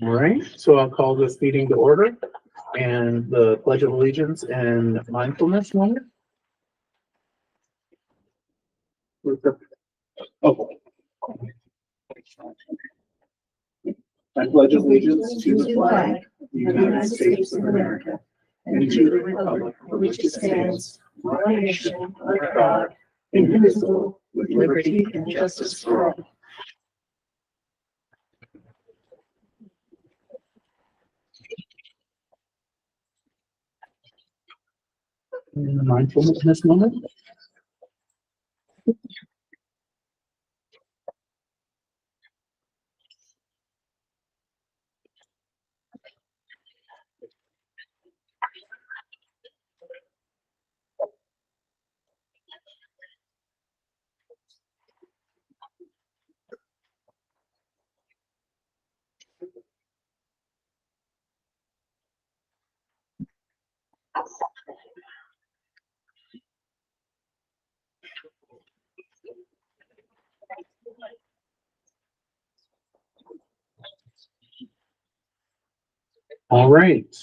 All right, so I'll call this meeting to order and the Pledge of Allegiance and mindfulness moment. Oh. I pledge allegiance to the flag of the United States of America and to the republic for which it stands, one nation, under God, indivisible, with liberty and justice for all. In the mindfulness moment. All right.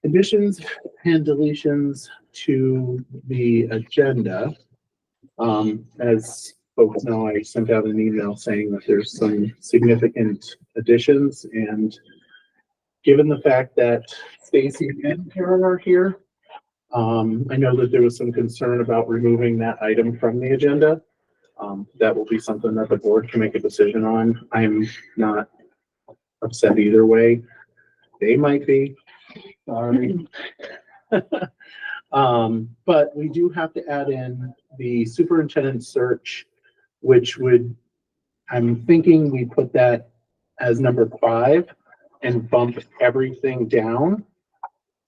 Additions and deletions to the agenda. As folks know, I sent out an email saying that there's some significant additions, and given the fact that Stacy and Karen are here, I know that there was some concern about removing that item from the agenda. That will be something that the board can make a decision on. I'm not upset either way. They might be. Sorry. But we do have to add in the superintendent search, which would, I'm thinking we put that as number 5 and bump everything down.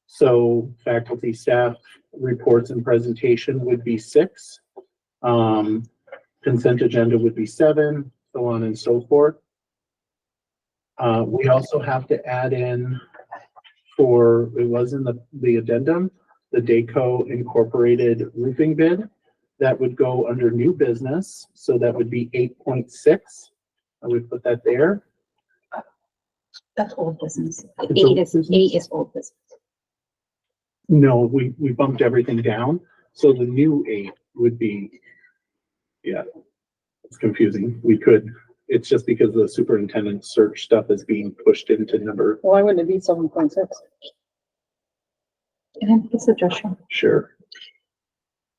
So faculty, staff reports and presentation would be 6. Consent agenda would be 7, so on and so forth. We also have to add in for, it was in the addendum, the Dayco Incorporated roofing bid. That would go under new business. So that would be 8.6. I would put that there. That's old business. It's 8 is old business. No, we bumped everything down. So the new 8 would be, yeah, it's confusing. We could, it's just because the superintendent search stuff is being pushed into number. Why wouldn't it be 7.6? Can I make a suggestion? Sure.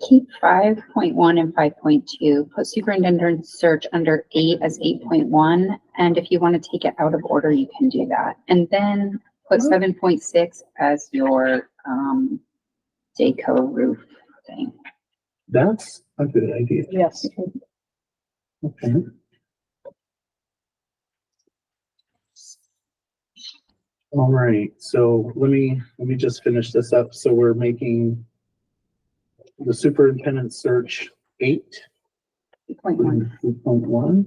Keep 5.1 and 5.2. Put superintendent search under 8 as 8.1. And if you want to take it out of order, you can do that. And then put 7.6 as your Dayco roof thing. That's a good idea. Yes. Okay. All right, so let me just finish this up. So we're making the superintendent search 8. 8.1. 2.1.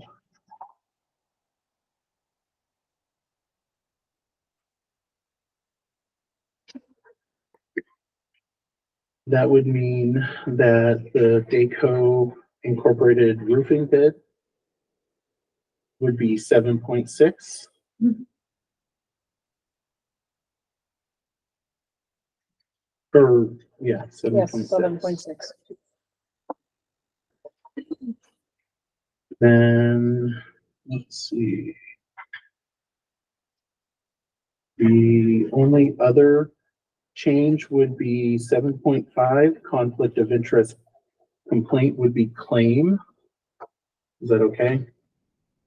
That would mean that the Dayco Incorporated roofing bid would be 7.6. Or, yeah, 7.6. Yes, 7.6. Then, let's see. The only other change would be 7.5, conflict of interest complaint would be claim. Is that okay?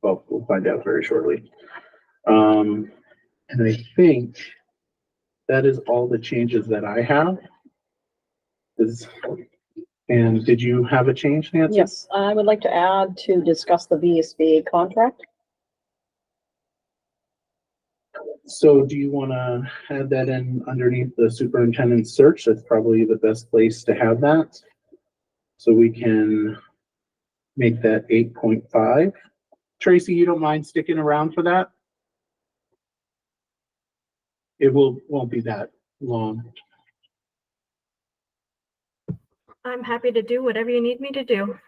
Well, we'll find out very shortly. And I think that is all the changes that I have. And did you have a change, Nancy? Yes, I would like to add to discuss the BUUSD contract. So do you want to add that in underneath the superintendent search? That's probably the best place to have that. So we can make that 8.5. Tracy, you don't mind sticking around for that? It won't be that long. I'm happy to do whatever you need me to do.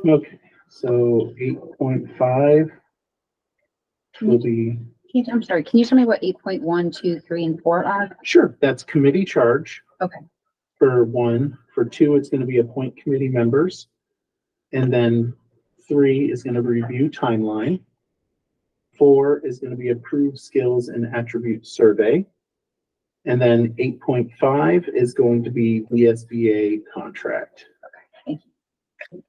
Okay, so 8.5 will be. I'm sorry, can you tell me what 8.1, 2, 3, and 4 are? Sure, that's committee charge. Okay. For 1. For 2, it's gonna be appoint committee members. And then 3 is gonna review timeline. 4 is gonna be approved skills and attribute survey. And then 8.5 is going to be BSBA contract. Thank you.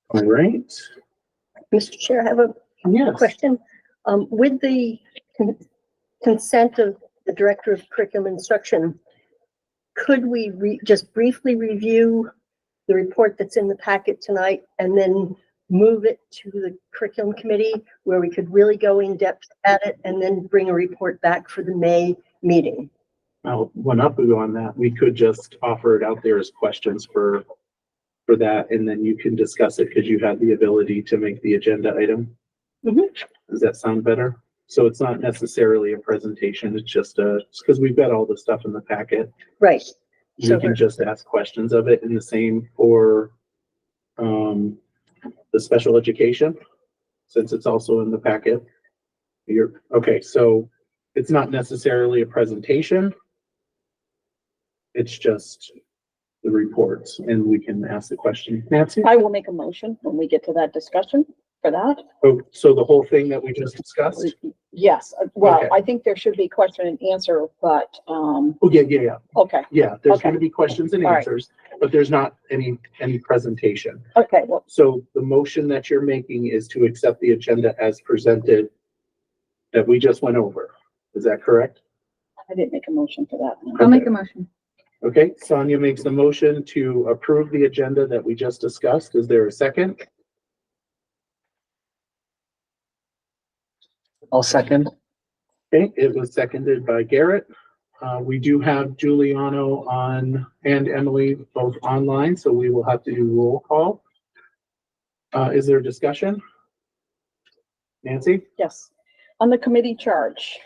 All right. Mr. Chair, I have a Yes. question. With the consent of the Director of Curriculum Instruction, could we just briefly review the report that's in the packet tonight and then move it to the curriculum committee where we could really go in depth at it and then bring a report back for the May meeting? I'll one up on that. We could just offer it out there as questions for that, and then you can discuss it because you have the ability to make the agenda item. Mhm. Does that sound better? So it's not necessarily a presentation. It's just because we've got all the stuff in the packet. Right. You So can just ask questions of it, and the same for the special education, since it's also in the packet. Okay, so it's not necessarily a presentation. It's just the reports, and we can ask the question. Nancy? I will make a motion when we get to that discussion for that. Oh, so the whole thing that we just discussed? Yes, well, Okay. I think there should be question and answer, but, Oh, yeah. okay, Yeah, there's Okay. gonna be questions and All right. answers, but there's not any presentation. okay, well, So the motion that you're making is to accept the agenda as presented that we just went over. Is that correct? I didn't make a motion for that. I'll make a motion. Okay, Sonia makes the motion to approve the agenda that we just discussed. Is there a second? I'll second. Okay, it was seconded by Garrett. We do have Giuliano and Emily both online, so we will have to do roll call. Is there discussion? Nancy? Yes, on the committee charge,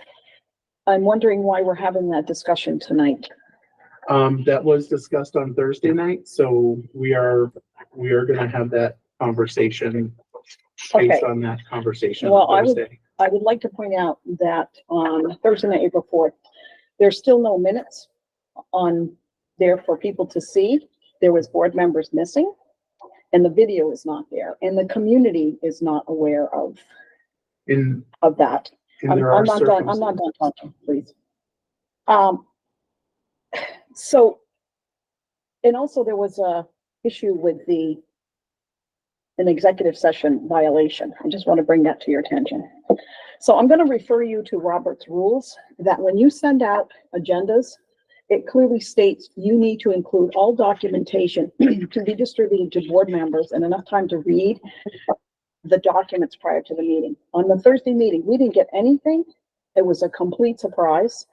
I'm wondering why we're having that discussion tonight. That was discussed on Thursday night, so we are gonna have that conversation based Okay. on that conversation Well, on Thursday. I would like to point out that on Thursday night, April 4th, there's still no minutes on there for people to see. There was board members missing, and the video is not there, and the community is not aware of In, that. and I'm there are not done, I'm not circumstances. done talking, please. So, and also there was a issue with an executive session violation. I just want to bring that to your attention. So I'm going to refer you to Robert's rules that when you send out agendas, it clearly states you need to include all documentation to be distributed to board members and enough time to read the documents prior to the meeting. On the Thursday meeting, we didn't get anything. It was a complete surprise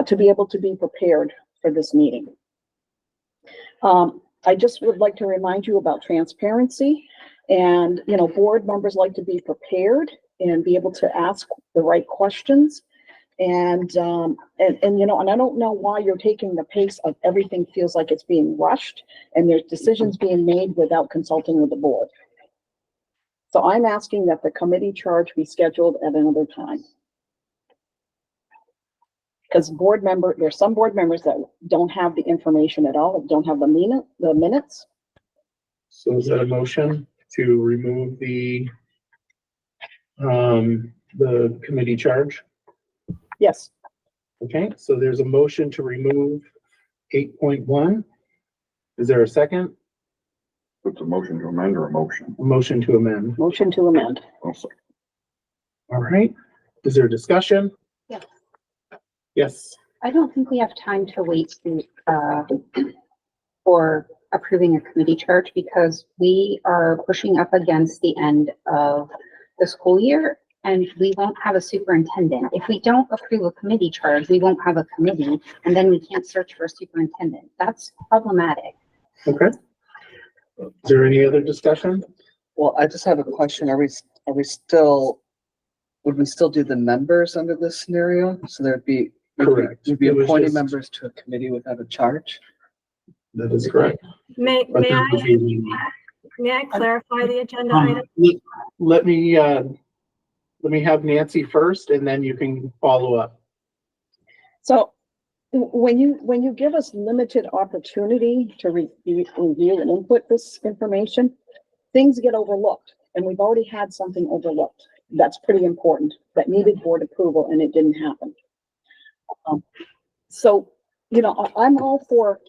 to be able to be prepared for this meeting. I just would like to remind you about transparency, and, you know, board members like to be prepared and be able to ask the right questions. And you know, and I don't know why you're taking the pace of everything feels like it's being rushed and there's decisions being made without consulting with the board. So I'm asking that the committee charge be scheduled at another time. Because there's some board members that don't have the information at all, that don't have the minutes. So is that a motion to remove the committee charge? Yes, Okay, so there's a motion to remove 8.1. Is there a second? It's a motion to amend or a motion? A motion to amend. motion to amend. Also, All right. Is there discussion? Yes. Yes. I don't think we have time to wait for approving a committee charge because we are pushing up against the end of the school year and we won't have a superintendent. If we don't approve a committee charge, we won't have a committee and then we can't search for a superintendent. That's problematic. Okay. Is there any other discussion? Well, I just have a question. Would we still do the members under this scenario? So there'd be. Correct. We'd be It was appointing just- members to a committee without a charge? That is correct. May But there I, would be- may I clarify the agenda Um, item? let me have Nancy first and then you can follow up. So when you give us limited opportunity to review and input this information, things get overlooked, and we've already had something overlooked. That's pretty important, that needed board approval, and it didn't happen. So, you know, I'm all for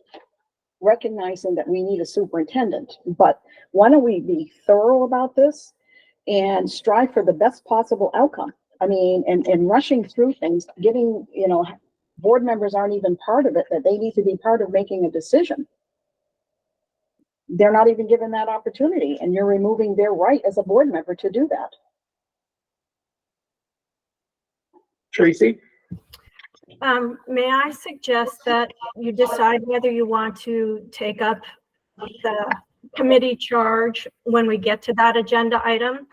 recognizing that we need a superintendent, but why don't we be thorough about this and strive for the best possible outcome? I mean, and rushing through things, getting, you know, board members aren't even part of it, that they need to be part of making a decision. They're not even given that opportunity, and you're removing their right as a board member to do that. Tracy? May I suggest that you decide whether you want to take up the committee charge when we get to that agenda item?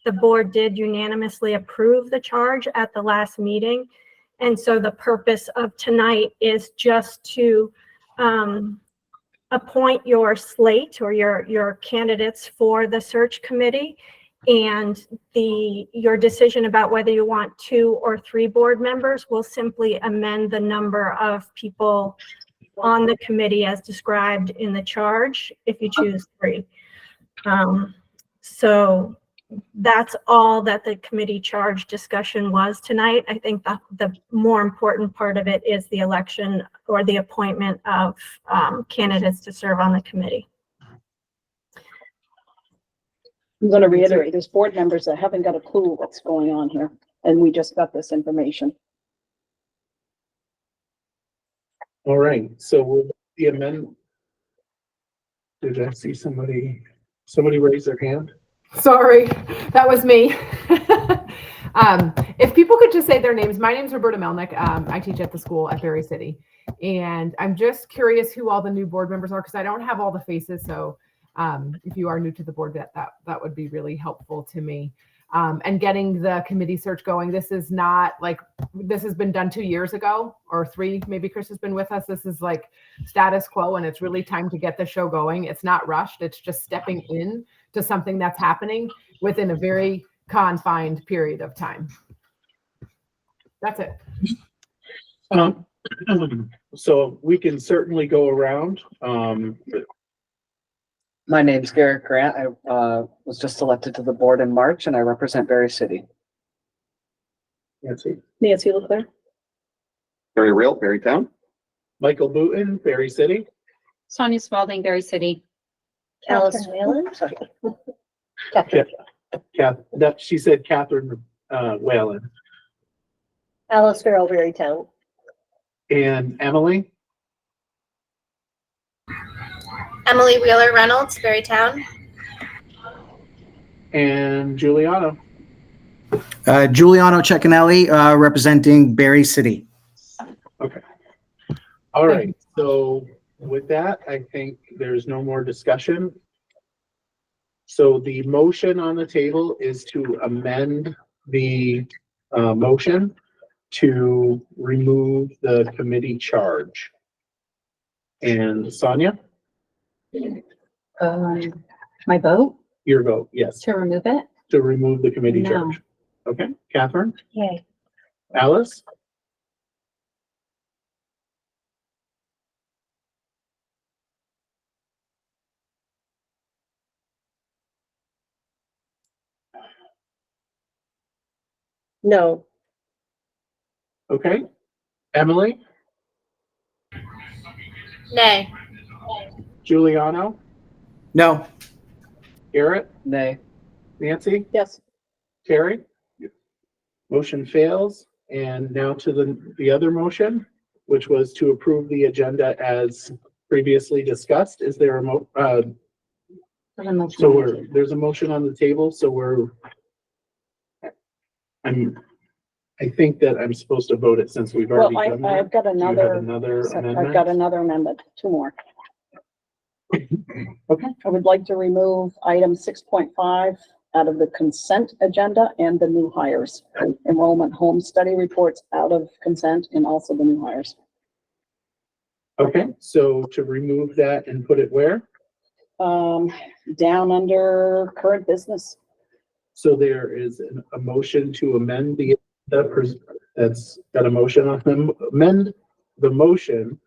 The board did unanimously approve the charge at the last meeting. And so the purpose of tonight is just to appoint your slate or your candidates for the search committee, and your decision about whether you want 2 or 3 board members will simply amend the number of people on the committee as described in the charge if you choose 3. So that's all that the committee charge discussion was tonight. I think that the more important part of it is the election or the appointment of candidates to serve on the committee. I'm going to reiterate, there's board members that haven't got a clue what's going on here, and we just got this information. All right, so will the amendment? Did I see somebody raise their hand? Sorry, that was me. If people could just say their names. My name's Roberta Melnick. I teach at the school at Berry City. And I'm just curious who all the new board members are, because I don't have all the faces. So if you are new to the board, that would be really helpful to me. And getting the committee search going. This is not like, this has been done 2 years ago or 3, maybe Chris has been with us. This is like status quo, and it's really time to get the show going. It's not rushed. It's just stepping in to something that's happening within a very confined period of time. That's it. So we can certainly go around. My name's Garrett Grant. I was just elected to the board in March, and I represent Berry City. Nancy. Nancy Leclerc? Very real, very town. Michael Booton, Berry City. Sonia Spalding, Berry City. Alice Whalen? Sorry. She said Catherine Whalen. Alice Farrell, Berry Town. And Emily. Emily Wheeler Reynolds, Berry Town. And Giuliano. Giuliano Ceccanelli, representing Berry City. Okay. All right. So with that, I think there's no more discussion. So the motion on the table is to amend the motion to remove the committee charge. And Sonia, My vote your vote, yes, to remove it? to remove the committee No. charge. Okay, Catherine, Yay. Alice, No. okay, Emily, Nay. Giuliano, No. Garrett, Nay. Nancy, Yes. Terry. Motion fails. And now to the other motion, which was to approve the agenda as previously discussed. Is there there's a motion on the table, so I think that I'm supposed to vote it since we've Well, already done that. I've got Do you have another, another amendment? I've got another amendment, 2 more. Okay. I would like to remove item 6.5 out of the consent agenda and the new hires. Enrollment home study reports out of consent and also the new hires. Okay, so to remove that and put it where? Down under current business. So there is a motion to amend that's got a motion on them, amend the motion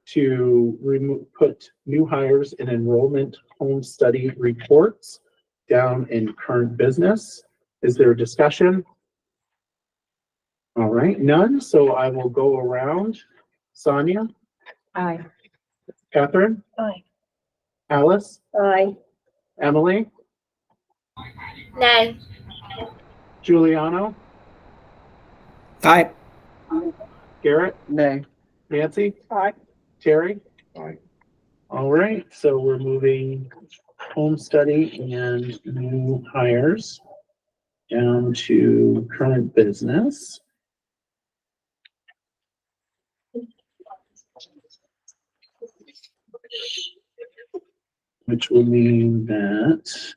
to put new hires and enrollment home study reports down in current business. Is there a discussion? All right, none, so I will go around. Sonia, Aye. Catherine, Aye. Alice, Aye. Emily, Nay. Giuliano, Aye. Garrett, Nay. Nancy, Aye. Terry? Aye. All right, so we're moving home study and new hires down to current business. Which will mean that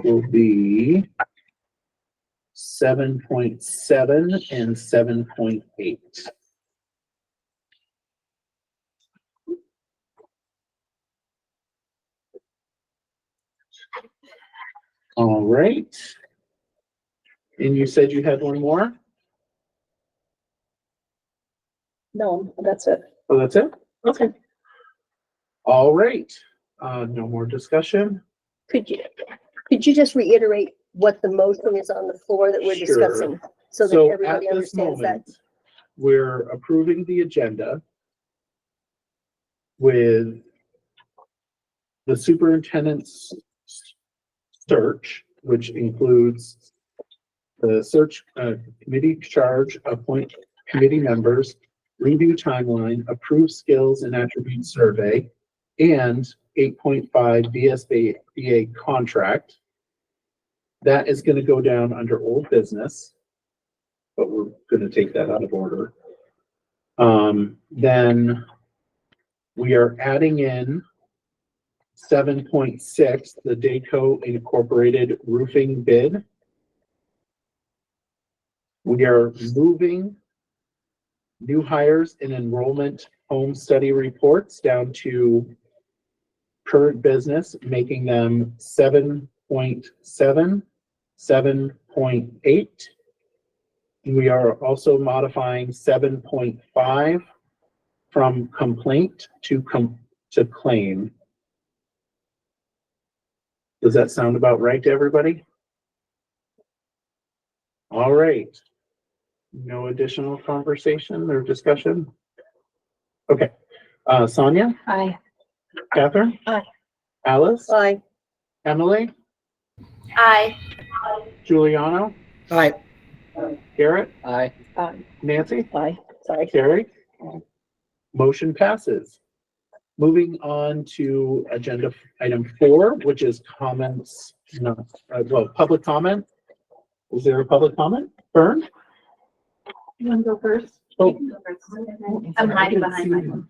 will be 7.7 and 7.8. All right. And you said you had one more? No, that's it. Oh, that's it? Okay. All right. No more discussion? Could you just reiterate what the motion is on the floor that we're Sure. discussing? So that So at everybody this understands that. moment, we're approving the agenda with the superintendent's search, which includes the search committee charge, appoint committee members, review timeline, approve skills and attribute survey, and 8.5 BSBA contract. That is going to go down under old business, but we're going to take that out of order. Then we are adding in 7.6, the Dayco Incorporated roofing bid. We are moving new hires and enrollment home study reports down to current business, making them 7.7, 7.8. We are also modifying 7.5 from complaint to claim. Does that sound about right to everybody? All right. No additional conversation or discussion? Okay. Sonia? Aye. Catherine? Aye. Alice? Aye. Emily? Aye. Giuliano? Aye. Garrett? Aye. Nancy? Aye. Sorry. Terry? Motion passes. Moving on to agenda item 4, which is comments, public comment. Is there a public comment? Fern? You want to go first? Oh. I'm hiding behind my phone.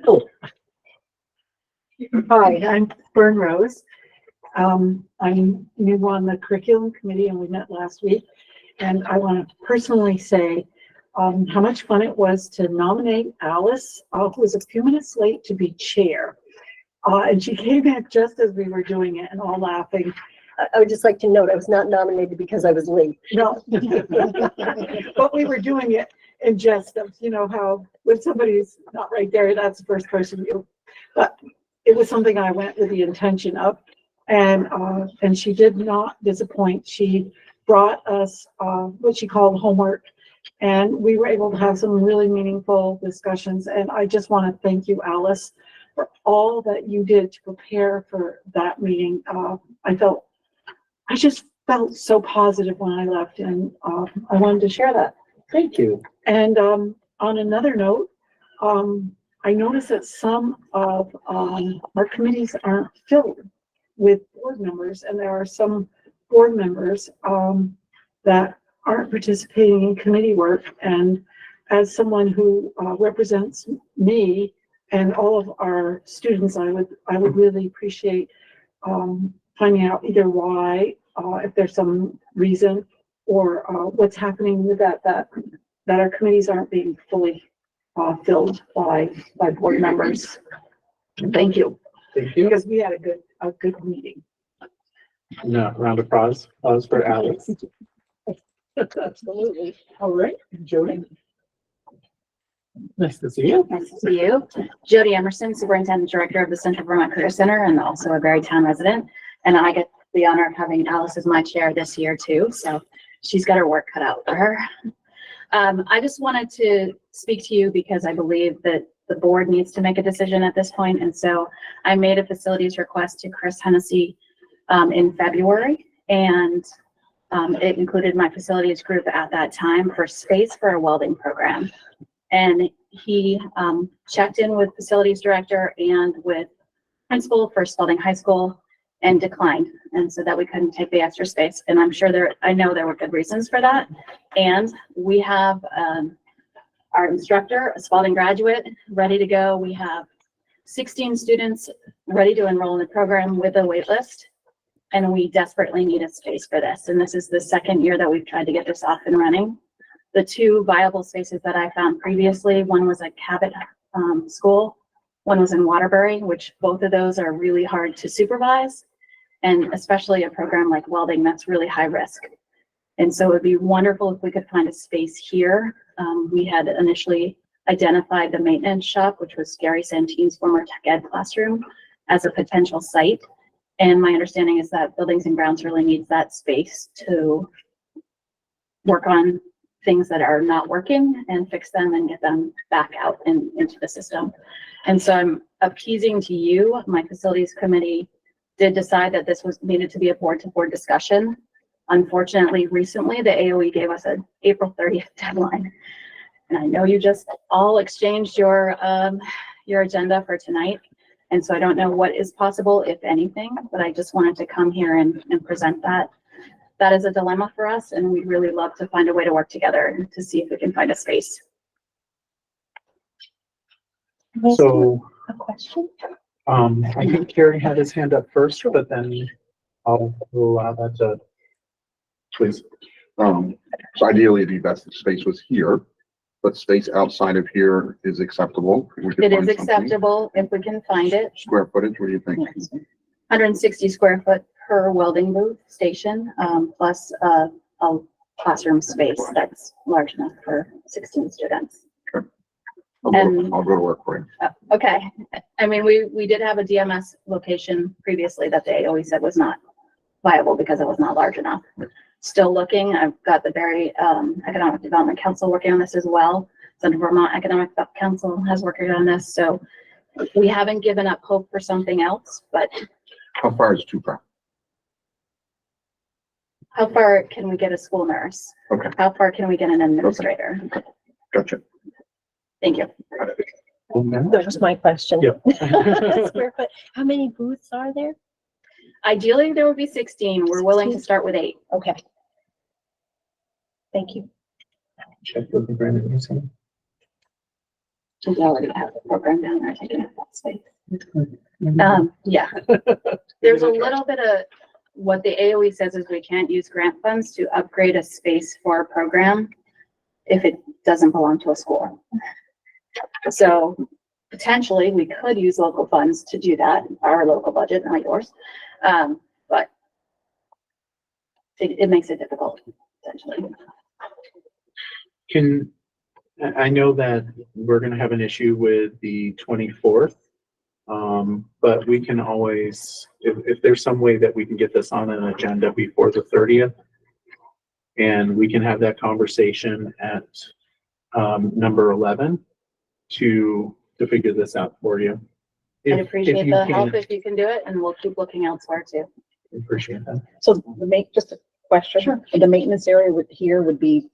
Oh, Hi, I'm Fern Rose. I'm new on the curriculum committee and we met last week. And I want to personally say how much fun it was to nominate Alice, who was a few minutes late to be chair. And she came in just as we were doing it and all laughing. I would just like to note, I was not nominated because I was late. No, but we were doing it in jest of, you know, how when somebody's not right there, that's the first person you, but it was something I went with the intention of. And she did not disappoint. She brought us what she called homework, and we were able to have some really meaningful discussions. And I just want to thank you, Alice, for all that you did to prepare for that meeting. I just felt so positive when I left, and I wanted to share that. thank you. And on another note, I noticed that some of our committees aren't filled with board members, and there are some board members that aren't participating in committee work. And as someone who represents me and all of our students, I would really appreciate finding out either why, if there's some reason, or what's happening with that our committees aren't being fully filled by board members. Thank you, Thank you. Because we had a good meeting. No, round of applause for Alex. absolutely. All right, Jody. Nice to see you. Nice to see you. Jody Emerson, Superintendent Director of the Central Vermont Career Center and also a Berrytown resident. And I get the honor of having Alice as my chair this year too. So she's got her work cut out for her. I just wanted to speak to you because I believe that the board needs to make a decision at this point. And so I made a facilities request to Chris Hennessy in February. And it included my facilities group at that time for space for a welding program. And he checked in with facilities director and with principal for Spalding High School and declined, and so that we couldn't take the extra space. And I'm sure I know there were good reasons for that. And we have our instructor, a Spalding graduate, ready to go. We have 16 students ready to enroll in the program with a wait list. And we desperately need a space for this. And this is the second year that we've tried to get this off and running. The two viable spaces that I found previously, one was at Cabot School, one was in Waterbury, which both of those are really hard to supervise. And especially a program like welding, that's really high risk. And so it would be wonderful if we could find a space here. We had initially identified the maintenance shop, which was Gary Santine's former tech ed classroom, as a potential site. And my understanding is that Buildings and Grounds really needs that space to work on things that are not working and fix them and get them back out and into the system. And so I'm appeasing to you. My facilities committee did decide that this was needed to be a board-to-board discussion. Unfortunately, recently the AOE gave us an April 30th deadline. And I know you just all exchanged your agenda for tonight. And so I don't know what is possible, if anything, but I just wanted to come here and present that. That is a dilemma for us, and we'd really love to find a way to work together to see if we can find a space. So, A question? I think Carrie had his hand up first, but then I'll allow that to, please. So ideally, it'd be best if space was here, but space outside of here is acceptable. We could It is find something. acceptable if we can find it. Square footage, what do you think? 160 square foot per welding booth station, plus a classroom space that's large enough for 16 students. I'll go to work for you. Okay, I mean, we did have a DMS location previously that they always said was not viable because it was not large enough. Still looking. I've got the Berry Economic Development Council working on this as well. Central Vermont Economic Council has working on this. So we haven't given up hope for something else, but How far is too far? how far can we get a school nurse? Okay. How far can we get an administrator? Gotcha. Thank you. That was my question. Yep. Square foot. How many booths are there? Ideally, there would be 16. We're willing to start with 8. Okay. Thank you. Check with the Brandon Museum. We already have the program down there taking up that space. Yeah. There's a little bit of what the AOE says is we can't use grant funds to upgrade a space for a program if it doesn't belong to a school. So potentially we could use local funds to do that, our local budget, not yours. But it makes it difficult, essentially. I know that we're gonna have an issue with the 24th. But we can always, if there's some way that we can get this on an agenda before the 30th, and we can have that conversation at number 11 to figure this out for you. I'd If appreciate you the can. help if you can do it, and we'll keep looking elsewhere too. Appreciate that. So just a question. Sure. The maintenance area would be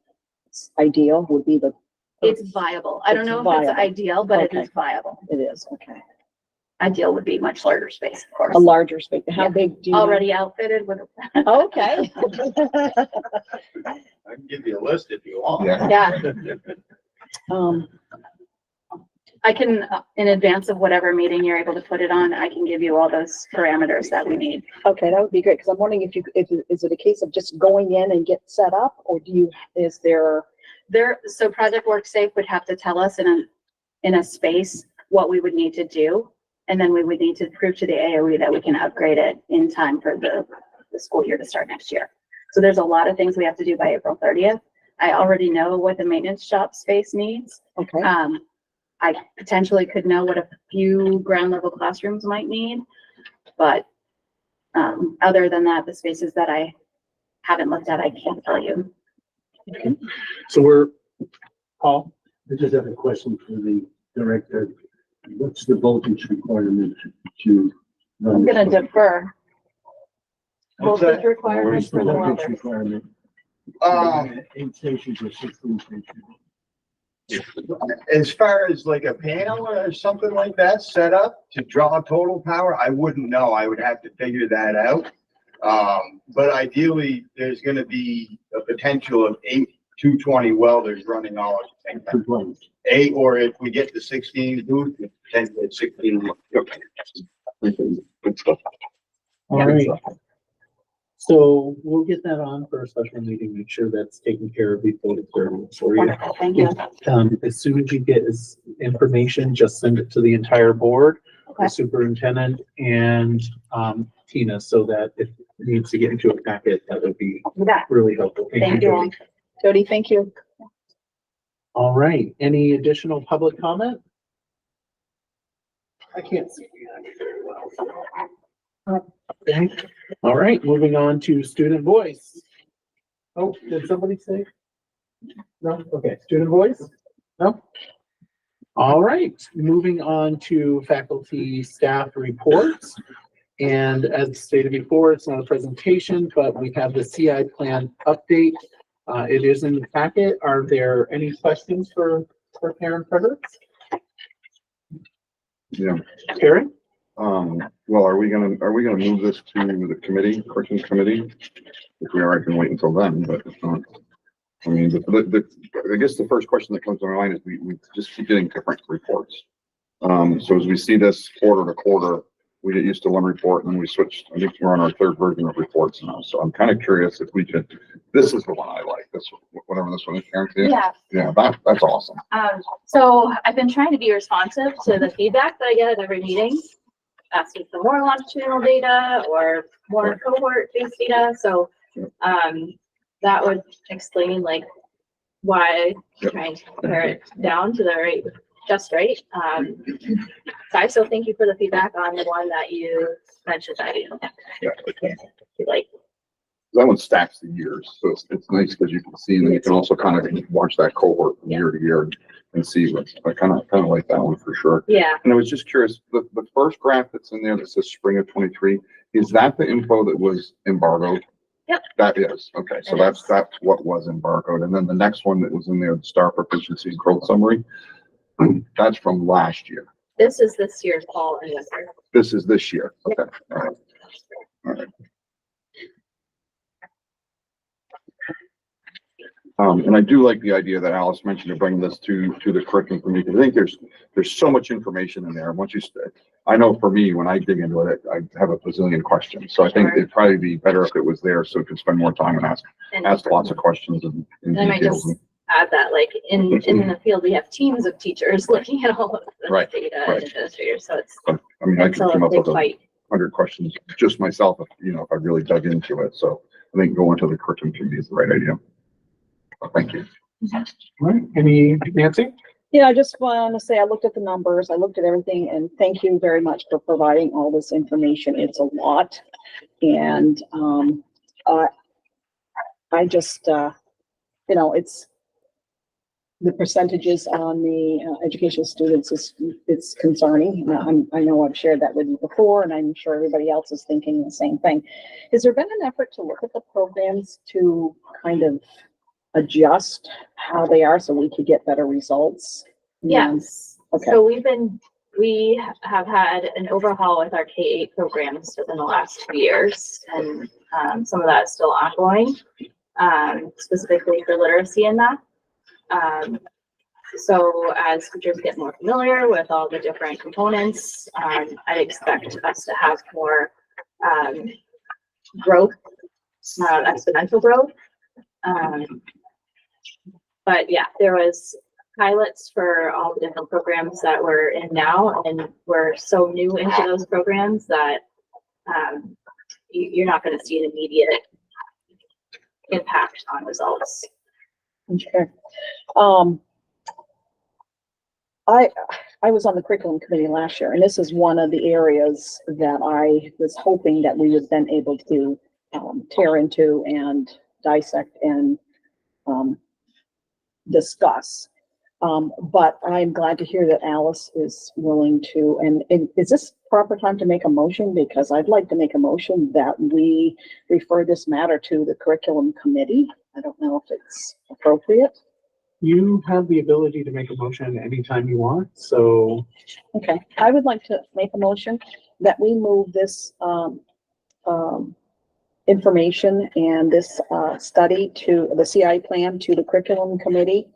ideal, would be the. It's viable. I don't It's know if viable. it's ideal, but it Okay. is viable. It is, okay. Ideal would be much larger space, of course. A larger space. How Yeah. big do you? know? Already outfitted with, Okay. I can give you a list if you want. Yeah. yeah, Um, I can, in advance of whatever meeting you're able to put it on, I can give you all those parameters that we need. okay, that would be great, because I'm wondering is it a case of just going in and get set up, or is there? So Project Work Safe would have to tell us in a space, what we would need to do. And then we would need to prove to the AOE that we can upgrade it in time for the school year to start next year. So there's a lot of things we have to do by April 30th. I already know what the maintenance shop space needs. Okay. I potentially could know what a few ground level classrooms might need, but other than that, the spaces that I haven't looked at, I can't tell you. So we're, Paul, I just have a question for the director. What's the voltage requirement to? I'm gonna defer. What's that? Voltage requirements for the Voltage weather. requirement. 8 stations or 16 stations? As far as like a panel or something like that set up to draw total power, I wouldn't know. I would have to figure that out. But ideally, there's gonna be a potential of 8 220 welders running all at the same time. 8, or if we get to 16 booth, potentially 16. Good stuff. all right. So we'll get that on for a special meeting, make sure that's taken care of before it's there for you. Wonderful, thank you. As soon as you get this information, just send it to the entire board, Okay. the superintendent and, Tina, so that if it needs to get into a packet, that would be You bet. really helpful. Thank you all. Jody. Jody, thank you. All right, any additional public comment? I can't see you very well. Okay, all right, moving on to student voice. Oh, did somebody say? No, okay, student voice? No? All right, moving on to faculty staff reports. And as stated before, it's not a presentation, but we have the CI plan update. It is in the packet. Are there any questions for Karen Fredericks? Yeah. Karen? Well, are we gonna move this to the committee, curriculum committee? If we are, I can wait until then, but if not, I mean, I guess the first question that comes to my mind is we just keep getting different reports. So as we see this quarter to quarter, we get used to one report and then we switch. I think we're on our third version of reports now. So I'm kind of curious if we could, this is the one I like, this, whatever this one is, Karen. Yeah. Yeah, that's awesome. So I've been trying to be responsive to the feedback that I get at every meeting, asking for more longitudinal data or more cohort-based data. So that would explain like why I'm trying to pare it down to the right, just right. So I still thank you for the feedback on the one that you mentioned that you like. That one stacks the years, so it's nice because you can see, and then you can also kind of watch that cohort from year to year and see what's, I kind of like that one for sure. Yeah. And I was just curious, the first graph that's in there that says spring of 23, is that the info that was embargoed? Yep. That is, okay, so that's what was embargoed. And then the next one that was in there, the star proficiency and growth summary, that's from last year. This is this year's fall and winter. This is this year, okay, all right. All right. And I do like the idea that Alice mentioned to bring this to the curriculum committee, because I think there's so much information in there. Once you, I know for me, when I dig into it, I have a bazillion questions. So I think it'd probably be better if it was there so we could spend more time and ask lots of questions and I might details. just add that like in the field, we have teams of teachers looking at all of the Right, data right. and administrators. So it's, I mean, I it's could a come up big with 100 questions just myself, if I really dug into it. So I think going to the curriculum committee is the right idea. Thank you. All right, any, Nancy? Yeah, I just want to say, I looked at the numbers, I looked at everything, and thank you very much for providing all this information. It's a lot. And, I just, it's the percentages on the educational students it's concerning. I know I've shared that with you before, and I'm sure everybody else is thinking the same thing. Has there been an effort to look at the programs to kind of adjust how they are so we could get better results? yes. Okay. So we have had an overhaul with our K-8 programs within the last 2 years, and some of that is still ongoing, specifically for literacy in that. So as teachers get more familiar with all the different components, I expect us to have more growth, exponential growth. But yeah, there was pilots for all the different programs that we're in now, and we're so new into those programs that you're not going to see an immediate impact on results. Okay. I was on the curriculum committee last year, and this is one of the areas that I was hoping that we would then able to tear into and dissect and discuss. But I'm glad to hear that Alice is willing to, and is this proper time to make a motion? Because I'd like to make a motion that we refer this matter to the curriculum committee. I don't know if it's appropriate. You have the ability to make a motion anytime you want, so. Okay, I would like to make a motion that we move this information and this study to the CI plan to the curriculum committee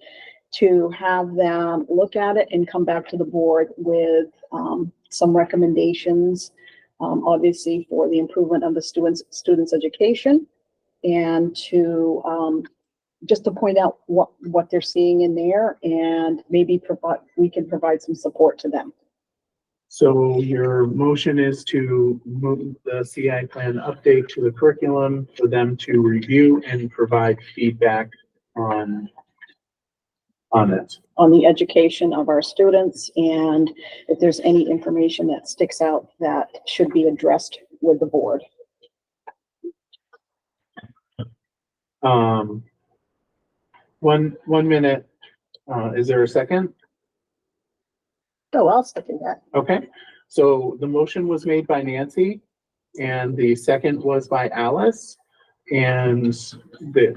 to have them look at it and come back to the board with some recommendations, obviously for the improvement of the students' education, and to just to point out what they're seeing in there, and maybe we can provide some support to them. So your motion is to move the CI plan update to the curriculum for them to review and provide feedback on it. On the education of our students, and if there's any information that sticks out that should be addressed with the board. One minute. Is there a second? Oh, I'll second that. Okay, so the motion was made by Nancy and the second was by Alice, and okay,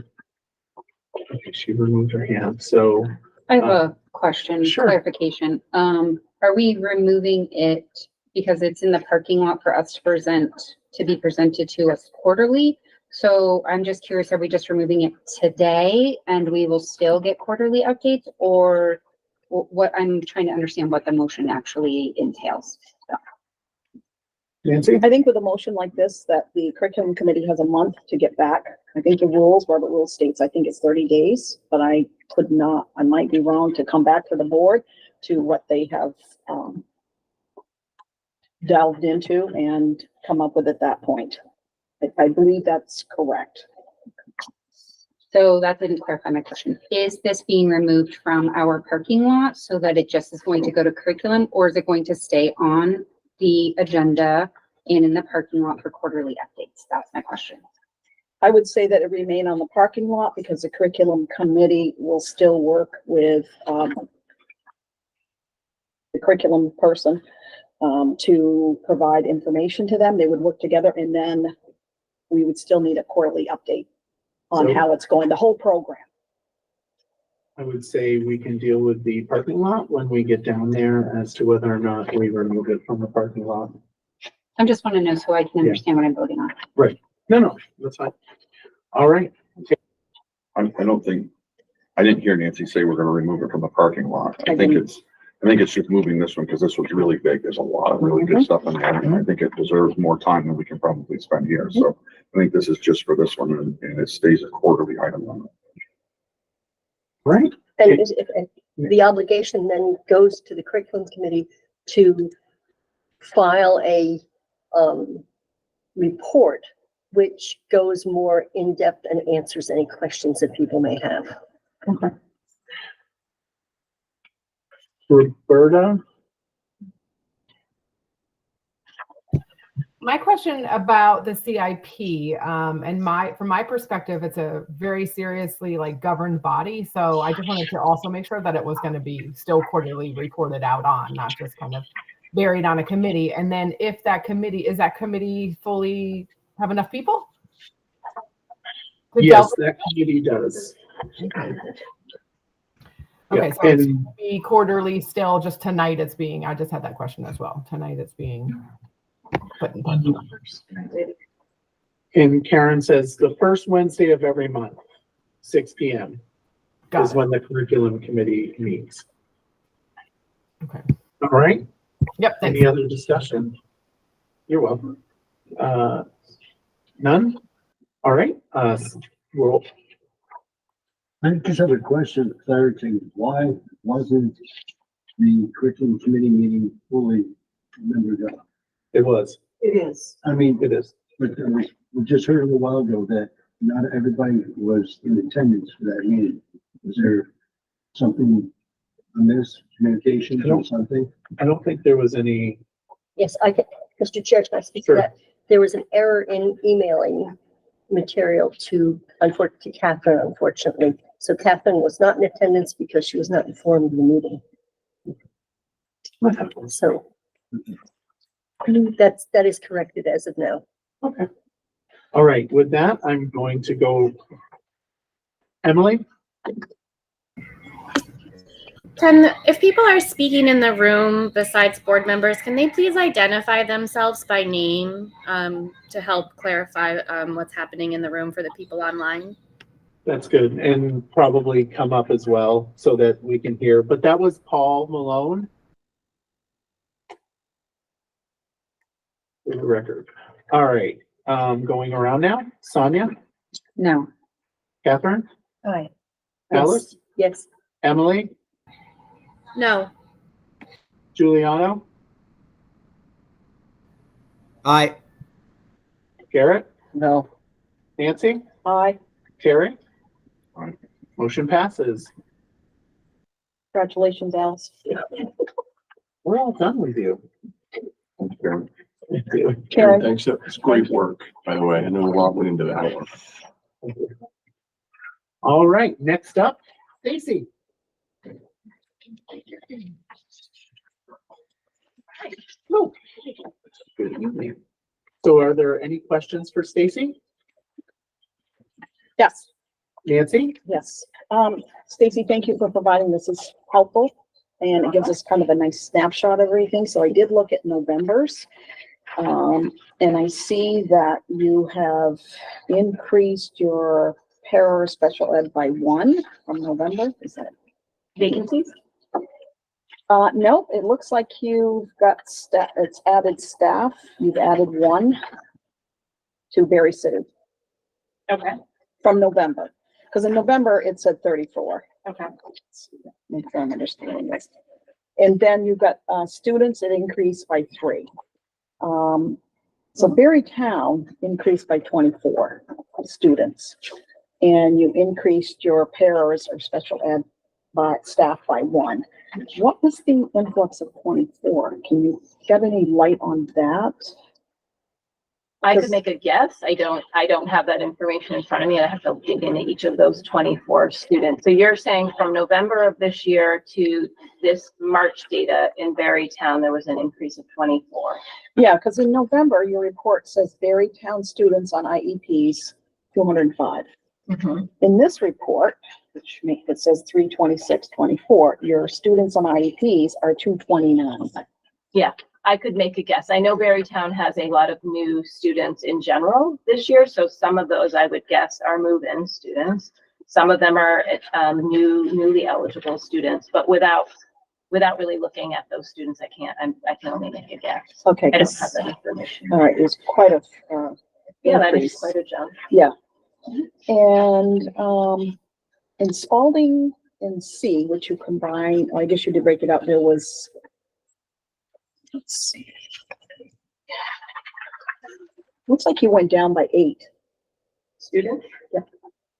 she removed her hand, so. I have a question, Sure. clarification. Are we removing it because it's in the parking lot for us to be presented to us quarterly? So I'm just curious, are we just removing it today and we will still get quarterly updates, or what? I'm trying to understand what the motion actually entails. So. Nancy? I think with a motion like this, that the curriculum committee has a month to get back. I think the rules, Robert Rules states, I think it's 30 days, but I might be wrong, to come back to the board to what they have delved into and come up with at that point. I believe that's correct. So that didn't clarify my question. Is this being removed from our parking lot so that it just is going to go to curriculum, or is it going to stay on the agenda and in the parking lot for quarterly updates? That's my question. I would say that it remain on the parking lot because the curriculum committee will still work with the curriculum person to provide information to them. They would work together, and then we would still need a quarterly update on So- how it's going, the whole program. I would say we can deal with the parking lot when we get down there as to whether or not we remove it from the parking lot. I just want to know so I can understand what I'm voting on. Right. No, that's fine. All right. I don't think, I didn't hear Nancy say we're gonna remove it from the parking lot. I I think didn't. it's just moving this one because this was really big. There's a lot of really good stuff in there. And I think it deserves more time than we can probably spend here. So I think this is just for this one, and it stays a quarterly item on it. Right. And if the obligation then goes to the curriculum committee to file a report which goes more in depth and answers any questions that people may have. Okay. Roberta? My question about the CIP, and from my perspective, it's a very seriously governed body. So I just wanted to also make sure that it was going to be still quarterly reported out on, not just kind of buried on a committee. And then if that committee fully have enough people? Yes, that committee does. Okay, Yeah, so it's and- going to be quarterly still, just tonight I just had that question as well. Tonight it's being put in. And Karen says the first Wednesday of every month, 6 p.m. is when the curriculum committee meets. Okay. All right. Yep. Thanks. Any other discussion? You're welcome. None? All right. Roll. I just have a question, clarity. Why wasn't the curriculum committee meeting fully membered up? It was, It is. I mean, it is. but we just heard a little while ago that not everybody was in attendance for that meeting. Was there something amiss, communication or something? I don't think there was any, Yes, I can, Mr. Chair, can I speak to Sure. that? There was an error in emailing material to Catherine, unfortunately. So Catherine was not in attendance because she was not informed of the meeting. So that is corrected as of now. okay. All right, with that, I'm going to go. Emily? If people are speaking in the room besides board members, can they please identify themselves by name to help clarify what's happening in the room for the people online? That's good, and probably come up as well so that we can hear, but that was Paul Malone. For the record. All right, going around now, Sonia, No. Catherine, Aye. Alice, Yes. Emily, No. Giuliano, Aye. Garrett, No. Nancy, Aye. Terry. Motion passes. Congratulations, Alice. We're all done with you. Thanks, Karen. Karen. Thanks, it's great work, by the way. I know a lot went into that. All right, next up, Stacy. Oh, good evening. So are there any questions for Stacy? Yes. Nancy? Yes. Stacy, thank you for providing this. Is helpful and it gives us kind of a nice snapshot of everything. So I did look at November's. And I see that you have increased your para special ed by 1 from November. Is that vacancies? Nope, it looks like you've got it's added staff. You've added 1 to Berry City. Okay, From November, because in November it said 34. okay. Make sure I'm understanding this. And then you've got, students, it increased by 3. So Berry Town increased by 24 students. And you increased your paras or special ed by staff by 1. What was the influx of 24? Can you shed any light on that? I could make a guess. I don't have that information in front of me. I have to dig into each of those 24 students. So you're saying from November of this year to this March data in Berrytown, there was an increase of 24. Yeah, because in November, your report says Berry Town students on IEPs, 205. In this report, it says 326-24, your students on IEPs are 229. Yeah, I could make a guess. I know Berrytown has a lot of new students in general this year, so some of those I would guess are move-in students. Some of them are newly eligible students, but without really looking at those students, I can only make a guess. Okay. I don't have that information. All right, it's quite a Yeah, that is increase. quite a jump. Yeah. And in Spalding and C, which you combine, I guess you did break it up, there was, let's see. Looks like you went down by 8. Students? Yeah.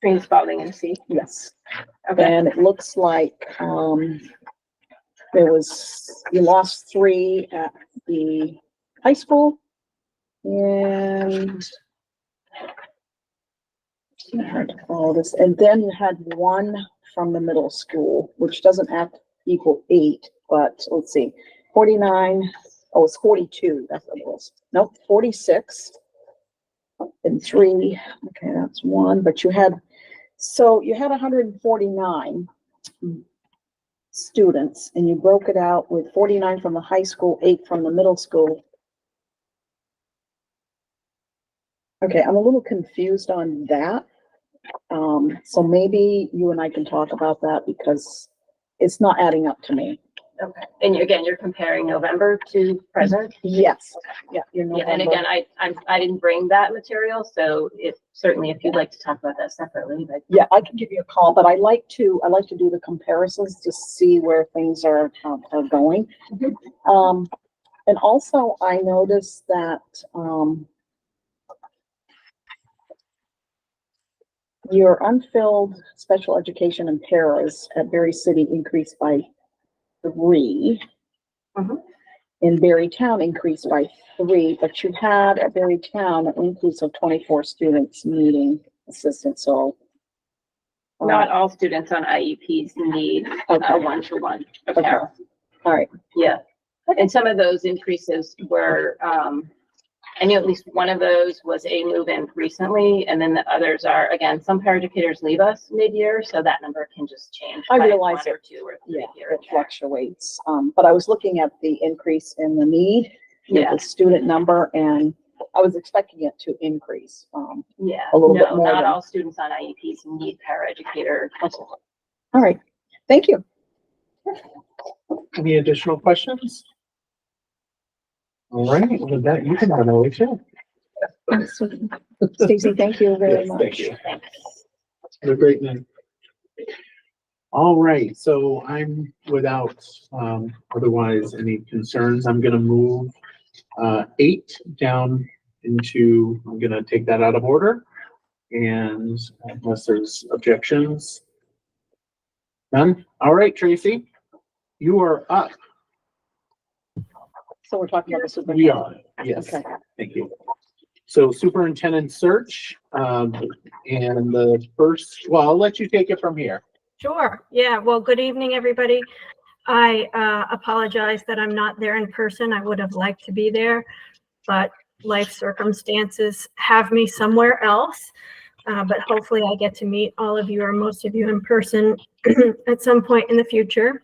Between Spalding and C? Yes. Okay. And it looks like, you lost 3 at the high school. And hard to follow this. And then you had 1 from the middle school, which doesn't equal 8, but let's see, 49. Oh, it's 42. That's what it was. Nope, 46 and 3. Okay, that's 1. But you had 149 students, and you broke it out with 49 from the high school, 8 from the middle school. Okay, I'm a little confused on that. So maybe you and I can talk about that because it's not adding up to me. Okay, and again, you're comparing November to present? Yes, yeah, you know. Yeah, and again, I didn't bring that material, so if, certainly if you'd like to talk about that separately, but. Yeah, I can give you a call, but I like to do the comparisons to see where things are going. And also I noticed that, your unfilled special education and paras at Berry City increased by 3. Mhm. In Berry Town increased by 3, but you had at Berry Town an increase of 24 students needing assistance, so. Not all students on IEPs need Okay. a one-to-one Okay. para. All right, Yeah, and some of those increases were, I knew at least one of those was a move-in recently, and then the others are, again, some paraeducators leave us mid-year, so that number can just change. I by realize one or it. two or three yeah, here it and there. fluctuates, but I was looking at the increase in the need, Yeah, the student number, and I was expecting it to increase, yeah. a little bit No, more not than- all students on IEPs need paraeducator. all right, thank you. Any additional questions? All right, with that, you can run away too. Stacy, thank you very Yes, much. thank you. Have a great night. All right, so I'm without, otherwise any concerns. I'm gonna move, 8 down into, I'm gonna take that out of order. And unless there's objections. None? All right, Tracy, you are up. So we're talking about the We superintendent. are, yes, Okay. thank you. So superintendent search, and the first, well, I'll let you take it from here. Sure. Yeah. Well, good evening, everybody. I apologize that I'm not there in person. I would have liked to be there, but life circumstances have me somewhere else. But hopefully I get to meet all of you or most of you in person at some point in the future.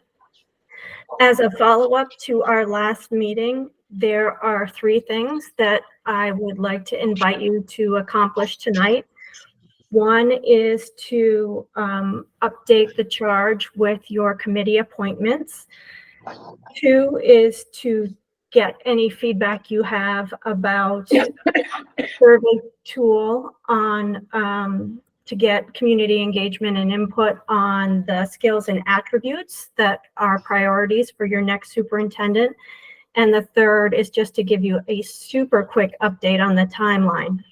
As a follow-up to our last meeting, there are 3 things that I would like to invite you to accomplish tonight. One is to update the charge with your committee appointments. 2 is to get any feedback you have about survey tool on to get community engagement and input on the skills and attributes that are priorities for your next superintendent. And the 3rd is just to give you a super quick update on the timeline.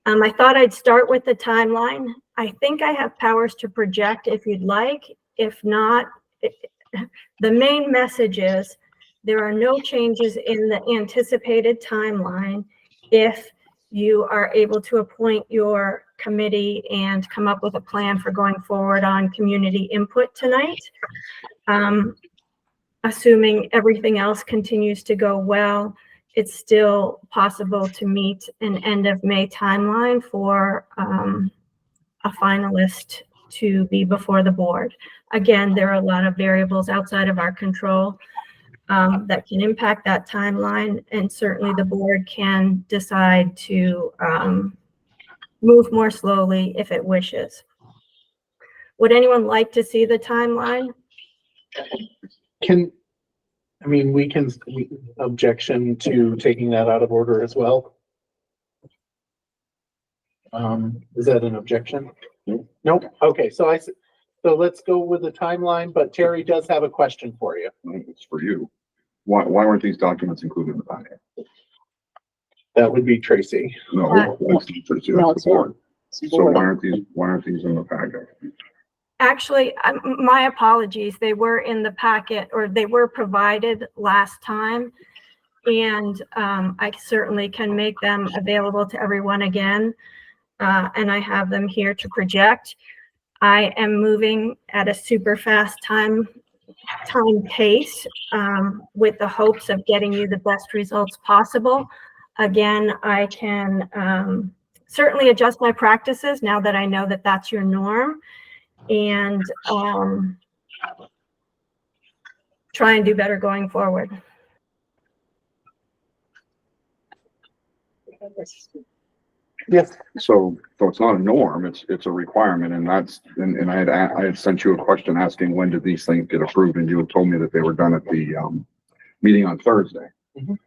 I thought I'd start with the timeline. I think I have powers to project if you'd like. If not, the main message is there are no changes in the anticipated timeline if you are able to appoint your committee and come up with a plan for going forward on community input tonight. Assuming everything else continues to go well, it's still possible to meet an end of May timeline for a finalist to be before the board. Again, there are a lot of variables outside of our control that can impact that timeline, and certainly the board can decide to move more slowly if it wishes. Would anyone like to see the timeline? We can objection to taking that out of order as well. Is that an objection? Nope. Okay, so let's go with the timeline, but Terry does have a question for you. It's for you. Why weren't these documents included in the packet? That would be Tracy. No, it's Tracy, No, that's it's the board. It's So board. why aren't these in the packet? Actually, my apologies. They were in the packet, or they were provided last time. And I certainly can make them available to everyone again. And I have them here to project. I am moving at a super fast time pace with the hopes of getting you the best results possible. Again, I can certainly adjust my practices now that I know that that's your norm, and try and do better going forward. Yes. So it's not a norm, it's a requirement, and and I had sent you a question asking when did these things get approved, and you had told me that they were done at the, meeting on Thursday. Mhm.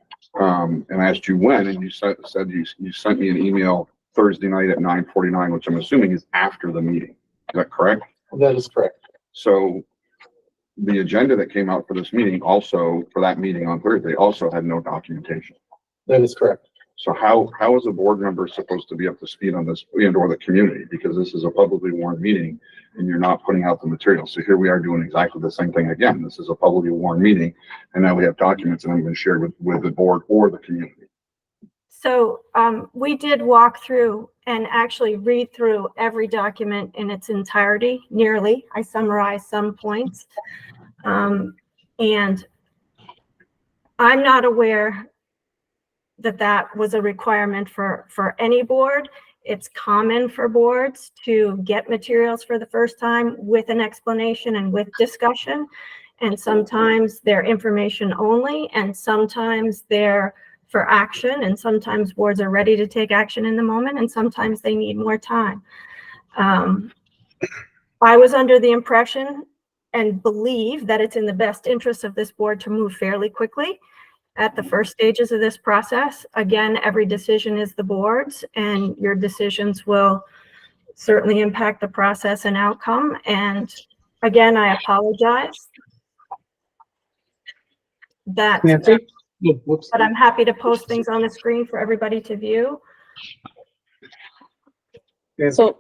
And I asked you when, and you said you sent me an email Thursday night at 9:49, which I'm assuming is after the meeting. Is that correct? That is correct. So the agenda that came out for this meeting also, for that meeting on Thursday, also had no documentation. That is correct. So how is a board member supposed to be up to speed on this and or the community? Because this is a publicly warned meeting and you're not putting out the material. So here we are doing exactly the same thing again. This is a publicly warned meeting and now we have documents that have been shared with the board or the community. So we did walk through and actually read through every document in its entirety, nearly. I summarized some points. And I'm not aware that was a requirement for any board. It's common for boards to get materials for the first time with an explanation and with discussion. And sometimes they're information only, and sometimes they're for action, and sometimes boards are ready to take action in the moment, and sometimes they need more time. I was under the impression and believe that it's in the best interest of this board to move fairly quickly at the first stages of this process. Again, every decision is the board's, and your decisions will certainly impact the process and outcome. And again, I apologize that, Nancy? Whoops. but I'm happy to post things on the screen for everybody to view. So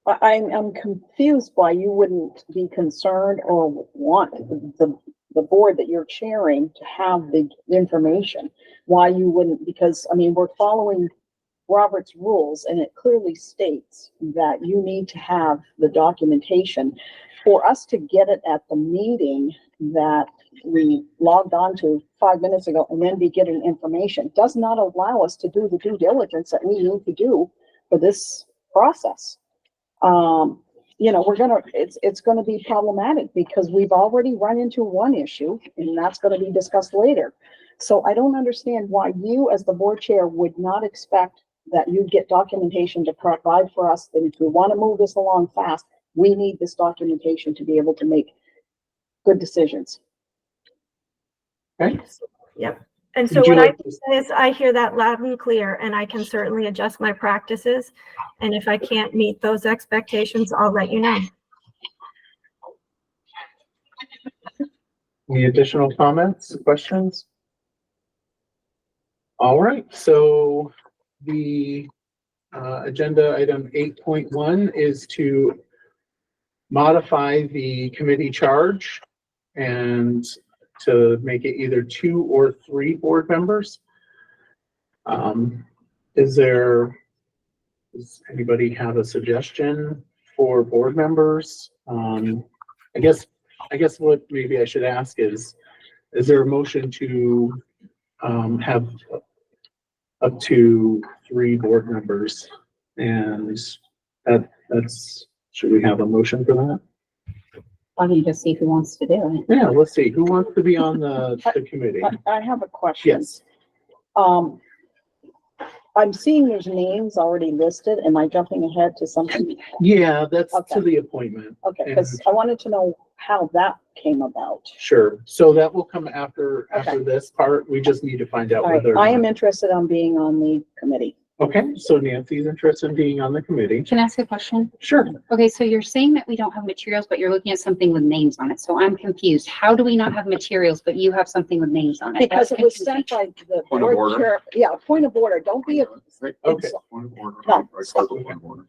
I'm confused why you wouldn't be concerned or want the board that you're chairing to have the information. Why you wouldn't, because I mean, we're following Robert's rules and it clearly states that you need to have the documentation. For us to get it at the meeting that we logged on to 5 minutes ago and then be getting information does not allow us to do the due diligence that we need to do for this process. You know, it's gonna be problematic because we've already run into one issue and that's gonna be discussed later. So I don't understand why you as the board chair would not expect that you get documentation to provide for us. And if we want to move this along fast, we need this documentation to be able to make good decisions. Okay. Yep. And so what I can say is I hear that loud and clear, and I can certainly adjust my practices. And if I can't meet those expectations, I'll let you know. Any additional comments, questions? All right, so the agenda item 8.1 is to modify the committee charge and to make it either 2 or 3 board members. Does anybody have a suggestion for board members? I guess what maybe I should ask is there a motion to have up to 3 board members? And should we have a motion for that? Why don't you just see who wants to do it? Yeah, let's see. Who wants to be on the committee? I have a question. Yes. I'm seeing there's names already listed. Am I jumping ahead to something? Yeah, that's Okay. to the appointment. Okay, because I wanted to know how that came about. Sure. So that will come after Okay. this part. We just need to find out All right, whether. I am interested on being on the committee. Okay, so Nancy's interested in being on the committee. Can I ask a question? Sure. Okay, so you're saying that we don't have materials, but you're looking at something with names on it. So I'm confused. How do we not have materials, but you have something with names on it? Because it was sent by the Point of board order. chair. Yeah, point of order. Don't be, Okay. Point of order. No, I called the point of order.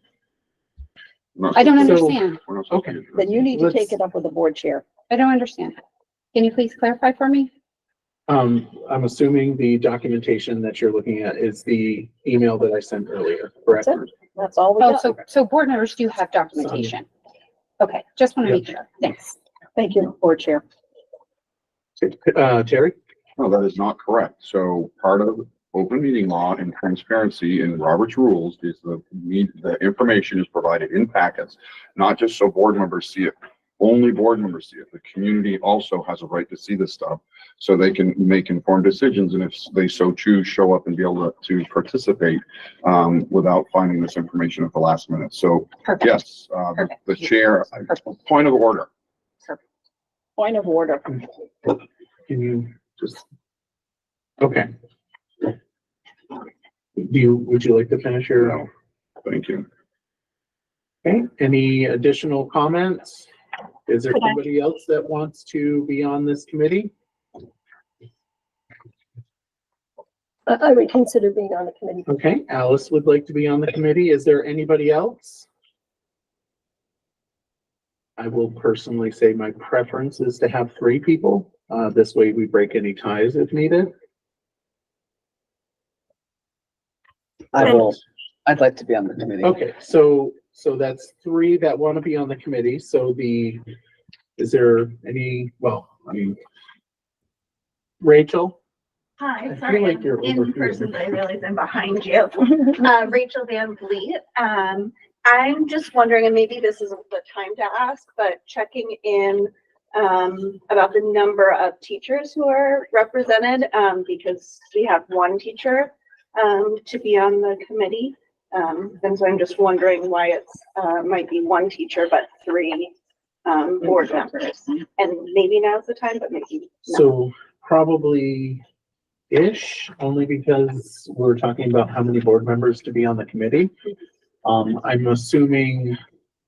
I don't So- understand. We're not supposed to Okay. use it. then you need to Let's- take it up with the board chair. I don't understand. Can you please clarify for me? I'm assuming the documentation that you're looking at is the email that I sent earlier, correct? That's it. That's all we Oh, got. so board members do have documentation. Okay, just want to make sure. Thanks. Thank you, board chair. Terry? No, that is not correct. So part of open meeting law and transparency in Robert's rules is the information is provided in packets, not just so board members see it only board members see it. The community also has a right to see this stuff, so they can make informed decisions, and if they so choose, show up and be able to participate without finding this information at the last minute. So Perfect. yes, the chair, point of order. Point of order. Can you just, okay. Would you like to finish your? No, thank you. Okay, any additional comments? Is there Could I- somebody else that wants to be on this committee? I would consider being on the committee. Okay, Alice would like to be on the committee. Is there anybody else? I will personally say my preference is to have 3 people. This way we break any ties if needed. I'd like to be on the committee. Okay, so that's 3 that want to be on the committee. So is there any, well, I mean, Rachel? Hi, I sorry, feel like I'm you're in over person, here. but I realize I'm behind you. Rachel Van Vliet. I'm just wondering, and maybe this isn't the time to ask, but checking in about the number of teachers who are represented, because we have 1 teacher to be on the committee. And so I'm just wondering why it's might be 1 teacher, but 3 board members. And maybe now's the time, but maybe not. So probably ish, only because we're talking about how many board members to be on the committee. I'm assuming,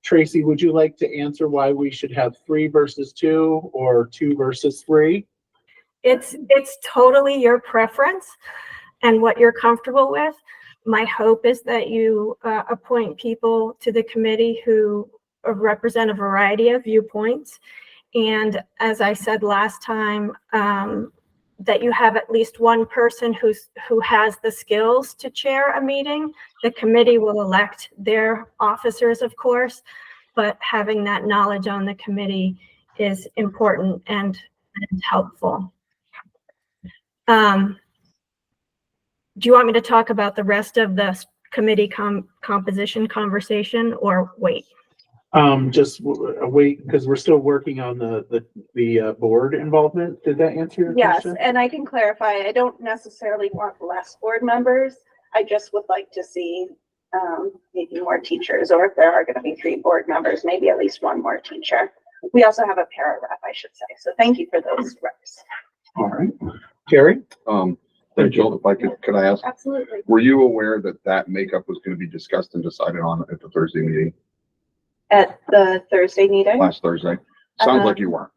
Tracy, would you like to answer why we should have 3 versus 2 or 2 versus 3? It's totally your preference and what you're comfortable with. My hope is that you appoint people to the committee who represent a variety of viewpoints. And as I said last time, that you have at least 1 person who has the skills to chair a meeting. The committee will elect their officers, of course, but having that knowledge on the committee is important and helpful. Do you want me to talk about the rest of the committee composition conversation or wait? Just wait, because we're still working on the board involvement. Did that answer your Yes, question? and I can clarify, I don't necessarily want less board members. I just would like to see maybe more teachers, or if there are going to be 3 board members, maybe at least 1 more teacher. We also have a para rep, I should say. So thank you for those reps. All right. Terry? Rachel, if I could I ask? Absolutely. Were you aware that makeup was going to be discussed and decided on at the Thursday meeting, At the Thursday meeting, last Thursday? Sounds like you weren't.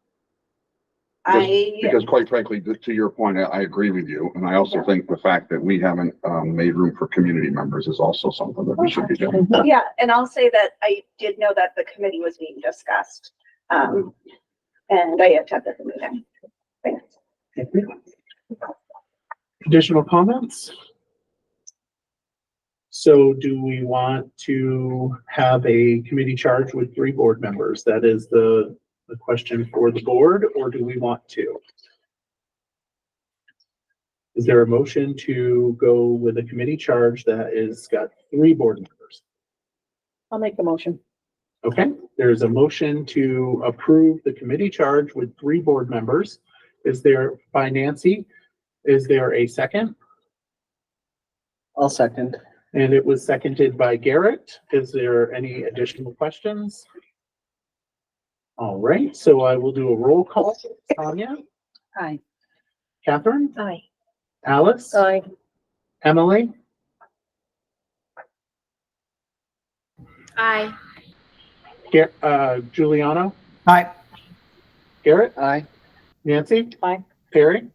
Because quite frankly, to your point, I agree with you. And I also think the fact that we haven't made room for community members is also something that we should be doing. Yeah, and I'll say that I did know that the committee was being discussed. And I attended the meeting. Thanks. Additional comments? So do we want to have a committee charge with 3 board members? That is the question for the board, or do we want to? Is there a motion to go with a committee charge that is got 3 board members? I'll make the motion. Okay, there's a motion to approve the committee charge with 3 board members. Is there, by Nancy, is there a second? I'll second. And it was seconded by Garrett. Is there any additional questions? All right, so I will do a roll call. Tanya? Aye. Catherine? Aye. Alice? Aye. Emily? Aye. Giuliano? Aye. Garrett? Aye. Nancy? Aye. Perry?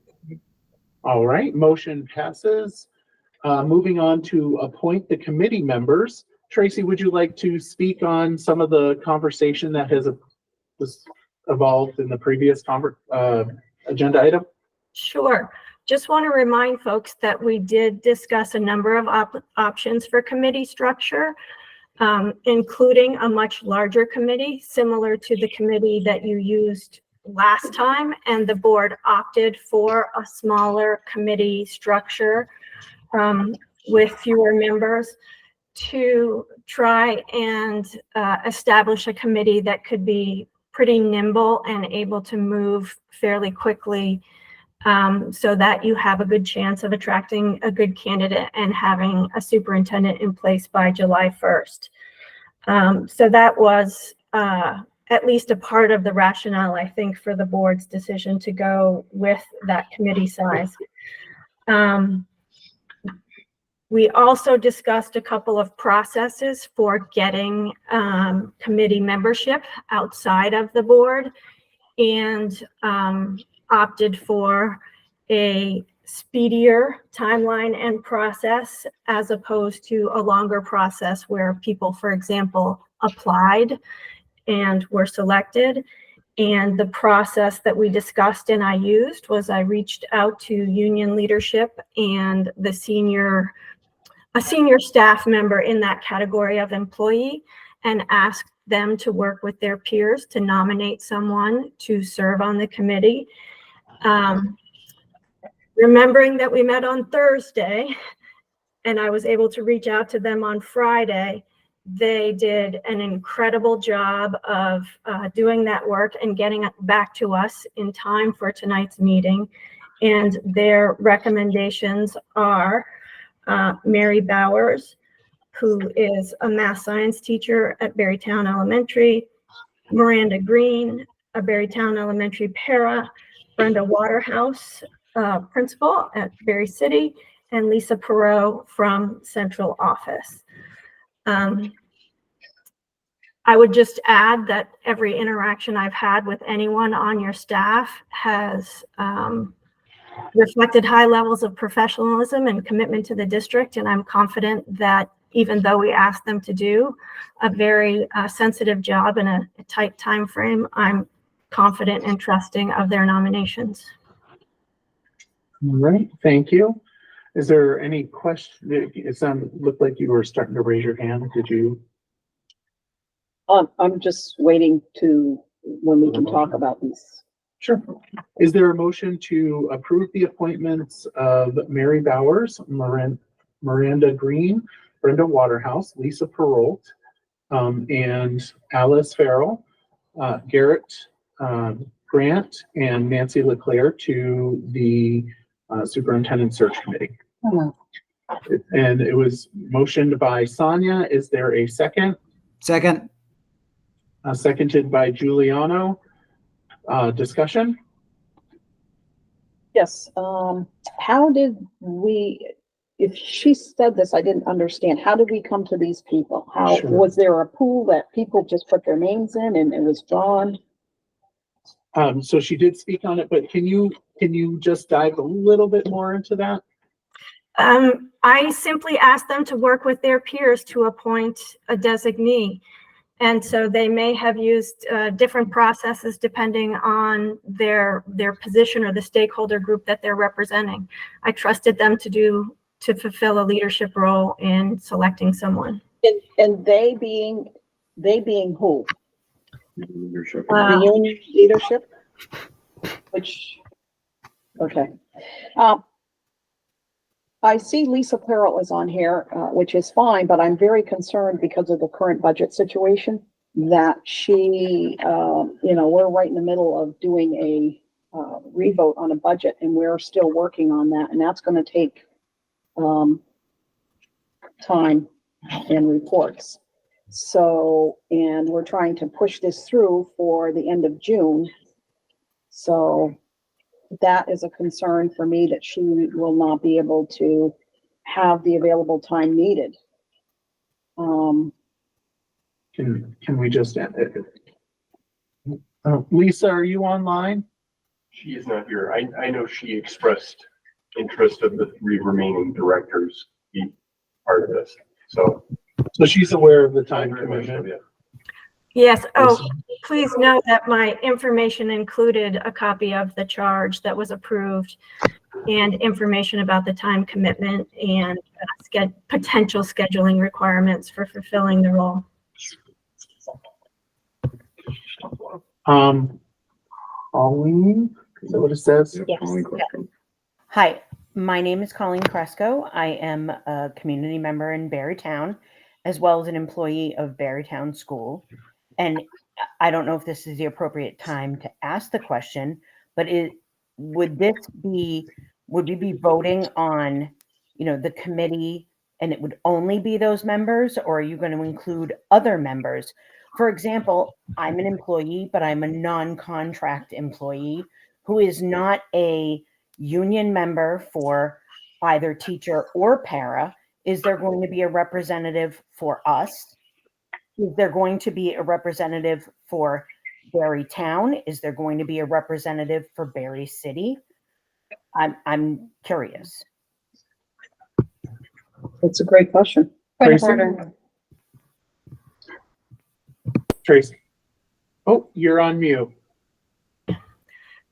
All right, motion passes. Moving on to appoint the committee members. Tracy, would you like to speak on some of the conversation that has evolved in the previous agenda item? Sure. Just want to remind folks that we did discuss a number of options for committee structure, including a much larger committee, similar to the committee that you used last time, and the board opted for a smaller committee structure with fewer members to try and establish a committee that could be pretty nimble and able to move fairly quickly, so that you have a good chance of attracting a good candidate and having a superintendent in place by July 1st. So that was at least a part of the rationale, I think, for the board's decision to go with that committee size. We also discussed a couple of processes for getting committee membership outside of the board, and opted for a speedier timeline and process as opposed to a longer process where people, for example, applied and were selected. And the process that we discussed and I used was I reached out to union leadership and a senior staff member in that category of employee and asked them to work with their peers to nominate someone to serve on the committee. Remembering that we met on Thursday and I was able to reach out to them on Friday, they did an incredible job of doing that work and getting back to us in time for tonight's meeting. And their recommendations are Mary Bowers, who is a math science teacher at Berrytown Elementary, Miranda Green, a Berrytown Elementary para, Brenda Waterhouse, principal at Berry City, and Lisa Perot from central office. I would just add that every interaction I've had with anyone on your staff has reflected high levels of professionalism and commitment to the district, and I'm confident that even though we asked them to do a very sensitive job in a tight time frame, I'm confident and trusting of their nominations. All right, thank you. Is there any question? It looked like you were starting to raise your hand. Did you? I'm just waiting when we can talk about these. Sure. Is there a motion to approve the appointments of Mary Bowers, Miranda Green, Brenda Waterhouse, Lisa Perot, and Alice Farrell, Garrett Grant, and Nancy Leclerc to the Superintendent Search Committee? And it was motioned by Sonia. Is there a second? Second. Seconded by Giuliano. Discussion? Yes, how did we, if she said this, I didn't understand, how did we come to these people? How, Sure. Was there a pool that people just put their names in and it was drawn? So she did speak on it, but can you just dive a little bit more into that? I simply asked them to work with their peers to appoint a designee. And so they may have used different processes depending on their position or the stakeholder group that they're representing. I trusted them to fulfill a leadership role in selecting someone. And they being who? Leadership. The union leadership? Which, okay. I see Lisa Perot is on here, which is fine, but I'm very concerned because of the current budget situation that she, we're right in the middle of doing a revote on a budget and we're still working on that. And that's going to take time and reports. So, and we're trying to push this through for the end of June. So that is a concern for me that she will not be able to have the available time needed. Can we just end it? Lisa, are you online? She is not here. I know she expressed interest of the 3 remaining directors be part of this. So she's aware of the time commitment. Yeah. Yes. Oh, please note that my information included a copy of the charge that was approved and information about the time commitment and potential scheduling requirements for fulfilling the role. Colleen, is that what it says? Yep, Colleen Cresco. Hi, my name is Colleen Cresco. I am a community member in Berrytown, as well as an employee of Berrytown School. And I don't know if this is the appropriate time to ask the question, but would we be voting on, the committee and it would only be those members, or are you going to include other members? For example, I'm an employee, but I'm a non-contract employee who is not a union member for either teacher or para. Is there going to be a representative for us? Is there going to be a representative for Barry Town? Is there going to be a representative for Barry City? I'm curious. It's a great question. Point of order. Tracy. Oh, you're on mute.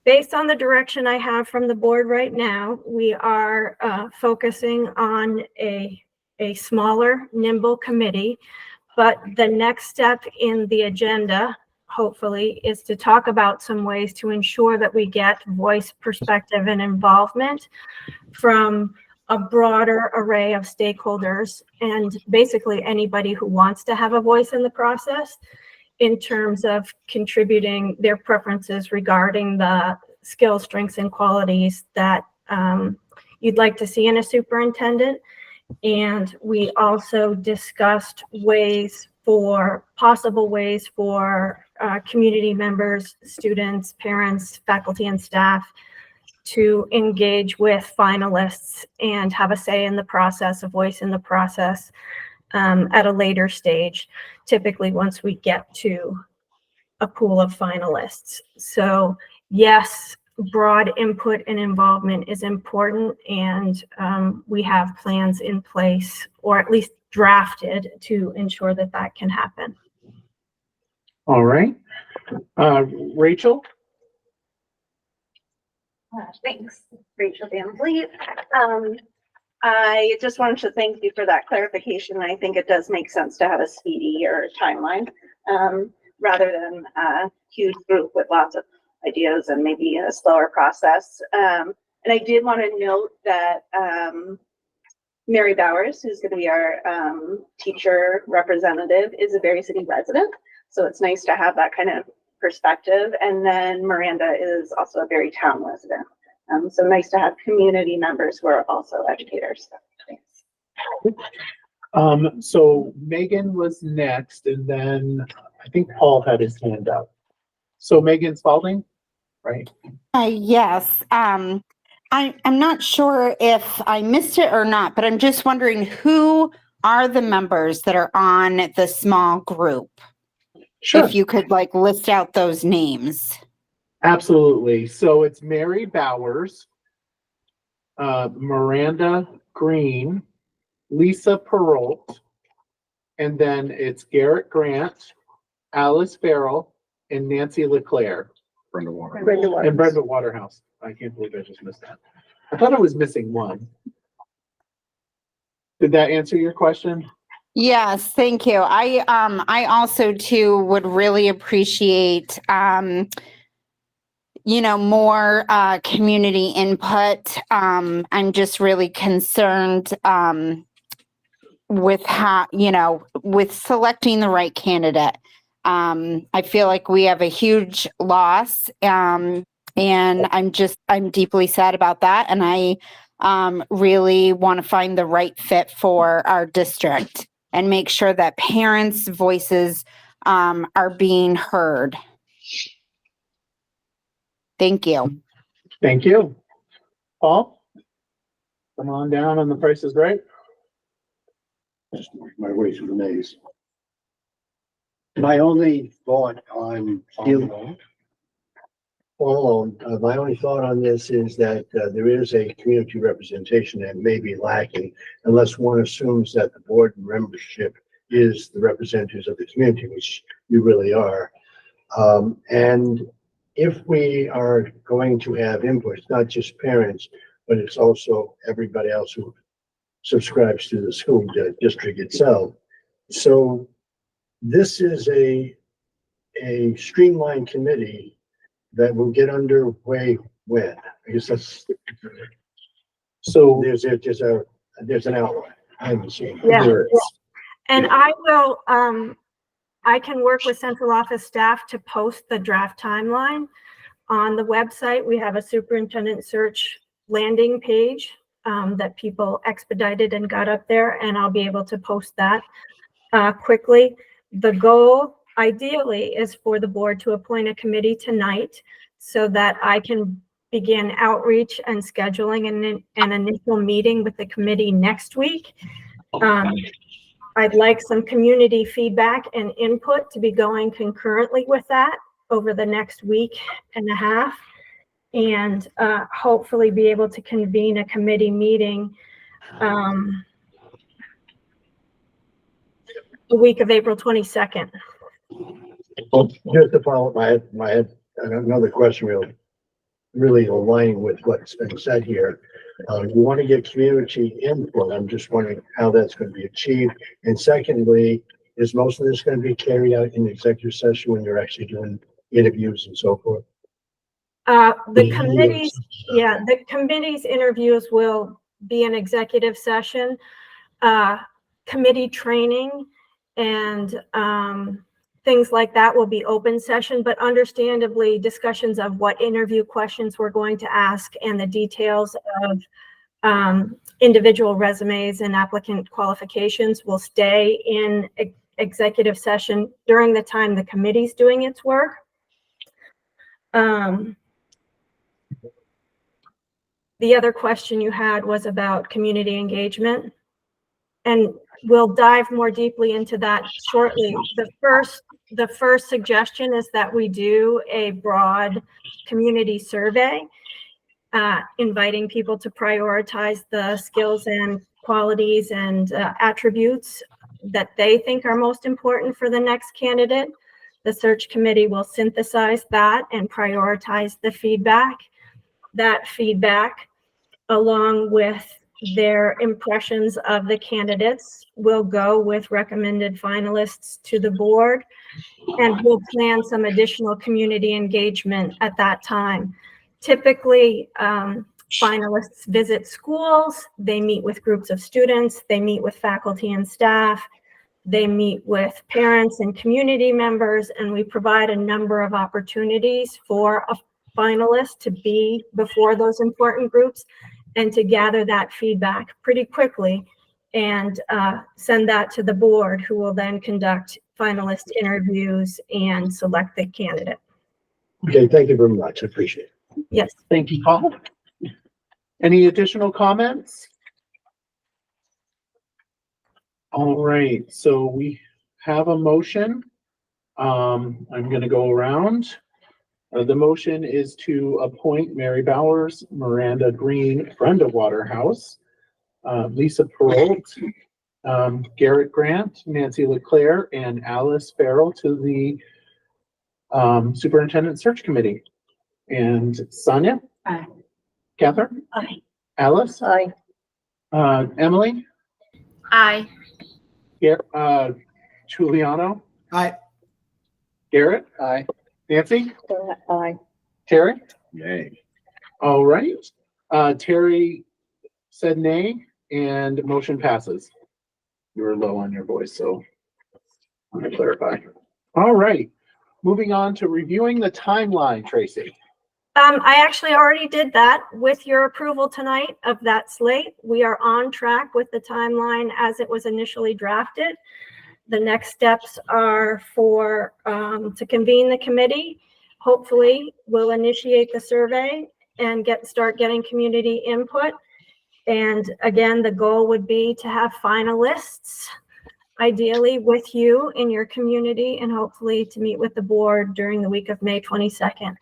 Based on the direction I have from the board right now, we are focusing on a smaller, nimble committee. But the next step in the agenda, hopefully, is to talk about some ways to ensure that we get voice, perspective, and involvement from a broader array of stakeholders and basically anybody who wants to have a voice in the process in terms of contributing their preferences regarding the skills, strengths, and qualities that you'd like to see in a superintendent. And we also discussed possible ways for community members, students, parents, faculty, and staff to engage with finalists and have a say in the process, a voice in the process at a later stage, typically once we get to a pool of finalists. So yes, broad input and involvement is important, and we have plans in place, or at least drafted, to ensure that that can happen. All right. Rachel? Thanks, Rachel Van Vliet. I just wanted to thank you for that clarification. I think it does make sense to have a speedier timeline rather than a huge group with lots of ideas and maybe a slower process. And I did want to note that Mary Bowers, who's going to be our teacher representative, is a Barry City resident. So it's nice to have that kind of perspective. And then Miranda is also a Barry Town resident. So nice to have community members who are also educators. Thanks. So Megan was next, and then I think Paul had his hand up. So Megan Spalding, right? Yes. I'm not sure if I missed it or not, but I'm just wondering, who are the members that are on the small group? Sure. If you could list out those names. Absolutely. So it's Mary Bowers, Miranda Green, Lisa Perrault, and then it's Garrett Grant, Alice Farrell, and Nancy LeClaire. Brenda Water. And Brenda Waterhouse. I can't believe I just missed that. I thought I was missing one. Did that answer your question? Yes, thank you. I also too would really appreciate more community input. I'm just really concerned with how, with selecting the right candidate. I feel like we have a huge loss, and I'm deeply sad about that. And I really want to find the right fit for our district and make sure that parents' voices are being heard. Thank you. Thank you. Paul? Come on down on The Price is Right. Just my way through the maze. My only thought on my only thought on this is that there is a community representation that may be lacking unless one assumes that the board membership is the representatives of the community, which you really are. And if we are going to have input, it's not just parents, but it's also everybody else who subscribes to the school district itself. So this is a streamlined committee that will get underway when? I guess that's, so there's an outline. I haven't seen. Yeah. And I will I can work with central office staff to post the draft timeline. On the website, we have a superintendent search landing page that people expedited and got up there, and I'll be able to post that quickly. The goal ideally is for the board to appoint a committee tonight so that I can begin outreach and scheduling an initial meeting with the committee next week. I'd like some community feedback and input to be going concurrently with that over the next week and a half, and hopefully be able to convene a committee meeting the week of April 22nd. Well, just to follow up, I had another question really aligning with what's been said here. You want to get community input. I'm just wondering how that's going to be achieved. And secondly, is most of this going to be carried out in executive session when you're actually doing interviews and so forth? The committee's interviews will be an executive session. Committee training and things like that will be open session, but understandably discussions of what interview questions we're going to ask and the details of individual resumes and applicant qualifications will stay in executive session during the time the committee's doing its work. The other question you had was about community engagement, and we'll dive more deeply into that shortly. The first suggestion is that we do a broad community survey, inviting people to prioritize the skills and qualities and attributes that they think are most important for the next candidate. The search committee will synthesize that and prioritize the feedback. That feedback, along with their impressions of the candidates, will go with recommended finalists to the board, and we'll plan some additional community engagement at that time. Typically, finalists visit schools, they meet with groups of students, they meet with faculty and staff, they meet with parents and community members, and we provide a number of opportunities for a finalist to be before those important groups and to gather that feedback pretty quickly and send that to the board, who will then conduct finalist interviews and select the candidate. Okay, thank you very much. I appreciate it. Yes. Thank you, Paul. Any additional comments? All right, so we have a motion. I'm going to go around. The motion is to appoint Mary Bowers, Miranda Green, Brenda Waterhouse, Lisa Perrault, Garrett Grant, Nancy LeClaire, and Alice Farrell to the Superintendent Search Committee. And Sonia? Aye. Catherine? Aye. Alice? Aye. Emily? Aye. Giuliano? Aye. Garrett? Aye. Nancy? Aye. Terry? Yay. All right. Terry said nay, and motion passes. You were low on your voice, so I'm going to clarify. All right. Moving on to reviewing the timeline, Tracy. I actually already did that with your approval tonight of that slate. We are on track with the timeline as it was initially drafted. The next steps are for to convene the committee. Hopefully, we'll initiate the survey and start getting community input. And again, the goal would be to have finalists, ideally with you in your community, and hopefully to meet with the board during the week of May 22nd.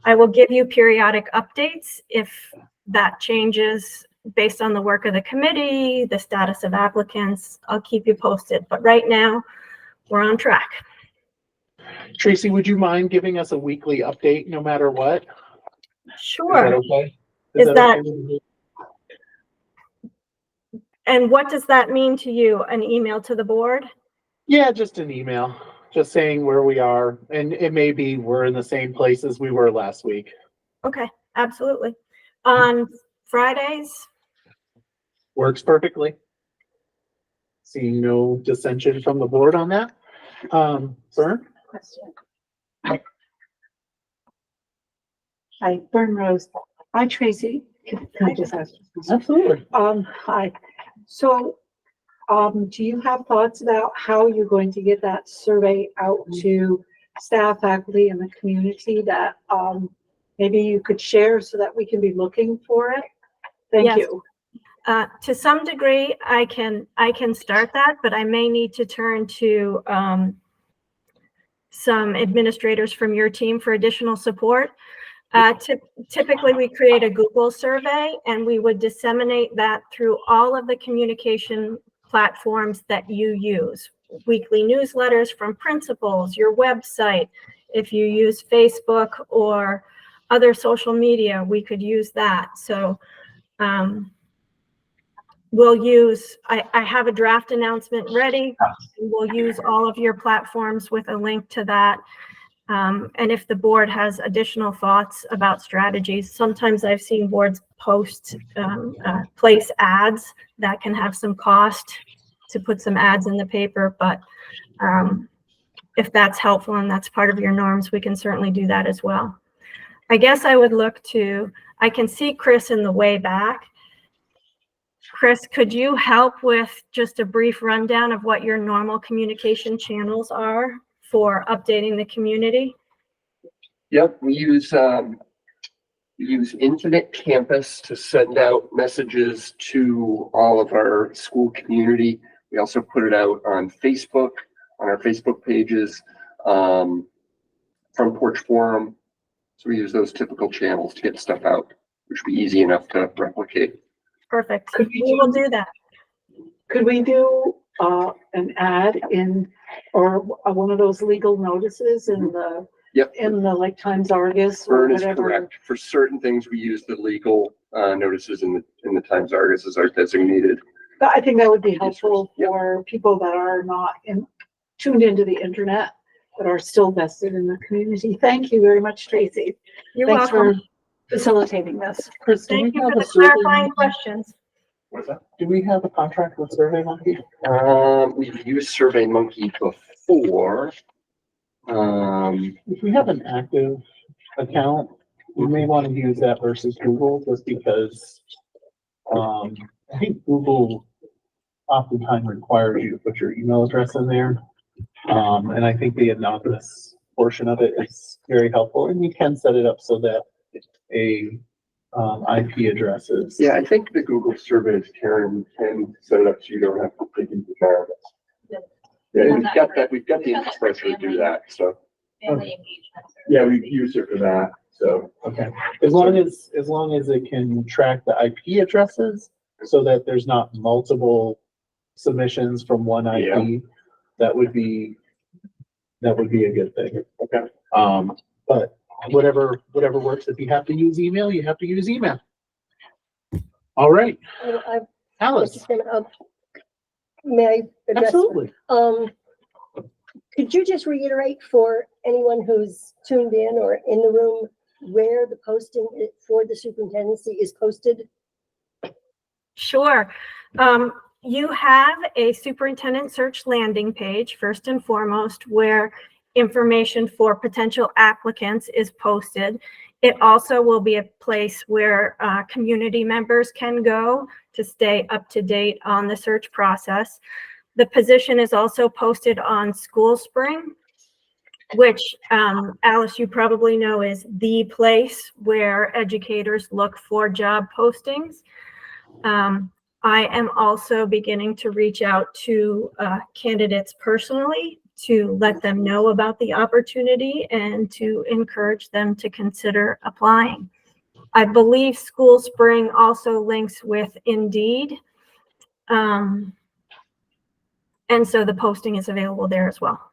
I will give you periodic updates if that changes based on the work of the committee, the status of applicants. I'll keep you posted, but right now we're on track. Tracy, would you mind giving us a weekly update no matter what? Sure. Is that okay? Is that, okay? and what does that mean to you? An email to the board? Yeah, just an email, just saying where we are. And it may be we're in the same place as we were last week. Okay, absolutely. On Fridays? Works perfectly. Seeing no dissension from the board on that. Bern? Hi, Bern Rose. Hi, Tracy. Can I just ask? Absolutely. Hi. So, do you have thoughts about how you're going to get that survey out to staff, faculty, and the community that, maybe you could share so that we can be looking for it? Thank Yes. you. To some degree, I can start that, but I may need to turn to some administrators from your team for additional support. Typically, we create a Google survey and we would disseminate that through all of the communication platforms that you use. Weekly newsletters from principals, your website. If you use Facebook or other social media, we could use that. So we'll use, I have a draft announcement ready. We'll use all of your platforms with a link to that. And if the board has additional thoughts about strategies, sometimes I've seen boards post, place ads that can have some cost to put some ads in the paper. But if that's helpful and that's part of your norms, we can certainly do that as well. I guess I would look to, I can see Chris in the way back. Chris, could you help with just a brief rundown of what your normal communication channels are for updating the community? Yep, we use Infinite Campus to send out messages to all of our school community. We also put it out on Facebook, on our Facebook pages, Front Porch Forum. So we use those typical channels to get stuff out, which would be easy enough to replicate. Perfect. We will do that. Could we do an ad in, or one of those legal notices in the, in the like Times Argus or Vern is whatever? correct. For certain things, we use the legal notices in the Times Argus as our designated. But I think that would be helpful for people that are not tuned into the internet, but are still vested in the community. Thank you very much, Tracy. You're Thanks welcome. for facilitating this. Chris, do Thank we you have for a the survey clarifying monkey? questions. What's that? Do we have a contract with Survey Monkey? We've used SurveyMonkey before. If we have an active account, we may want to use that versus Google, just because I think Google oftentimes requires you to put your email address in there. And I think the anonymous portion of it is very helpful, and you can set it up so that a IP address is. Yeah, I think the Google surveys, Karen, can set it up so you don't have to dig into that. Yeah, we've got that. We've got the infrastructure to do that. So. Yeah, we've used it for that. So. Okay. As long as it can track the IP addresses, so that there's not multiple submissions from one IP, that would be a good thing. Okay. But whatever works. If you have to use email, you have to use email. All right. Alice. May I address? Absolutely. Could you just reiterate for anyone who's tuned in or in the room where the posting for the superintendency is posted? Sure. You have a superintendent search landing page, first and foremost, where information for potential applicants is posted. It also will be a place where community members can go to stay up to date on the search process. The position is also posted on SchoolSpring, which Alice, you probably know, is the place where educators look for job postings. I am also beginning to reach out to candidates personally to let them know about the opportunity and to encourage them to consider applying. I believe SchoolSpring also links with Indeed. And so the posting is available there as well.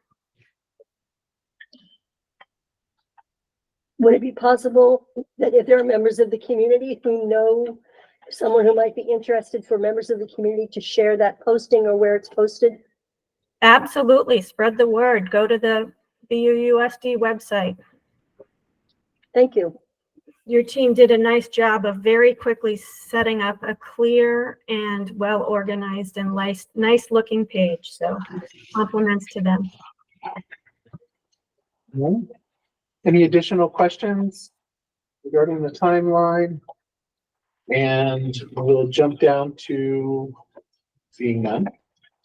Would it be possible that if there are members of the community who know someone who might be interested, for members of the community to share that posting or where it's posted? Absolutely. Spread the word. Go to the BUUSD website. Thank you. Your team did a nice job of very quickly setting up a clear and well-organized and nice looking page. So compliments to them. Any additional questions regarding the timeline? And we'll jump down to, seeing none,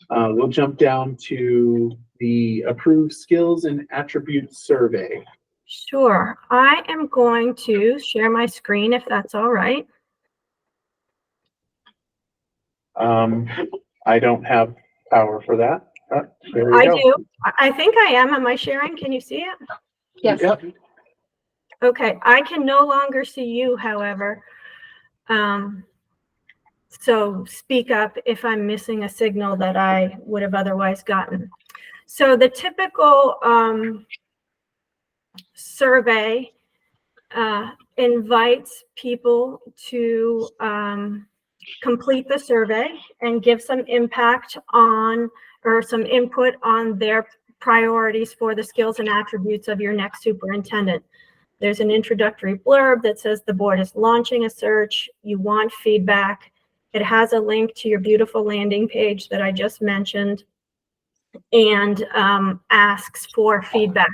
we'll jump down to the approved skills and attributes survey. Sure. I am going to share my screen if that's all right. I don't have power for that. There I you go. do. I think I am. Am I sharing? Can you see it? Yes. Yep. Okay. I can no longer see you, however. So speak up if I'm missing a signal that I would have otherwise gotten. So the typical survey invites people to complete the survey and give some impact on or some input on their priorities for the skills and attributes of your next superintendent. There's an introductory blurb that says the board is launching a search. You want feedback. It has a link to your beautiful landing page that I just mentioned and asks for feedback.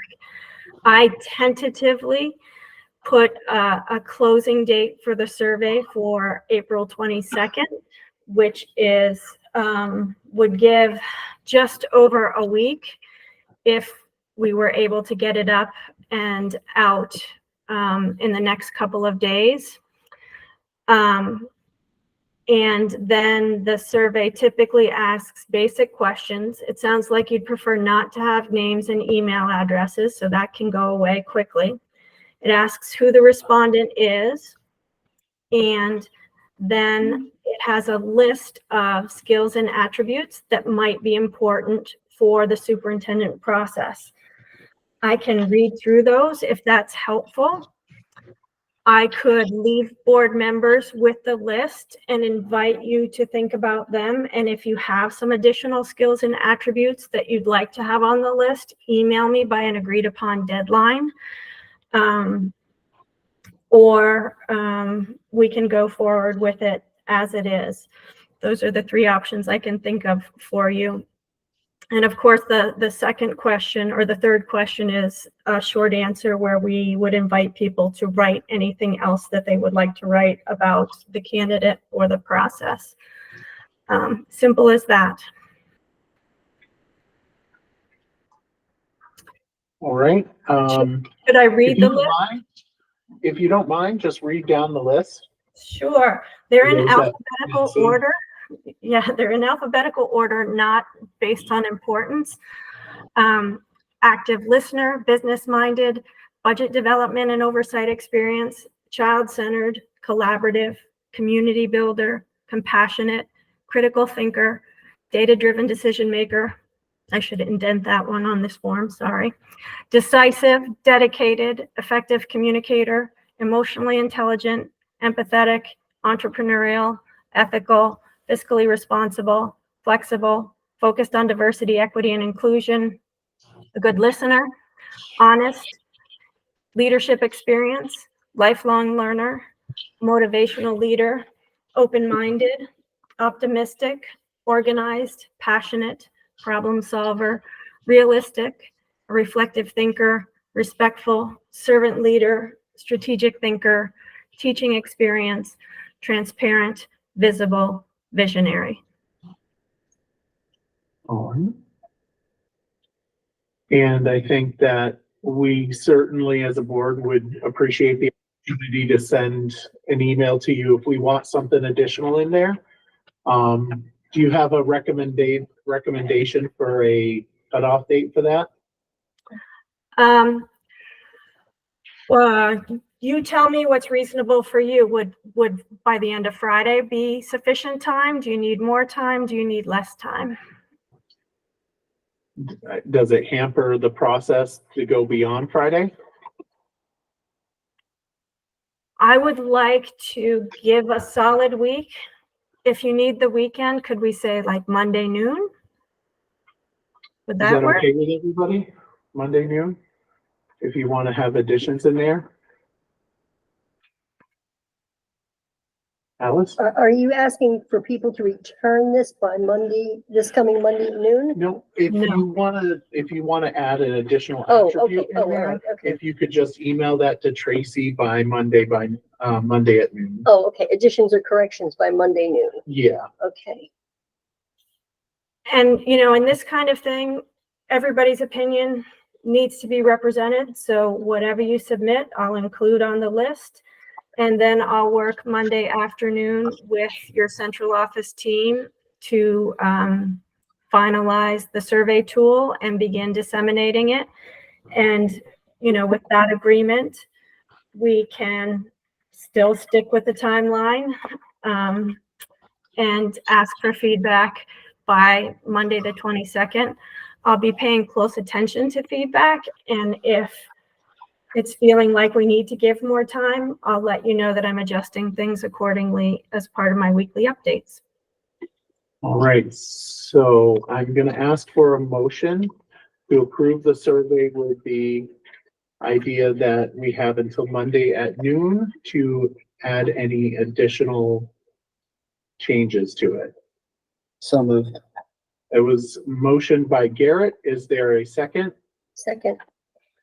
I tentatively put a closing date for the survey for April 22nd, which is would give just over a week if we were able to get it up and out in the next couple of days. And then the survey typically asks basic questions. It sounds like you'd prefer not to have names and email addresses, so that can go away quickly. It asks who the respondent is, and then it has a list of skills and attributes that might be important for the superintendent process. I can read through those if that's helpful. I could leave board members with the list and invite you to think about them. And if you have some additional skills and attributes that you'd like to have on the list, email me by an agreed upon deadline. Or we can go forward with it as it is. Those are the three options I can think of for you. And of course, the second question or the third question is a short answer where we would invite people to write anything else that they would like to write about the candidate or the process. Simple as that. All right. Should I read the list? If you don't mind, just read down the list. Sure. They're in Those that alphabetical can't see. order. Yeah, they're in alphabetical order, not based on importance. Active listener, business-minded, budget development and oversight experience, child-centered, collaborative, community builder, compassionate, critical thinker, data-driven decision maker. I should indent that one on this form, sorry. Decisive, dedicated, effective communicator, emotionally intelligent, empathetic, entrepreneurial, ethical, fiscally responsible, flexible, focused on diversity, equity, and inclusion, a good listener, honest, leadership experience, lifelong learner, motivational leader, open-minded, optimistic, organized, passionate, problem solver, realistic, a reflective thinker, respectful, servant leader, strategic thinker, teaching experience, transparent, visible, visionary. And I think that we certainly as a board would appreciate the opportunity to send an email to you if we want something additional in there. Do you have a recommendation for a cutoff date for that? Well, you tell me what's reasonable for you. Would by the end of Friday be sufficient time? Do you need more time? Do you need less time? Does it hamper the process to go beyond Friday? I would like to give a solid week. If you need the weekend, could we say like Monday noon? Would Is that that work? okay with everybody? Monday noon? If you want to have additions in there? Alice? Are you asking for people to return this by Monday, this coming Monday at noon? No, if you wanna add an additional Oh, attribute okay. in Oh, all there, right. Okay. if you could just email that to Tracy by Monday at noon. Oh, okay. Additions or corrections by Monday noon. Yeah. Okay. And, you know, in this kind of thing, everybody's opinion needs to be represented. So whatever you submit, I'll include on the list. And then I'll work Monday afternoon with your central office team to finalize the survey tool and begin disseminating it. And, you know, with that agreement, we can still stick with the timeline and ask for feedback by Monday, the 22nd. I'll be paying close attention to feedback. And if it's feeling like we need to give more time, I'll let you know that I'm adjusting things accordingly as part of my weekly updates. All right, so I'm gonna ask for a motion to approve the survey with the idea that we have until Monday at noon to add any additional changes to it. So moved. It was motioned by Garrett. Is there a second? Second.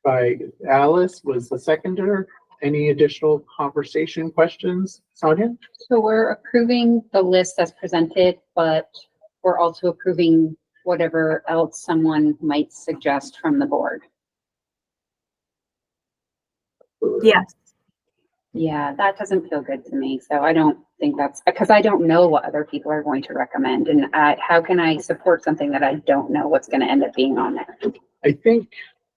By Alice was the seconder. Any additional conversation questions, Sonia? So we're approving the list as presented, but we're also approving whatever else someone might suggest from the board. Yes. Yeah, that doesn't feel good to me. So I don't think that's, because I don't know what other people are going to recommend. And how can I support something that I don't know what's going to end up being on there?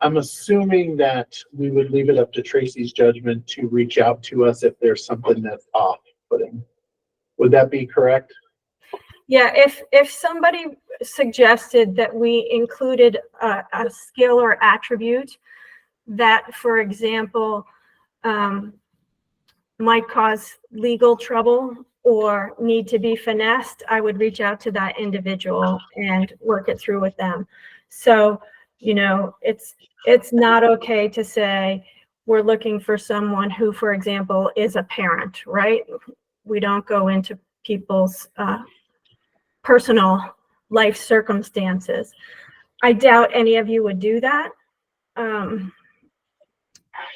I'm assuming that we would leave it up to Tracy's judgment to reach out to us if there's something that's off-putting. Would that be correct? Yeah, if somebody suggested that we included a skill or attribute that, for example, might cause legal trouble or need to be finessed, I would reach out to that individual and work it through with them. So, you know, it's not okay to say we're looking for someone who, for example, is a parent, right? We don't go into people's personal life circumstances. I doubt any of you would do that.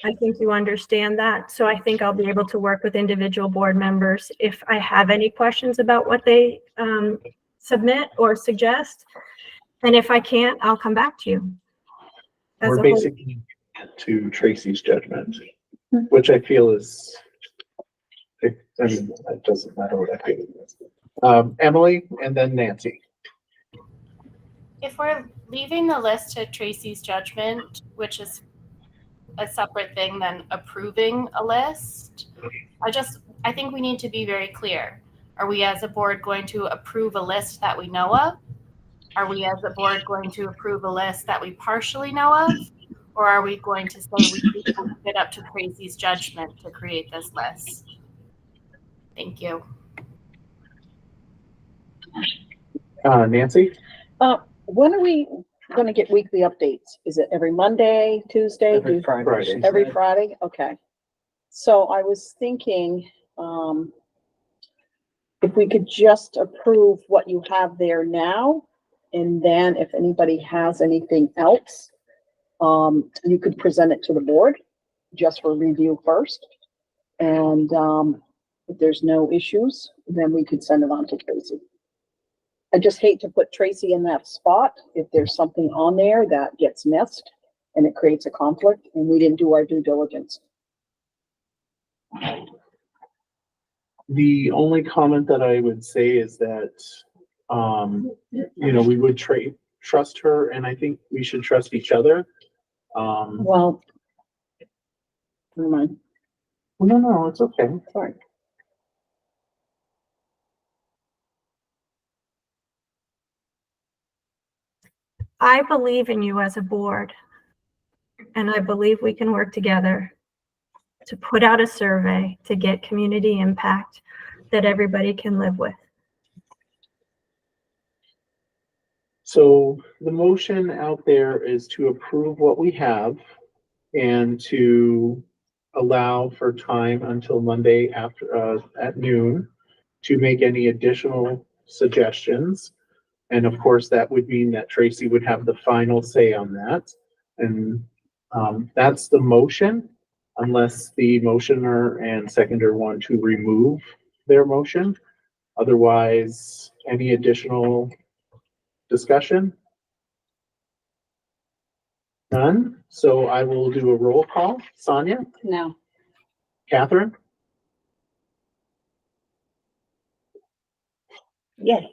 I think you understand that. So I think I'll be able to work with individual board members if I have any questions about what they submit or suggest. And if I can't, I'll come back to you. We're basically to Tracy's judgment, which I feel is, I mean, it doesn't matter what I feel. Emily and then Nancy. If we're leaving the list to Tracy's judgment, which is a separate thing than approving a list, I think we need to be very clear. Are we as a board going to approve a list that we know of? Are we as a board going to approve a list that we partially know of? Or are we going to say we leave it up to Tracy's judgment to create this list? Thank you. Nancy? When are we gonna get weekly updates? Is it every Monday, Tuesday? Every Friday. Every Friday? Okay. So I was thinking, if we could just approve what you have there now, and then if anybody has anything else, you could present it to the board just for review first. And, if there's no issues, then we could send it on to Tracy. I just hate to put Tracy in that spot if there's something on there that gets missed and it creates a conflict and we didn't do our due diligence. The only comment that I would say is that, you know, we would trust her, and I think we should trust each other. Well, never mind. No, it's okay. Sorry. I believe in you as a board, and I believe we can work together to put out a survey to get community impact that everybody can live with. So the motion out there is to approve what we have and to allow for time until Monday after, at noon to make any additional suggestions. And of course, that would mean that Tracy would have the final say on that. And that's the motion, unless the motioner and seconder want to remove their motion. Otherwise, any additional discussion? None. So I will do a roll call. Sonia? No. Catherine? Yes.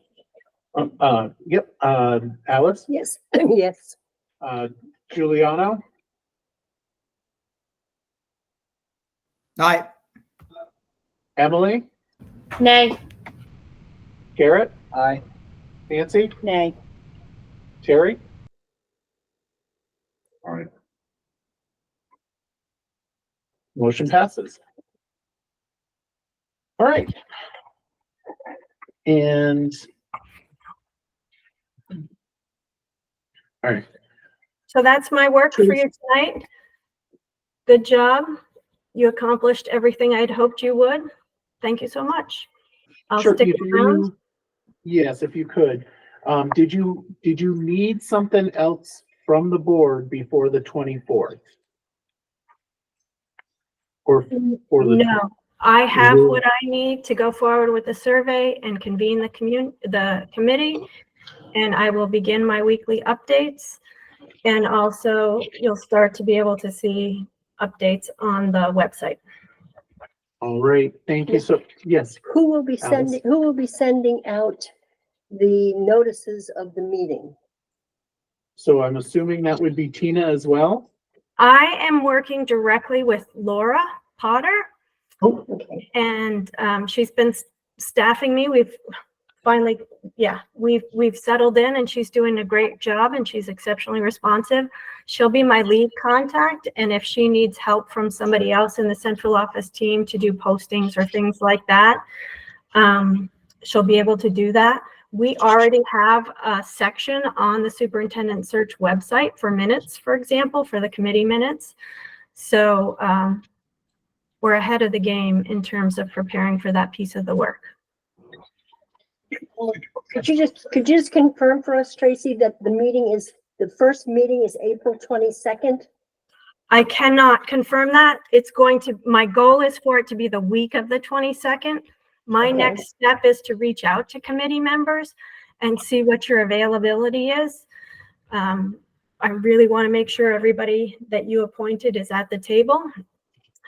Yep. Alice? Yes. Yes. Giuliano? Aye. Emily? Nay. Garrett? Aye. Nancy? Nay. Terry? All right. Motion passes. All right. And all right. So that's my work for you tonight. Good job. You accomplished everything I'd hoped you would. Thank you so much. I'll Sure, stick if around. yes, if you could. Did you need something else from the board before the 24th? Or the No, I have what I need to go forward with the survey and convene the committee. And I will begin my weekly updates. And also you'll start to be able to see updates on the website. All right, thank you. So, yes. Who will be sending out the notices of the meeting? So I'm assuming that would be Tina as well? I am working directly with Laura Potter. Oh, okay. And she's been staffing me. We've finally, we've settled in, and she's doing a great job, and she's exceptionally responsive. She'll be my lead contact, and if she needs help from somebody else in the central office team to do postings or things like that, she'll be able to do that. We already have a section on the superintendent search website for minutes, for example, for the committee minutes. So we're ahead of the game in terms of preparing for that piece of the work. Could you just confirm for us, Tracy, that the first meeting is April 22nd? I cannot confirm that. My goal is for it to be the week of the 22nd. My next step is to reach out to committee members and see what your availability is. I really want to make sure everybody that you appointed is at the table.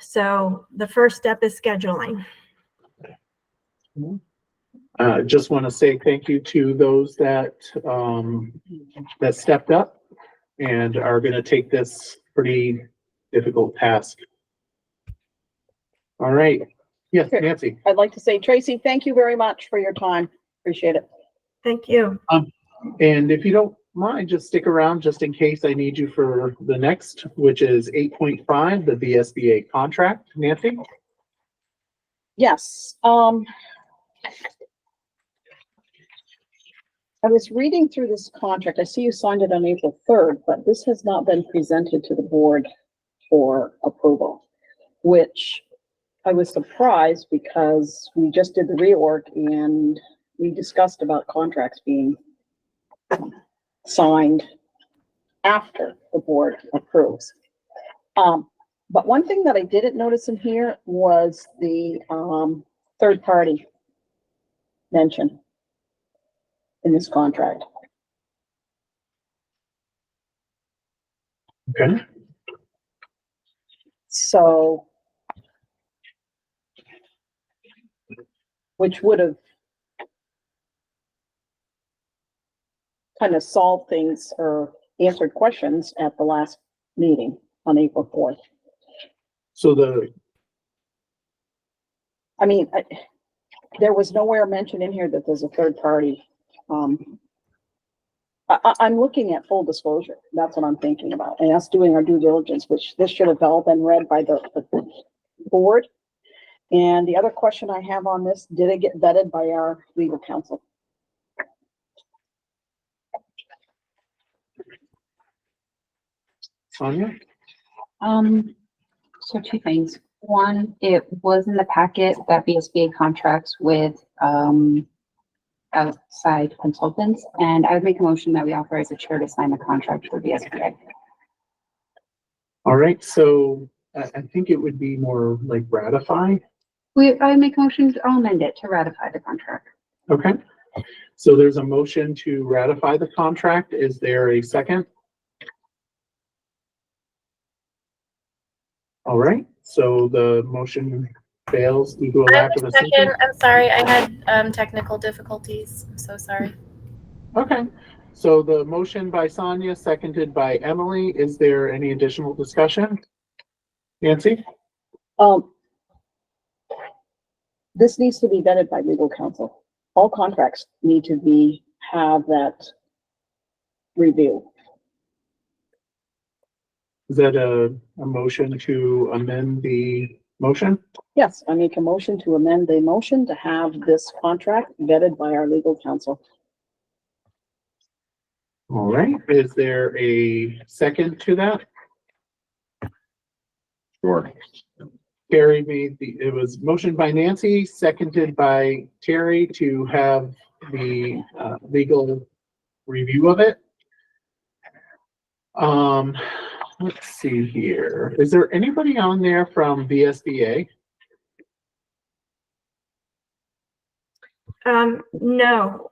So the first step is scheduling. Just want to say thank you to those that stepped up and are going to take this pretty difficult task. All right. Yes, Nancy. I'd like to say, Tracy, thank you very much for your time. Appreciate it. Thank you. And if you don't mind, just stick around just in case I need you for the next, which is 8.5, the BSBA contract. Nancy? Yes. I was reading through this contract. I see you signed it on April 3rd, but this has not been presented to the board for approval, which I was surprised because we just did the reorg and we discussed about contracts being signed after the board approves. But one thing that I didn't notice in here was the third party mention in this contract. Okay. So, which would have kind of solved things or answered questions at the last meeting on April 4th. So there was nowhere mentioned in here that there's a third party. I'm looking at full disclosure. That's what I'm thinking about. And us doing our due diligence, which this should have all been read by the board. And the other question I have on this, did it get vetted by our legal counsel? Sonia? So two things. One, it was in the packet that VSBA contracts with, outside consultants, and I would make a motion that we authorize the chair to sign the contract for VSBA. All right, so I think it would be more like ratify. I make a motion, I'll amend it to ratify the contract. Okay, so there's a motion to ratify the contract. Is there a second? All right, so the motion fails due to a lack of a second. I'm sorry, I had technical difficulties. I'm so sorry. Okay, so the motion by Sonia, seconded by Emily. Is there any additional discussion? Nancy? This needs to be vetted by legal counsel. All contracts need to have that review. Is that a motion to amend the motion? Yes, I make a motion to amend the motion to have this contract vetted by our legal counsel. All right, is there a second to that? Sure. Terry made it was motioned by Nancy, seconded by Terry to have the legal review of it. Let's see here. Is there anybody on there from VSBA? No,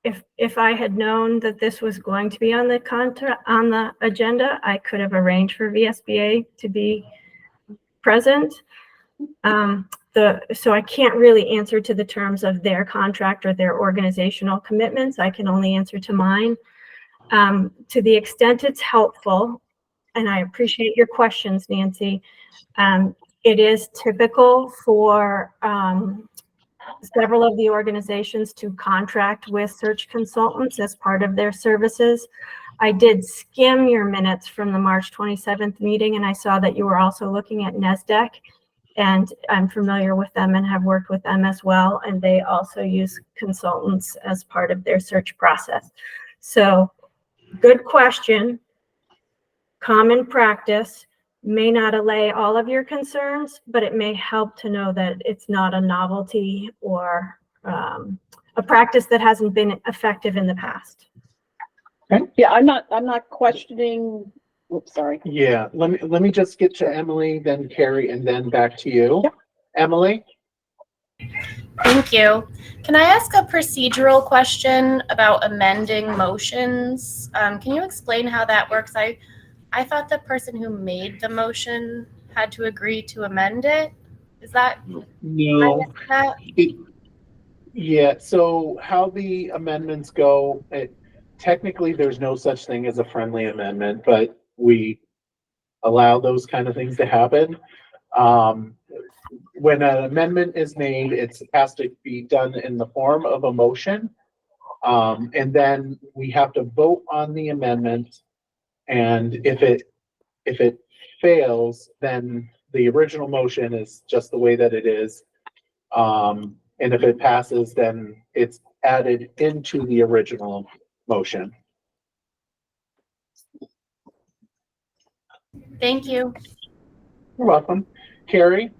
if I had known that this was going to be on the agenda, I could have arranged for VSBA to be present. So I can't really answer to the terms of their contract or their organizational commitments. I can only answer to mine. To the extent it's helpful, and I appreciate your questions, Nancy, it is typical for several of the organizations to contract with search consultants as part of their services. I did skim your minutes from the March 27th meeting, and I saw that you were also looking at NASDAQ, and I'm familiar with them and have worked with them as well, and they also use consultants as part of their search process. So, good question. Common practice may not allay all of your concerns, but it may help to know that it's not a novelty or a practice that hasn't been effective in the past. Okay. Yeah, I'm not questioning. Oops, sorry. Yeah, let me just get to Emily, then Carrie, and then back to you. Yep. Emily? Thank you. Can I ask a procedural question about amending motions? Can you explain how that works? I thought the person who made the motion had to agree to amend it. Is that? No. Yeah, so how the amendments go, technically there's no such thing as a friendly amendment, but we allow those kind of things to happen. When an amendment is made, it has to be done in the form of a motion. And then we have to vote on the amendment. And if it fails, then the original motion is just the way that it is. And if it passes, then it's added into the original motion. Thank you. You're welcome. Carrie?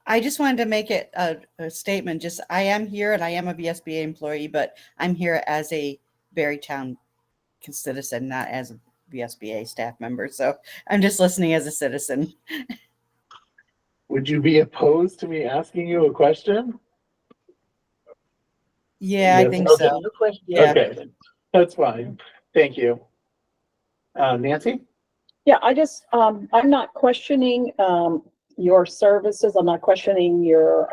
I just wanted to make it a statement. Just I am here and I am a VSBA employee, but I'm here as a Berrytown citizen, not as a VSBA staff member. So I'm just listening as a citizen. Would you be opposed to me asking you a question? Yeah, Yes. I think Okay. so. Yeah. Okay, that's fine. Thank you. Nancy? Yeah, I'm not questioning your services. I'm not questioning your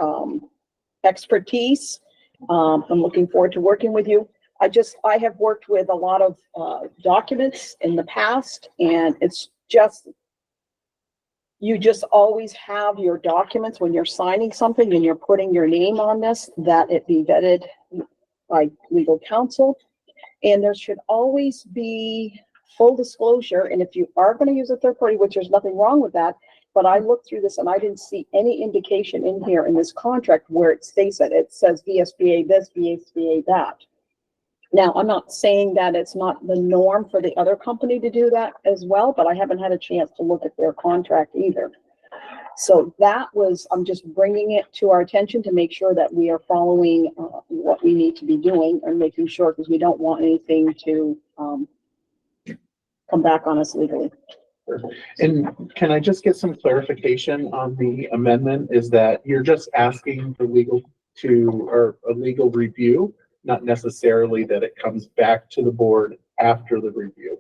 expertise. I'm looking forward to working with you. I have worked with a lot of documents in the past, and it's just, you just always have your documents when you're signing something and you're putting your name on this, that it be vetted by legal counsel. And there should always be full disclosure. And if you are going to use a third party, which there's nothing wrong with that, but I looked through this and I didn't see any indication in here in this contract where it states that it says VSBA this, VSBA that. Now, I'm not saying that it's not the norm for the other company to do that as well, but I haven't had a chance to look at their contract either. So that was, I'm just bringing it to our attention to make sure that we are following what we need to be doing and making sure, because we don't want anything to come back on us legally. And can I just get some clarification on the amendment? Is that you're just asking for or a legal review, not necessarily that it comes back to the board after the review?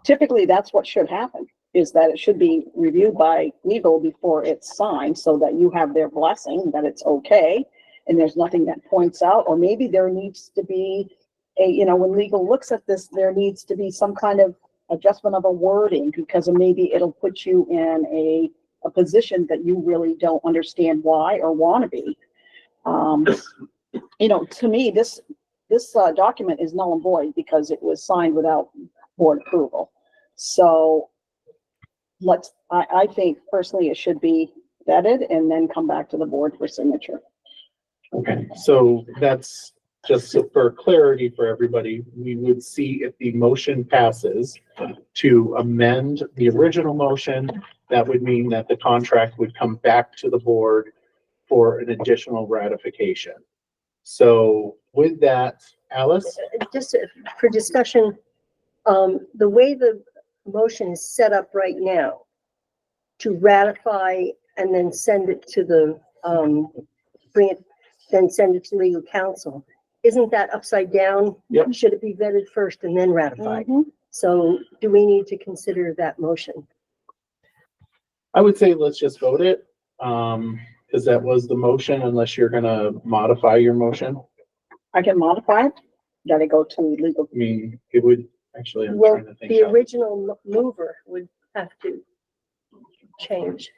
Typically, that's what should happen, is that it should be reviewed by legal before it's signed, so that you have their blessing that it's okay, and there's nothing that points out, or maybe there needs to be when legal looks at this, there needs to be some kind of adjustment of a wording, because maybe it'll put you in a position that you really don't understand why or want to be. To me, this document is null and void because it was signed without board approval. So I think personally it should be vetted and then come back to the board for signature. Okay, so that's just for clarity for everybody. We would see if the motion passes to amend the original motion. That would mean that the contract would come back to the board for an additional ratification. So with that, Alice? Just for discussion, the way the motion is set up right now to ratify and then send it to then send it to legal counsel, isn't that upside down? Yep. Should it be vetted first and then ratified? So do we need to consider that motion? I would say let's just vote it, because that was the motion, unless you're gonna modify your motion. I can modify it. Gotta go to legal. I mean, it would, actually, I'm Well, trying to think. the how- original mover would have to change.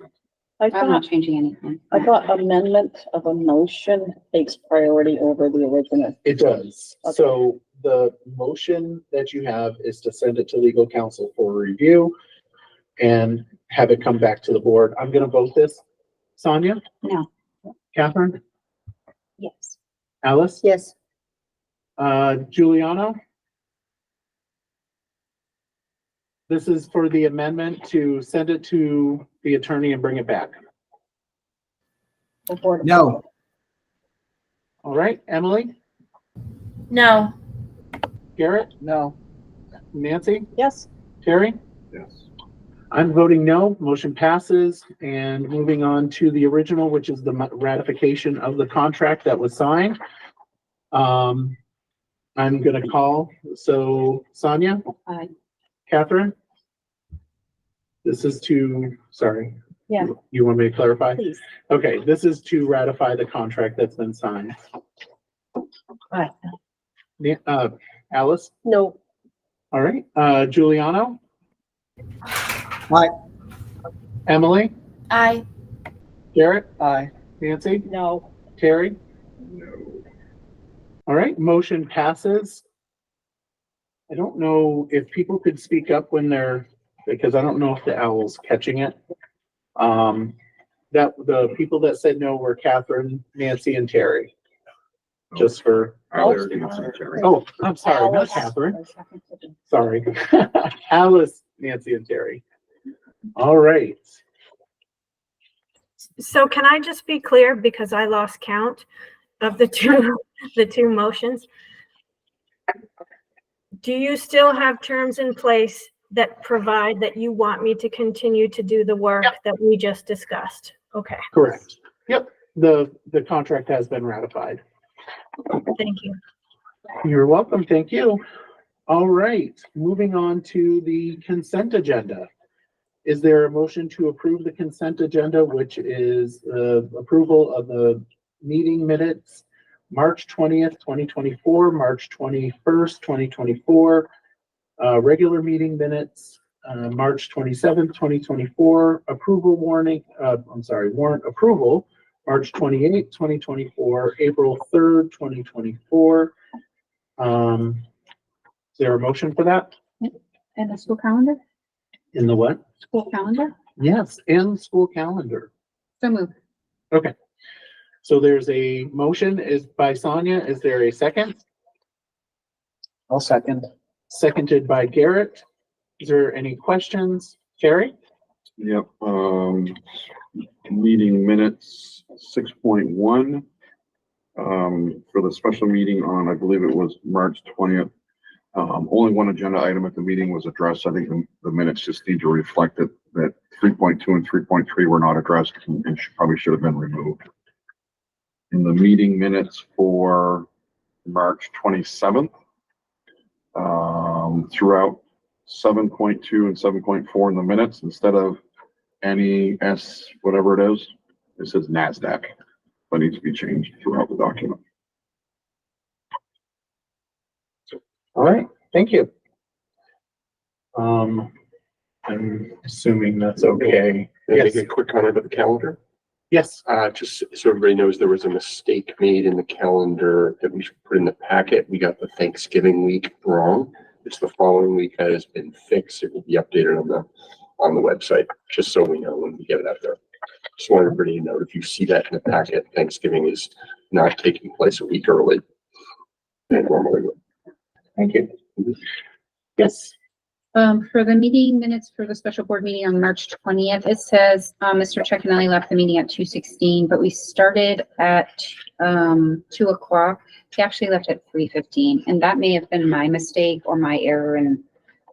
I I'm not thought, changing anything. I thought amendment of a motion takes priority over the original. It does. Okay. So the motion that you have is to send it to legal counsel for review and have it come back to the board. I'm gonna vote this. Sonia? No. Catherine? Yes. Alice? Yes. Giuliano? This is for the amendment to send it to the attorney and bring it back. No. All right, Emily? No. Garrett? No. Nancy? Yes. Terry? Yes. I'm voting no. Motion passes. And moving on to the original, which is the ratification of the contract that was signed. I'm gonna call. So Sonia? Aye. Catherine? This is sorry. Yeah. You want me to clarify? Please. Okay, this is to ratify the contract that's been signed. Aye. Alice? No. All right, Giuliano? Aye. Emily? Aye. Garrett? Aye. Nancy? No. Terry? No. All right, motion passes. I don't know if people could speak up when because I don't know if the owl's catching it. That the people that said no were Catherine, Nancy, and Terry. Just for, Alice, Nancy, Terry. oh, I'm sorry, not Alice. Catherine. Sorry. Alice, Nancy, and Terry. All right. So can I just be clear, because I lost count of the two motions? Do you still have terms in place that provide that you want me to continue to do the work that we just discussed? Okay, Correct. Yep, the contract has been ratified. thank you. You're welcome, thank you. All right, moving on to the consent agenda. Is there a motion to approve the consent agenda, which is approval of the meeting minutes, March 20th, 2024, March 21st, 2024, regular meeting minutes, March 27th, 2024, warrant approval, March 28th, 2024, April 3rd, 2024. Is there a motion for that? And the school calendar? In the what? School calendar? Yes, and school calendar. So moved. Okay. So there's a motion is by Sonia. Is there a second? I'll second. Seconded by Garrett. Is there any questions? Carrie? Yep, meeting minutes, 6.1. For the special meeting on, I believe it was March 20th. Only one agenda item at the meeting was addressed. I think the minutes just need to reflect that 3.2 and 3.3 were not addressed and probably should have been removed. In the meeting minutes for March 27th, throughout 7.2 and 7.4 in the minutes, instead of NES, whatever it is, it says NASDAQ. That needs to be changed throughout the document. All right, thank you. I'm assuming that's okay. May I make Yes, a quick comment about the calendar? yes. Just so everybody knows, there was a mistake made in the calendar that we should put in the packet. We got the Thanksgiving week wrong. It's the following week that has been fixed. It will be updated on the website, just so we know when we get it out there. Just want everybody to know, if you see that in the packet, Thanksgiving is not taking place a week early than it normally would. Thank you. Yes. For the meeting minutes for the special board meeting on March 20th, it says, Mr. Cecchinelli left the meeting at 2:16, but we started at, 2 o'clock. He actually left at 3:15, and that may have been my mistake or my error in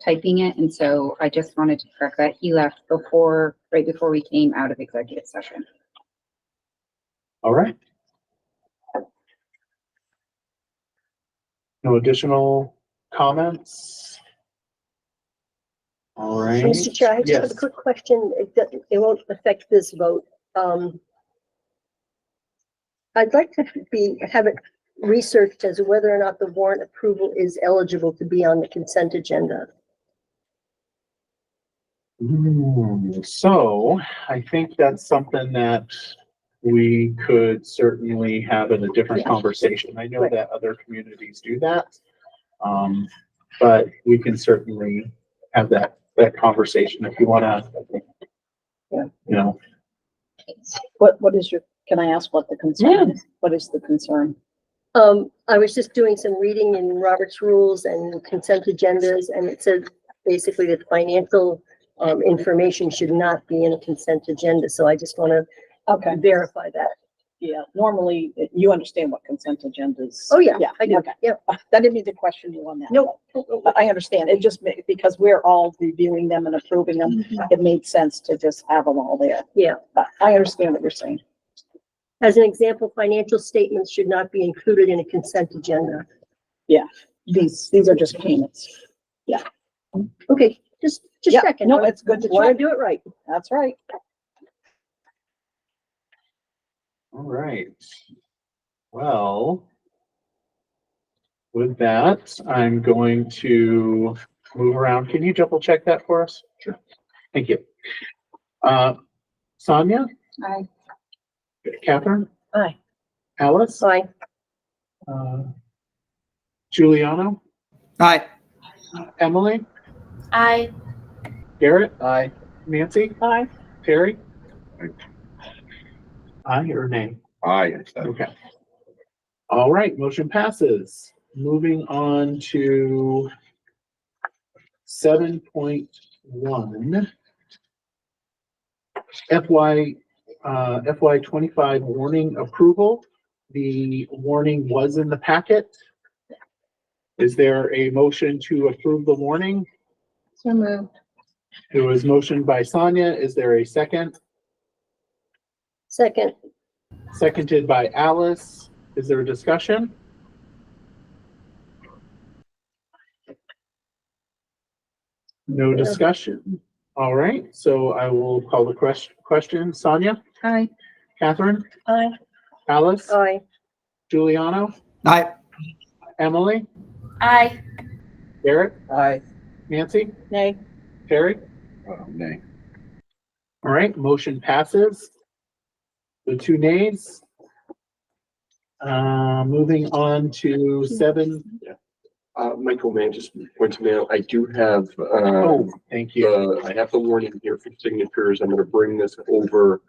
typing it. And so I just wanted to correct that. He left right before we came out of executive session. All right. No additional comments? All right. Mr. Chair, I just have a Yes. quick question. It won't affect this vote. I'd like to have it researched as to whether or not the warrant approval is eligible to be on the consent agenda. So I think that's something that we could certainly have in a different conversation. I know that other communities do that. But we can certainly have that conversation if you wanna, Yeah. you know. What is can I ask what the concern is? What is the concern? I was just doing some reading in Robert's rules and consent agendas, and it said basically that financial information should not be in a consent agenda, so I just want to verify that. Yeah, normally you understand what consent agendas. Oh, yeah, I do. Okay. Yeah. I didn't mean to question you on that. Nope. But I understand. It just because we're all reviewing them and approving them, it made sense to just have them all there. Yeah. But I understand what you're saying. As an example, financial statements should not be included in a consent agenda. Yeah, these are just payments. Yeah. Okay, just Yeah, checking. no, it's good to Want to check. do it right. That's right. All right. Well, with that, I'm going to move around. Can you double check that for us? Sure. Thank you. Sonia? Aye. Catherine? Aye. Alice? Aye. Giuliano? Aye. Emily? I Garrett? Aye. Nancy? Aye. Terry? Aye or nay? Aye. Okay. All right, motion passes. Moving on to 7.1. FY 25 warning approval. The warning was in the packet. Is there a motion to approve the warning? So moved. It was motioned by Sonia. Is there a second? Second. Seconded by Alice. Is there a discussion? No discussion. All right, so I will call the question. Sonia? Aye. Catherine? Aye. Alice? Aye. Giuliano? Aye. Emily? I Garrett? Aye. Nancy? Nay. Terry? Nay. All right, motion passes. The 2 nays. Moving on to 7. Michael, man, just point to me out. I do have, Oh, thank you. I have the warning here for signatures. I'm gonna bring this over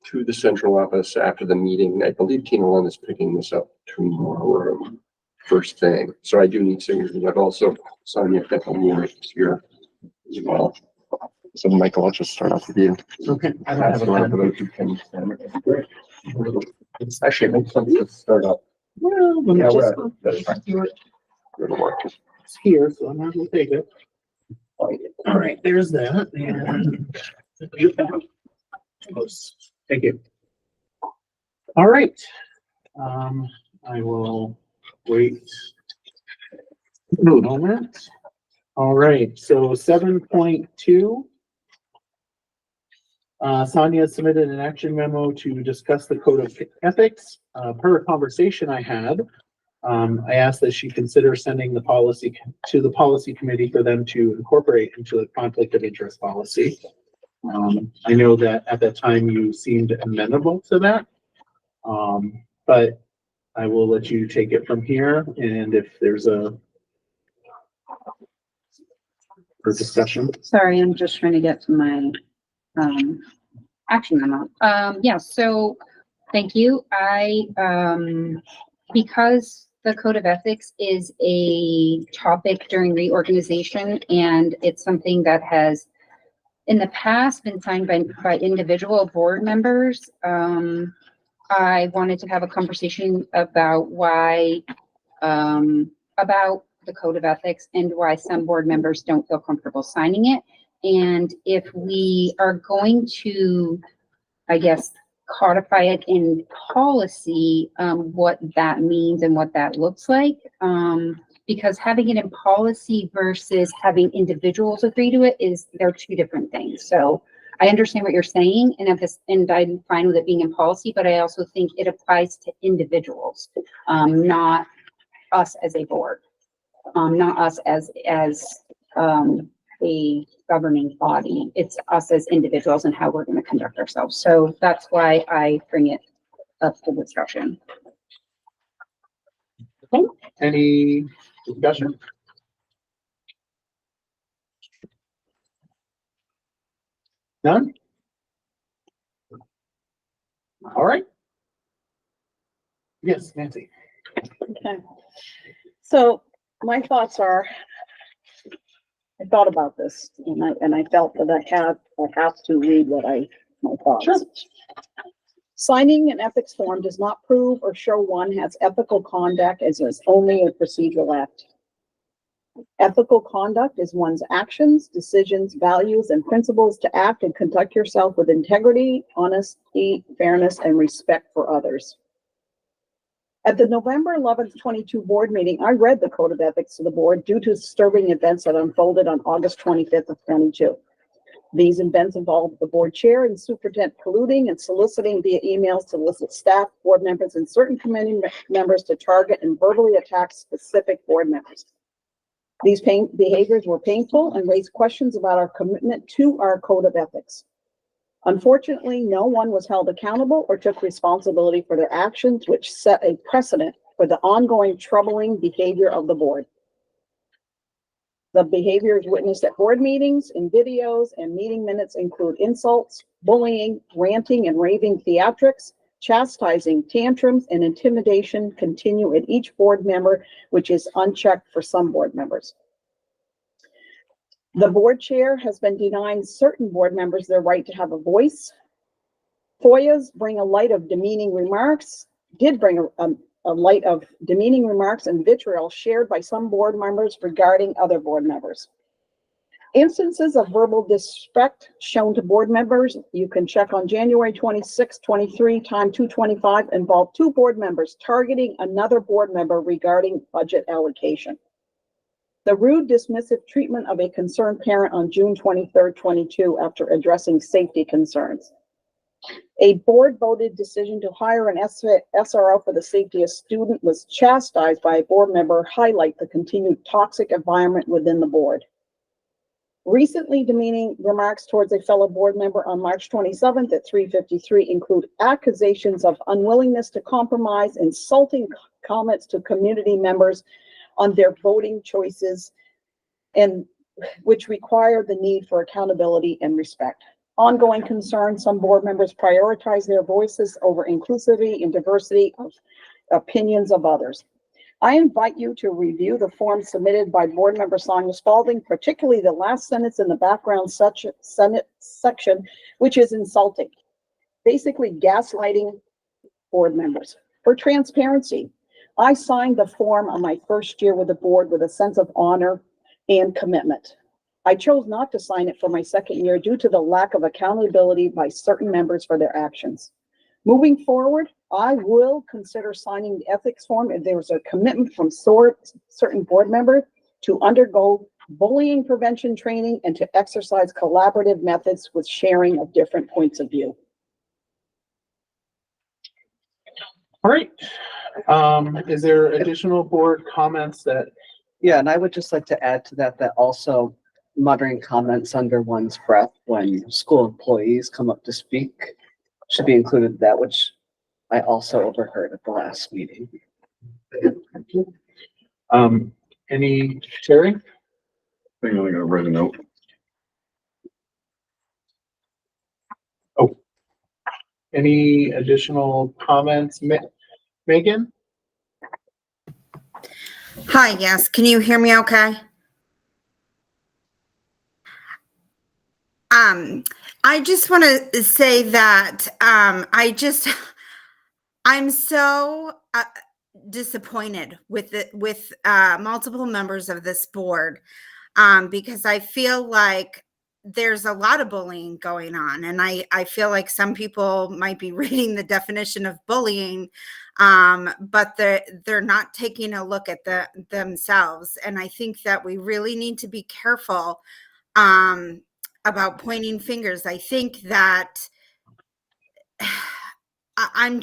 to the central office after the meeting. I believe Tina Lund is picking this up tomorrow, first thing. So I do need signatures. I've also signed the warrant here as well. So Michael, I'll just start off with you. Okay. I don't have a Around for pen. those who can stand it. Actually, it makes sense to start up. Well, let me Yeah, just that's fine. do it. It'll work. It's here, so I might as well take it. All right, there's that. And thank you. All right. I will wait a moment. All right, so 7.2. Sonia submitted an action memo to discuss the code of ethics. Per a conversation I had, I asked that she consider sending the policy to the policy committee for them to incorporate into the conflict of interest policy. I know that at that time you seemed amenable to that, but I will let you take it from here. And if there's for discussion. Sorry, I'm just trying to get to my, action memo. Yeah, so thank you. Because the code of ethics is a topic during reorganization and it's something that has in the past been signed by individual board members. I wanted to have a conversation about why, about the code of ethics and why some board members don't feel comfortable signing it. And if we are going to, I guess, codify it in policy, what that means and what that looks like. Because having it in policy versus having individuals agree to it they're two different things. So I understand what you're saying and I'm fine with it being in policy, but I also think it applies to individuals, not us as a board, not us as a governing body. It's us as individuals and how we're going to conduct ourselves. So that's why I bring it up for discussion. Okay. Any discussion? None? All right. Yes, Nancy. Okay. So my thoughts are, I thought about this and I felt that I have to read my thoughts. Sure. Signing an ethics form does not prove or show one has ethical conduct as is only a procedural act. Ethical conduct is one's actions, decisions, values, and principles to act and conduct yourself with integrity, honesty, fairness, and respect for others. At the November 11th, 22 board meeting, I read the code of ethics to the board due to disturbing events that unfolded on August 25th of 22. These events involved the board chair and superintendent colluding and soliciting via emails to solicit staff, board members, and certain committee members to target and verbally attack specific board members. These behaviors were painful and raised questions about our commitment to our code of ethics. Unfortunately, no one was held accountable or took responsibility for their actions, which set a precedent for the ongoing troubling behavior of the board. The behaviors witnessed at board meetings, in videos, and meeting minutes include insults, bullying, ranting and raving theatrics, chastising, tantrums, and intimidation continue at each board member, which is unchecked for some board members. The board chair has been denying certain board members their right to have a voice. FOIAs bring a light of demeaning remarks, a light of demeaning remarks and vitriol shared by some board members regarding other board members. Instances of verbal disrespect shown to board members, you can check on January 26, 23, time 225, involved 2 board members targeting another board member regarding budget allocation. The rude, dismissive treatment of a concerned parent on June 23, 22, after addressing safety concerns. A board voted decision to hire an SRO for the safety of student was chastised by a board member, highlight the continued toxic environment within the board. Recently demeaning remarks towards a fellow board member on March 27th at 3:53 include accusations of unwillingness to compromise, insulting comments to community members on their voting choices, and which require the need for accountability and respect. Ongoing concern, some board members prioritize their voices over inclusivity and diversity of opinions of others. I invite you to review the form submitted by board member Sonia Spalding, particularly the last sentence in the background section, which is insulting. Basically gaslighting board members. For transparency, I signed the form on my first year with the board with a sense of honor and commitment. I chose not to sign it for my second year due to the lack of accountability by certain members for their actions. Moving forward, I will consider signing the ethics form if there is a commitment from certain board members to undergo bullying prevention training and to exercise collaborative methods with sharing of different points of view. All right. Is there additional board comments that? Yeah, and I would just like to add to that, that also muttering comments under one's breath when school employees come up to speak should be included in that, which I also overheard at the last meeting. Any sharing? I think I'm gonna write a note. Oh, any additional comments? Megan? Hi, yes. Can you hear me okay? I just want to say that I'm so disappointed with multiple members of this board because I feel like there's a lot of bullying going on, and I feel like some people might be reading the definition of bullying, but they're not taking a look at themselves. And I think that we really need to be careful about pointing fingers. I think that I'm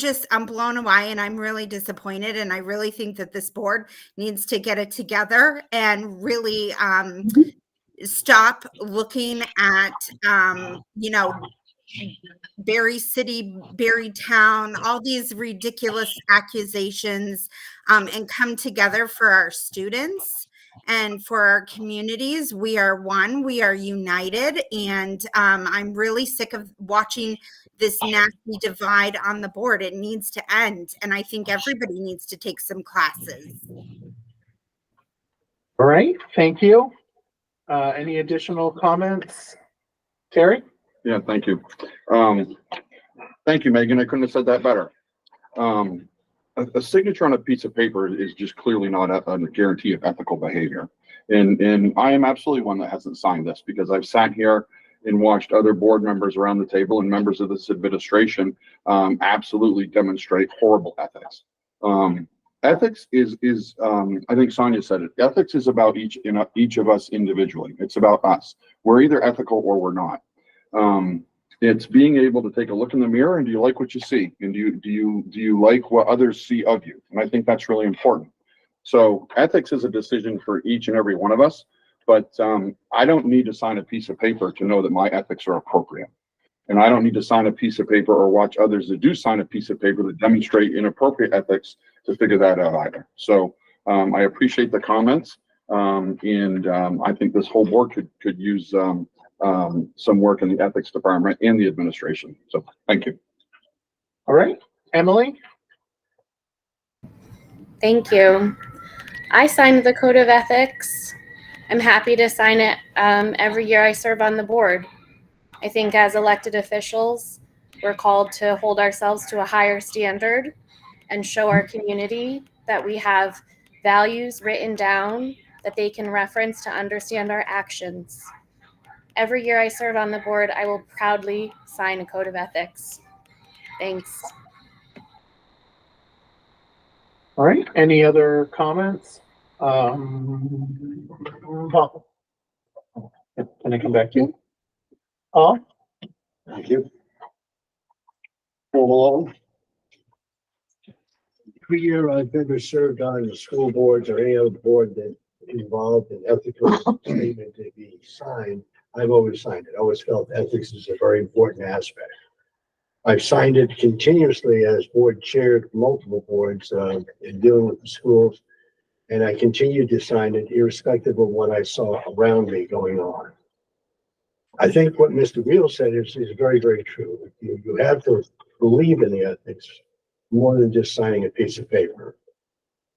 blown away, and I'm really disappointed. And I really think that this board needs to get it together and really stop looking at, Berry City, Berry Town, all these ridiculous accusations, and come together for our students and for our communities. We are one, we are united, and I'm really sick of watching this nasty divide on the board. It needs to end, and I think everybody needs to take some classes. All right, thank you. Any additional comments? Terry? Yeah, thank you. Thank you, Megan. I couldn't have said that better. A signature on a piece of paper is just clearly not a guarantee of ethical behavior. And I am absolutely one that hasn't signed this, because I've sat here and watched other board members around the table and members of this administration absolutely demonstrate horrible ethics. Ethics is I think Sonia said it. Ethics is about each of us individually. It's about us. We're either ethical or we're not. It's being able to take a look in the mirror, and do you like what you see? And do you like what others see of you? And I think that's really important. So ethics is a decision for each and every one of us, but I don't need to sign a piece of paper to know that my ethics are appropriate. And I don't need to sign a piece of paper or watch others that do sign a piece of paper that demonstrate inappropriate ethics to figure that out either. So I appreciate the comments, and I think this whole board could use some work in the ethics department and the administration. So thank you. All right, Emily? Thank you. I signed the Code of Ethics. I'm happy to sign it every year I serve on the board. I think as elected officials, we're called to hold ourselves to a higher standard and show our community that we have values written down that they can reference to understand our actions. Every year I serve on the board, I will proudly sign a Code of Ethics. Thanks. All right, any other comments? Paul? Can I come back to you? Paul? Thank you. Hello. Every year I've ever served on the school boards or any other board that involved an ethical statement to be signed, I've always signed it. I always felt ethics is a very important aspect. I've signed it continuously as board chair of multiple boards in dealing with the schools, and I continue to sign it irrespective of what I saw around me going on. I think what Mr. Beal said is very, very true. You have to believe in the ethics more than just signing a piece of paper.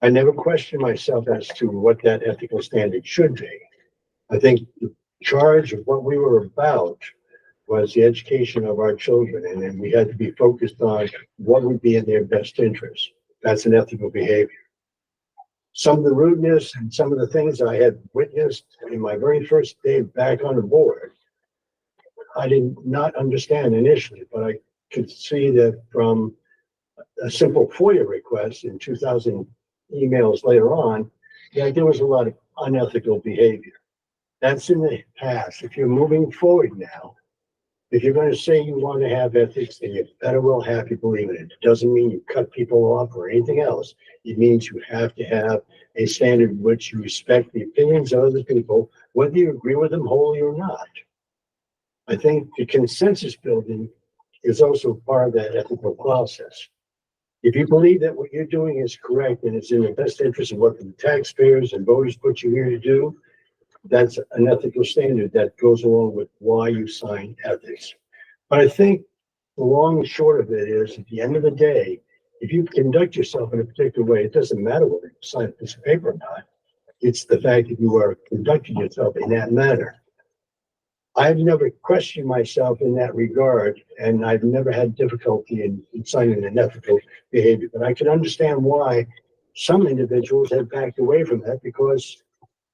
I never questioned myself as to what that ethical standard should be. I think the charge of what we were about was the education of our children, and then we had to be focused on what would be in their best interest. That's an ethical behavior. Some of the rudeness and some of the things I had witnessed in my very first day back on the board, I did not understand initially, but I could see that from a simple FOIA request in 2,000 emails later on, that there was a lot of unethical behavior. That's in the past. If you're moving forward now, if you're going to say you want to have ethics, then you better well have people believe in it. It doesn't mean you cut people off or anything else. It means you have to have a standard in which you respect the opinions of other people, whether you agree with them wholly or not. I think the consensus building is also part of that ethical process. If you believe that what you're doing is correct and it's in the best interest of what the taxpayers and voters put you here to do, that's an ethical standard that goes along with why you sign ethics. But I think the long and short of it is, at the end of the day, if you conduct yourself in a particular way, it doesn't matter whether you sign a piece of paper or not. It's the fact that you are conducting yourself in that manner. I've never questioned myself in that regard, and I've never had difficulty in signing an ethical behavior. But I can understand why some individuals have backed away from that, because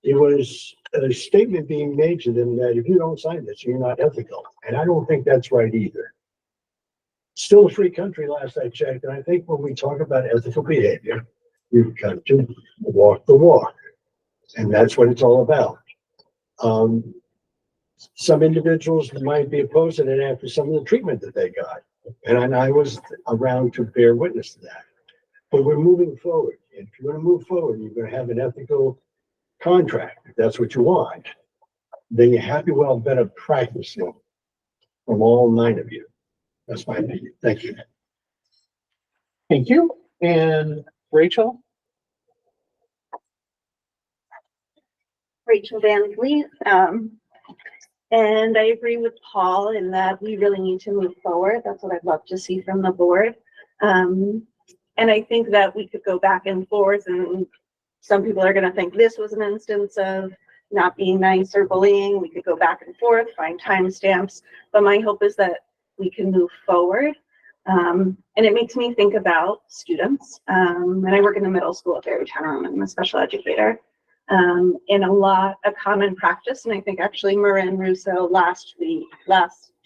it was a statement being made to them that if you don't sign this, you're not ethical. And I don't think that's right either. Still a free country, last I checked. And I think when we talk about ethical behavior, you've got to walk the walk. And that's what it's all about. Some individuals might be opposed to it after some of the treatment that they got. And I was around to bear witness to that. But we're moving forward. And if you're going to move forward, you're going to have an ethical contract, if that's what you want, then you have to well better practice it from all 9 of you. That's my opinion. Thank you. Thank you. And Rachel? Rachel Van Vliet. And I agree with Paul in that we really need to move forward. That's what I'd love to see from the board. And I think that we could go back and forth, and some people are going to think this was an instance of not being nice or bullying. We could go back and forth, find timestamps, but my hope is that we can move forward. And it makes me think about students. And I work in the middle school at Berrytown. I'm a special educator. In a common practice, and I think actually Marin Russo last 2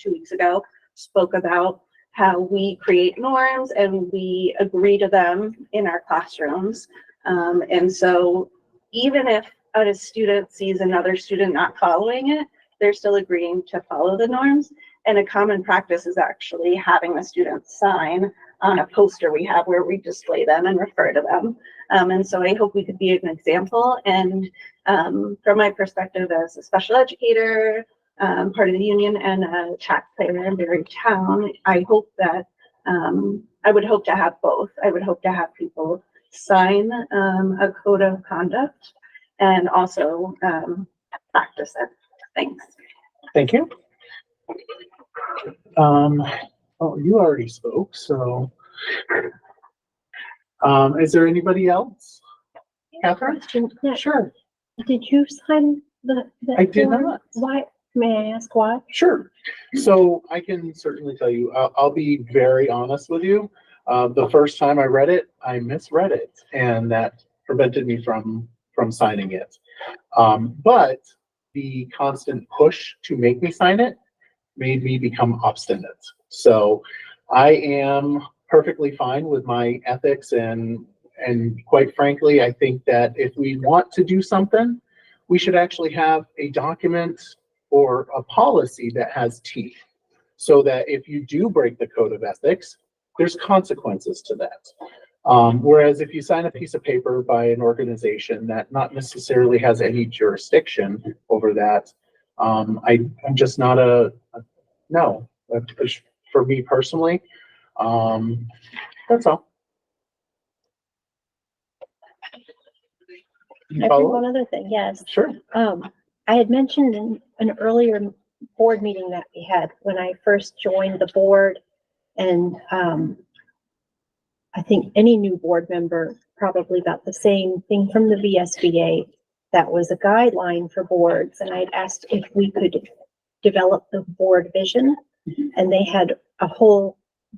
weeks ago spoke about how we create norms and we agree to them in our classrooms. And so even if a student sees another student not following it, they're still agreeing to follow the norms. And a common practice is actually having the students sign on a poster we have where we display them and refer to them. And so I hope we could be an example. And from my perspective as a special educator, part of the union and a taxpayer in Berrytown, I hope that I would hope to have both. I would hope to have people sign a code of conduct and also practice it. Thanks. Thank you. Oh, you already spoke, so. Is there anybody else? Catherine? Yeah. Sure. Did you sign the I did form? not. Why? May I ask why? Sure. So I can certainly tell you, I'll be very honest with you. The first time I read it, I misread it, and that prevented me from signing it. But the constant push to make me sign it made me become obstinate. So I am perfectly fine with my ethics, and quite frankly, I think that if we want to do something, we should actually have a document or a policy that has teeth, so that if you do break the code of ethics, there's consequences to that. Whereas if you sign a piece of paper by an organization that not necessarily has any jurisdiction over that, I'm just not no. For me personally, that's all. I think one other thing, yes. Sure. I had mentioned in an earlier board meeting that we had when I first joined the board, and I think any new board member probably about the same thing from the VSBA. That was a guideline for boards, and I'd asked if we could develop the board vision, and they had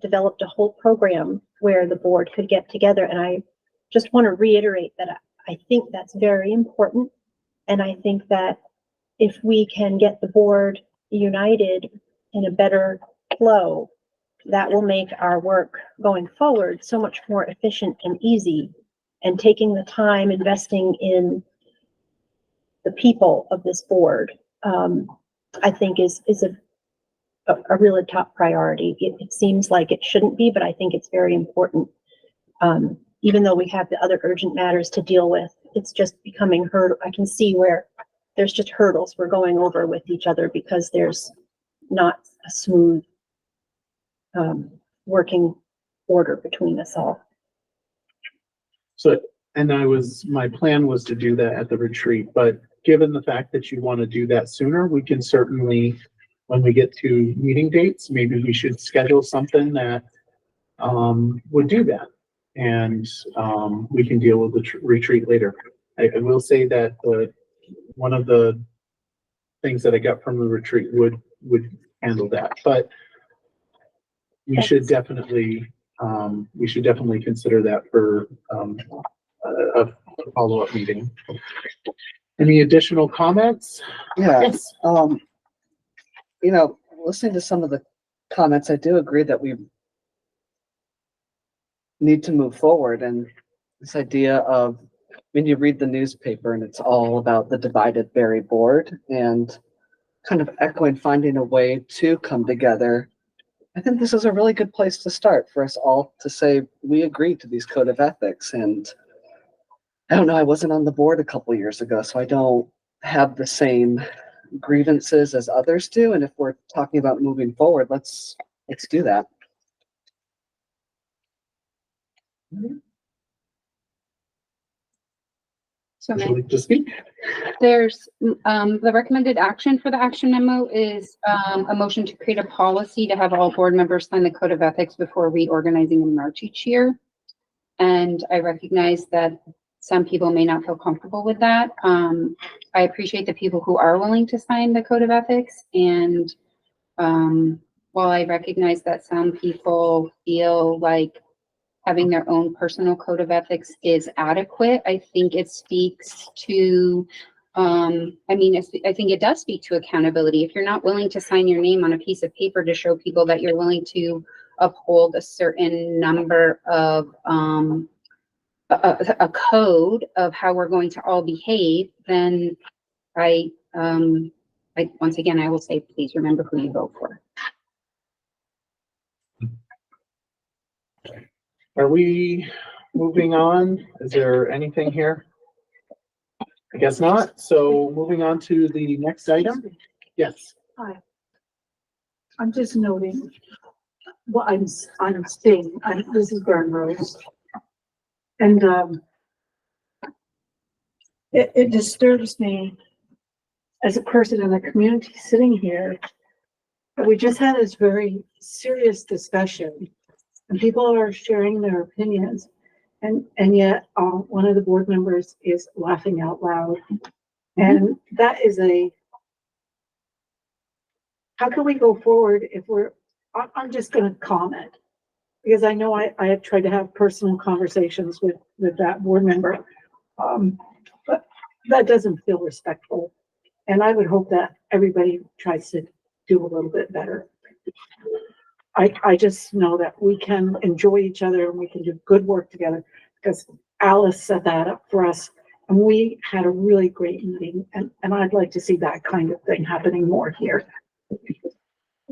developed a whole program where the board could get together. And I just want to reiterate that I think that's very important. And I think that if we can get the board united in a better flow, that will make our work going forward so much more efficient and easy. And taking the time investing in the people of this board, I think is a really top priority. It seems like it shouldn't be, but I think it's very important. Even though we have the other urgent matters to deal with, it's just becoming hurdle. I can see where there's just hurdles we're going over with each other because there's not a smooth working order between us all. So, and my plan was to do that at the retreat, but given the fact that you want to do that sooner, we can certainly, when we get to meeting dates, maybe we should schedule something that would do that. And we can deal with the retreat later. I will say that one of the things that I got from the retreat would handle that, but we should definitely consider that for a follow-up meeting. Any additional comments? Yeah. Yes. You know, listening to some of the comments, I do agree that we need to move forward. And this idea of when you read the newspaper and it's all about the divided Berry board and kind of echoing finding a way to come together, I think this is a really good place to start for us all to say we agree to these code of ethics. And I don't know, I wasn't on the board a couple years ago, so I don't have the same grievances as others do. And if we're talking about moving forward, let's do that. So Would you like to speak? there's, the recommended action for the action memo is, a motion to create a policy to have all board members sign the code of ethics before reorganizing in March each year. And I recognize that some people may not feel comfortable with that. I appreciate the people who are willing to sign the code of ethics. And, while I recognize that some people feel like having their own personal code of ethics is adequate, I think it speaks to, I think it does speak to accountability. If you're not willing to sign your name on a piece of paper to show people that you're willing to uphold a certain number of, a code of how we're going to all behave, then once again, I will say, please remember who you vote for. Are we moving on? Is there anything here? I guess not. So moving on to the next item. Yes. Hi. I'm just noting what I'm seeing. This is Burn Rose. And it disturbs me as a person in the community sitting here. We just had this very serious discussion and people are sharing their opinions. And yet one of the board members is laughing out loud. And that is how can we go forward if I'm just going to comment because I know I have tried to have personal conversations with that board member. But that doesn't feel respectful. And I would hope that everybody tries to do a little bit better. I just know that we can enjoy each other and we can do good work together because Alice set that up for us and we had a really great meeting and I'd like to see that kind of thing happening more here.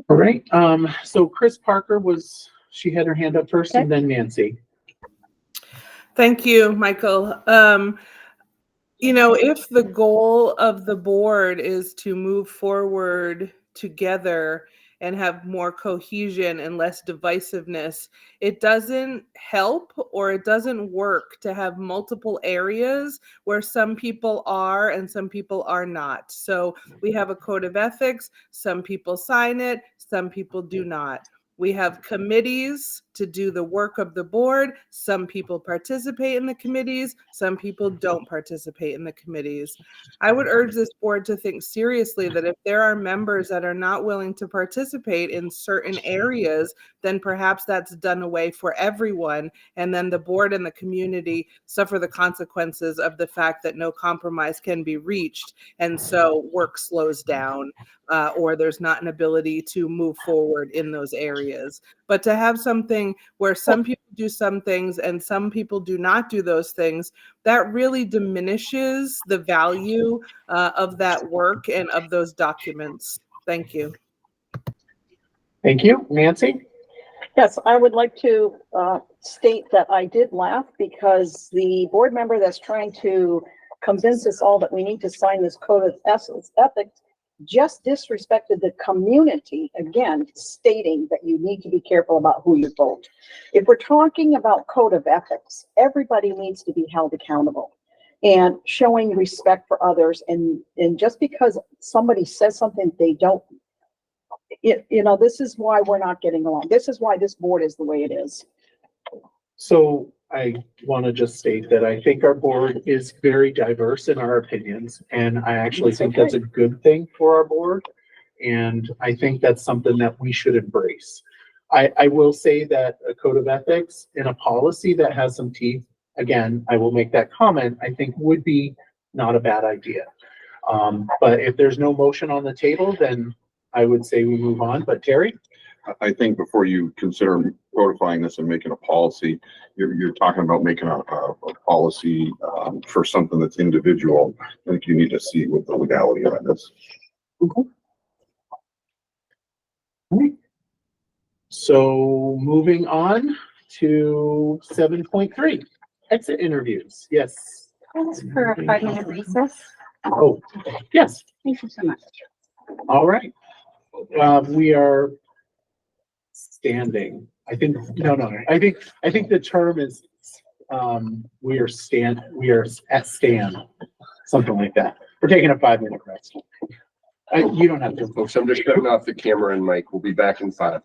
All right. So Chris Parker she had her hand up first and then Nancy. Thank you, Michael. If the goal of the board is to move forward together and have more cohesion and less divisiveness, it doesn't help or it doesn't work to have multiple areas where some people are and some people are not. So we have a code of ethics, some people sign it, some people do not. We have committees to do the work of the board. Some people participate in the committees, some people don't participate in the committees. I would urge this board to think seriously that if there are members that are not willing to participate in certain areas, then perhaps that's done away for everyone. And then the board and the community suffer the consequences of the fact that no compromise can be reached. And so work slows down, or there's not an ability to move forward in those areas. But to have something where some people do some things and some people do not do those things, that really diminishes the value of that work and of those documents. Thank you. Thank you. Nancy? Yes, I would like to state that I did laugh because the board member that's trying to convince us all that we need to sign this code of ethics just disrespected the community, again, stating that you need to be careful about who you vote. If we're talking about code of ethics, everybody needs to be held accountable and showing respect for others. And just because somebody says something they don't, this is why we're not getting along. This is why this board is the way it is. So I want to just state that I think our board is very diverse in our opinions, and I actually think that's a good thing for our board. And I think that's something that we should embrace. I will say that a code of ethics and a policy that has some teeth, again, I will make that comment, I think would be not a bad idea. But if there's no motion on the table, then I would say we move on. But Terry? I think before you consider codifying this and making a policy, you're talking about making a policy for something that's individual. I think you need to see what the legality of it is. So moving on to 7.3, exit interviews. Yes. Thanks for a 5-minute recess. Oh, yes. Thank you so much. All right. We are standing. I think, no. I think the term is, we are at stand, something like that. We're taking a 5-minute rest. You don't have to. Folks, I'm just shutting off the camera and mic. We'll be back in 5.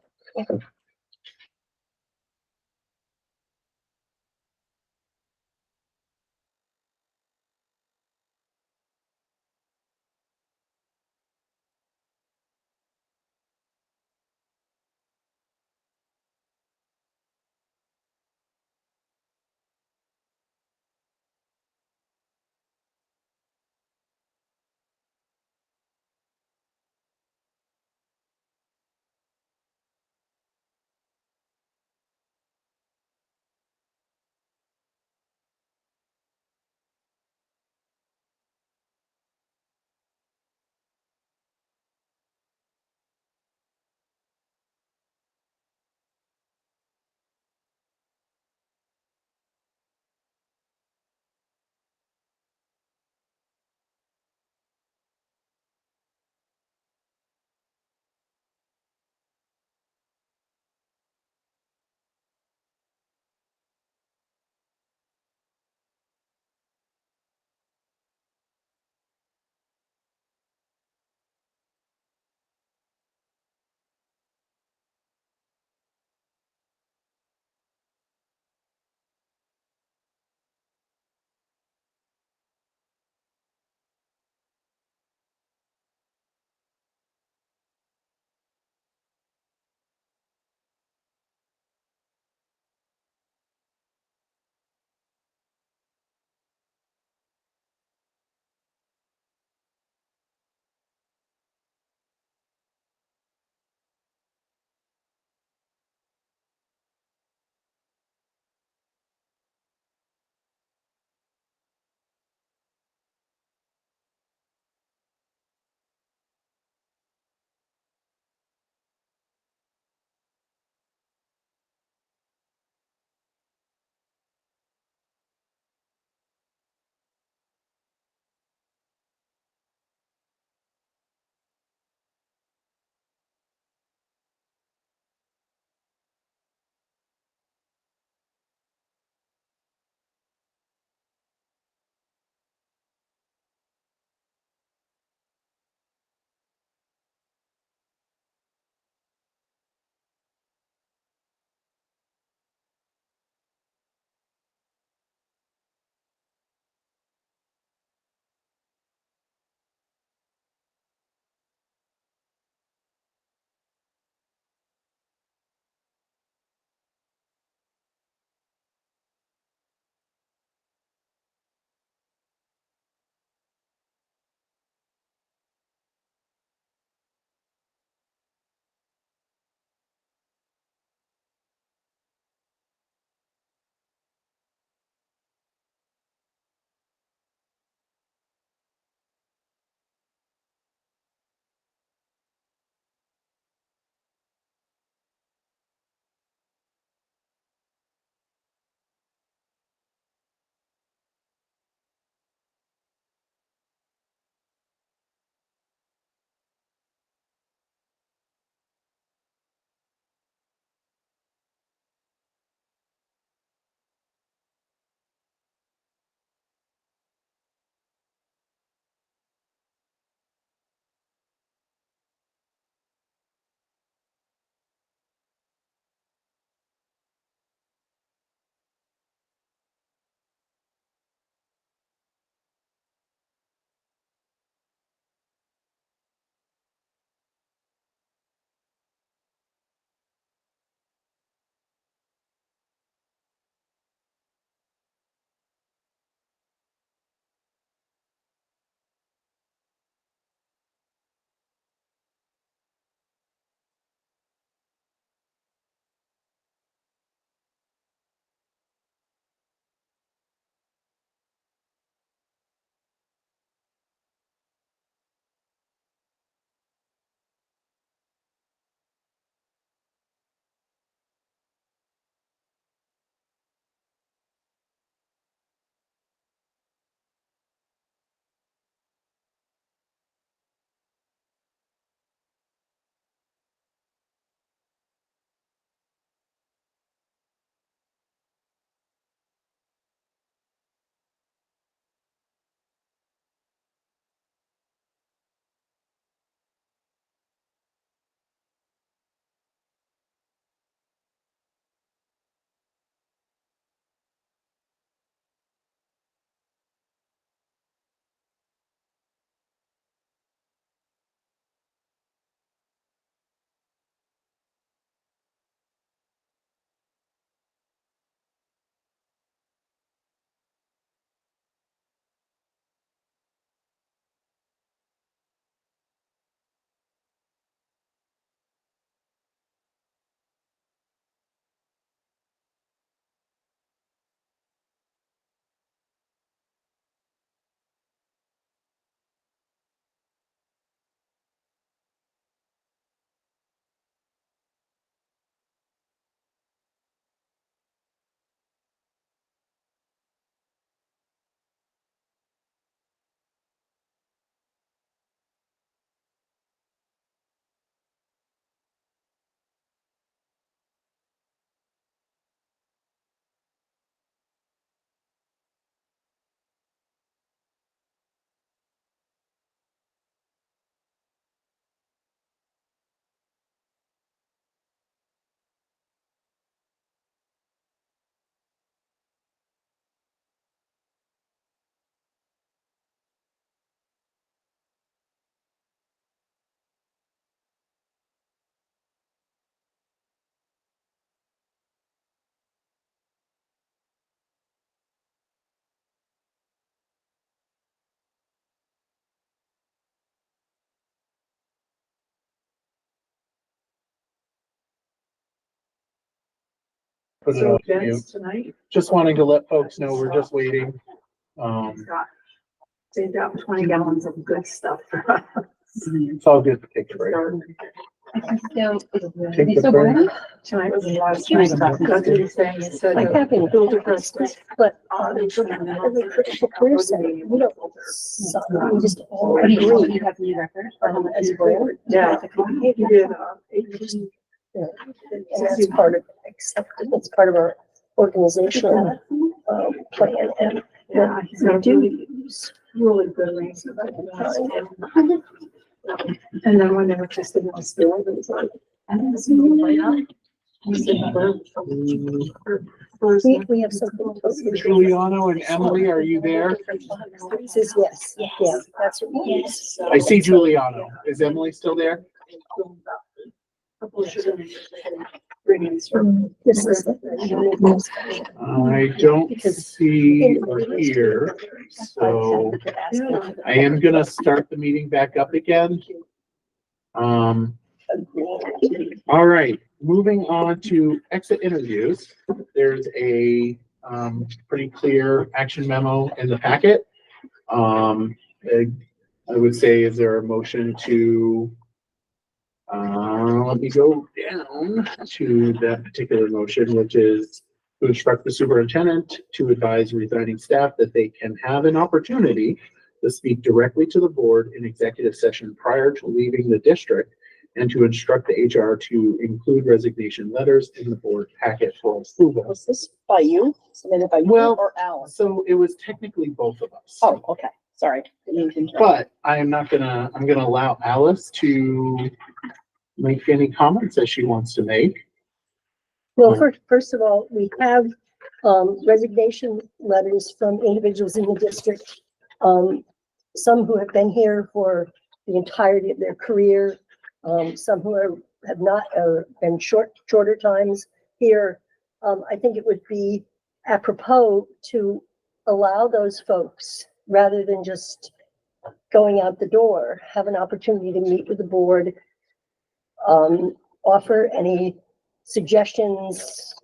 Put it So on mute. events tonight, Just wanting to let folks know we're just waiting. got saved out 20 gallons of good stuff for us. It's all good to take a break. Take the break. Tonight was the last night. That's what he's saying. He said, Like having build a Christmas. but every critical person, we don't, we just all agree. You have new records? As a board. Yeah. He did, 18. Yeah. And that's part of acceptance, that's part of our organizational, plan, and Yeah, he's got a really good reason about it. And then when they were testing on store, it was like, I don't see the way out. He said, we have something. Giuliano and Emily, are you there? It says yes, yeah, that's what we use. I see Giuliano. Is Emily still there? This is. I don't see or hear, so I am gonna start the meeting back up again. All right, moving on to exit interviews. There's a pretty clear action memo in the packet. I would say, is there a motion to let me go down to that particular motion, which is to instruct the superintendent to advise resigning staff that they can have an opportunity to speak directly to the board in executive session prior to leaving the district, and to instruct the HR to include resignation letters in the board packet for approval. Was this by you, submitted by you Well, or Alan? So it was technically both of us. Oh, okay, sorry. Didn't mean to interrupt. But I'm gonna allow Alice to make any comments that she wants to make. Well, first of all, we have resignation letters from individuals in the district. Some who have been here for the entirety of their career, some who have not, been shorter times here. I think it would be apropos to allow those folks, rather than just going out the door, have an opportunity to meet with the board, offer any suggestions,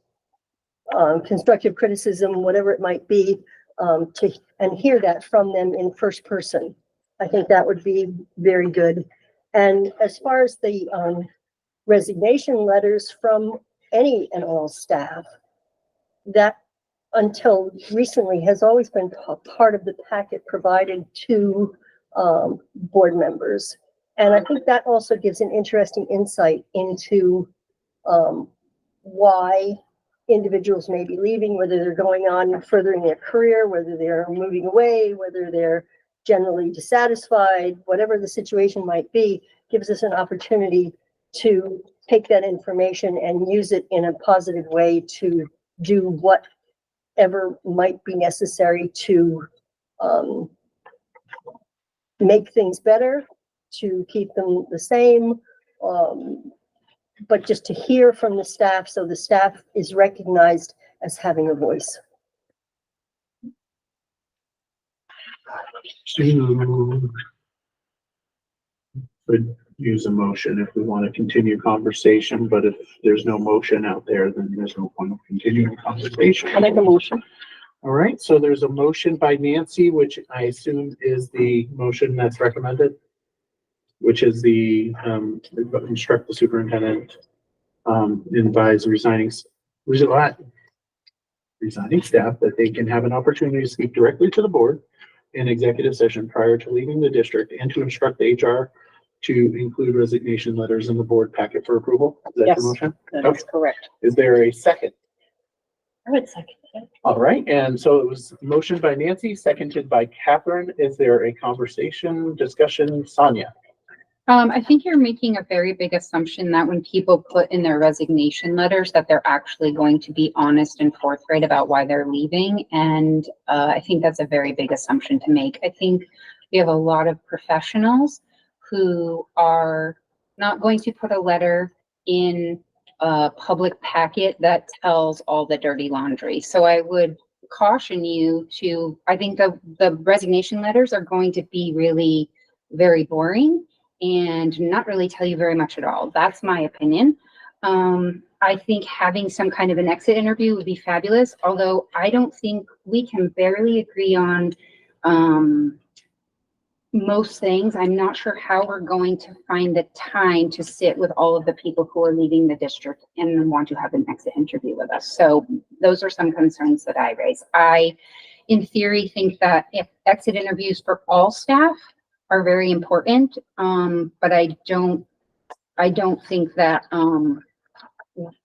constructive criticism, whatever it might be, and hear that from them in first person. I think that would be very good. And as far as the resignation letters from any and all staff, that until recently has always been a part of the packet provided to board members. And I think that also gives an interesting insight into why individuals may be leaving, whether they're going on furthering their career, whether they're moving away, whether they're generally dissatisfied, whatever the situation might be, gives us an opportunity to take that information and use it in a positive way to do whatever might be necessary to make things better, to keep them the same, but just to hear from the staff, so the staff is recognized as having a voice. Could use a motion if we want to continue conversation, but if there's no motion out there, then there's no point of continuing conversation. I make a motion. All right, so there's a motion by Nancy, which I assume is the motion that's recommended, which is the instruct the superintendent advise resigning staff that they can have an opportunity to speak directly to the board in executive session prior to leaving the district, and to instruct the HR to include resignation letters in the board packet for approval. Is that Yes, the motion? that Okay. is correct. Is there a second? I would second that. All right, and so it was motioned by Nancy, seconded by Catherine. Is there a conversation, discussion? Sonia? I think you're making a very big assumption that when people put in their resignation letters, that they're actually going to be honest and forthright about why they're leaving. And I think that's a very big assumption to make. I think we have a lot of professionals who are not going to put a letter in a public packet that tells all the dirty laundry. So I would caution you to, I think the resignation letters are going to be really very boring and not really tell you very much at all. That's my opinion. I think having some kind of an exit interview would be fabulous, although I don't think we can barely agree on most things. I'm not sure how we're going to find the time to sit with all of the people who are leaving the district and want to have an exit interview with us. So those are some concerns that I raise. I, in theory, think that if exit interviews for all staff are very important, but I don't think that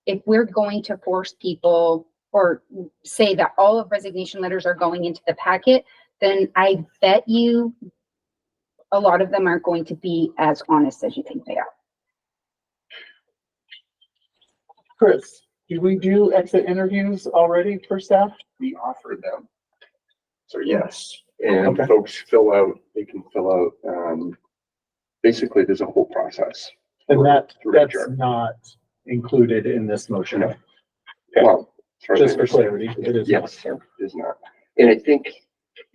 if we're going to force people or say that all of resignation letters are going into the packet, then I bet you a lot of them aren't going to be as honest as you think they are. Chris, do we do exit interviews already for staff? We offer them. So yes, and Okay. folks they can fill out, basically there's a whole process. And that's HR. not included in this motion. No. Well, as far as Just I for understand, clarity, it is. yes, it is not. And I think,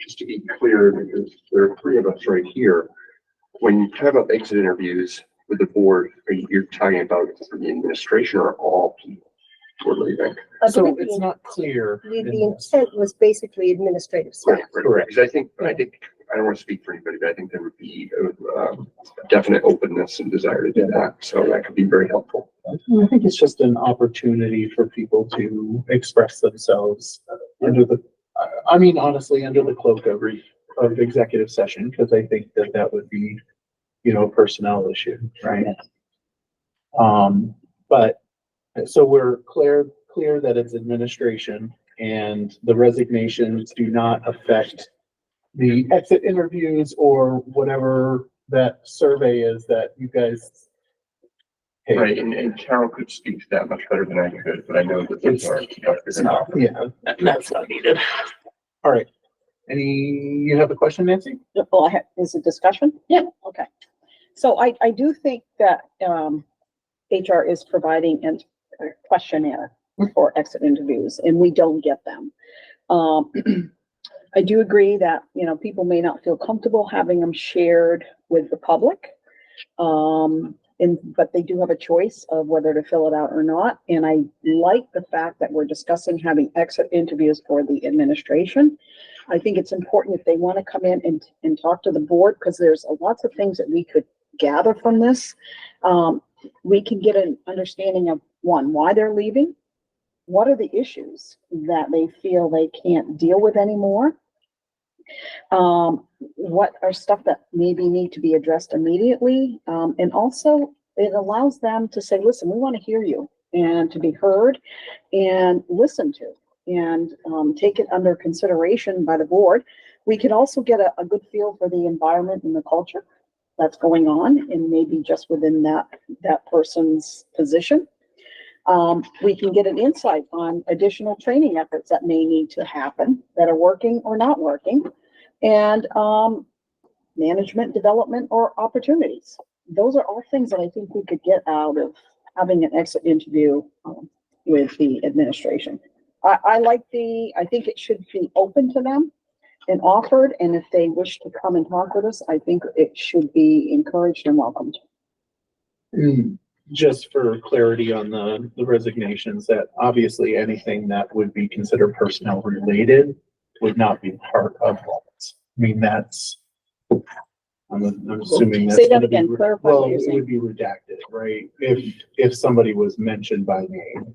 just to be clear, because there are three of us right here, when you talk about exit interviews with the board, you're talking about for the administration or all people who are leaving? So it's not clear. The intent was basically administrative staff. Correct. Because I don't want to speak for anybody, but I think there would be a definite openness and desire to do that. So that could be very helpful. I think it's just an opportunity for people to express themselves under the, I mean, honestly, under the cloak of executive session, because I think that would be, you know, a personnel issue, right? But so we're clear that it's administration and the resignations do not affect the exit interviews or whatever that survey is that you guys. Right, and Carol could speak to that much better than I could, but I know that those are. Yeah, that's not needed. All right. You have a question, Nancy? Well, is it discussion? Yeah. Okay. So I do think that, HR is providing a questionnaire for exit interviews and we don't get them. I do agree that, you know, people may not feel comfortable having them shared with the public. But they do have a choice of whether to fill it out or not. And I like the fact that we're discussing having exit interviews for the administration. I think it's important if they want to come in and talk to the board, because there's lots of things that we could gather from this. We can get an understanding of, one, why they're leaving. What are the issues that they feel they can't deal with anymore? What are stuff that maybe need to be addressed immediately? And also it allows them to say, listen, we want to hear you, and to be heard and listened to, and take it under consideration by the board. We could also get a good feel for the environment and the culture that's going on, and maybe just within that person's position. We can get an insight on additional training efforts that may need to happen, that are working or not working, and management development or opportunities. Those are all things that I think we could get out of having an exit interview with the administration. I think it should be open to them and offered, and if they wish to come and talk with us, I think it should be encouraged and welcomed. Just for clarity on the resignations, that obviously anything that would be considered personnel related would not be part of that. I mean, I'm assuming that's. Say that gonna be again, clarify well, what you're it saying. would be redacted, right? If somebody was mentioned by name.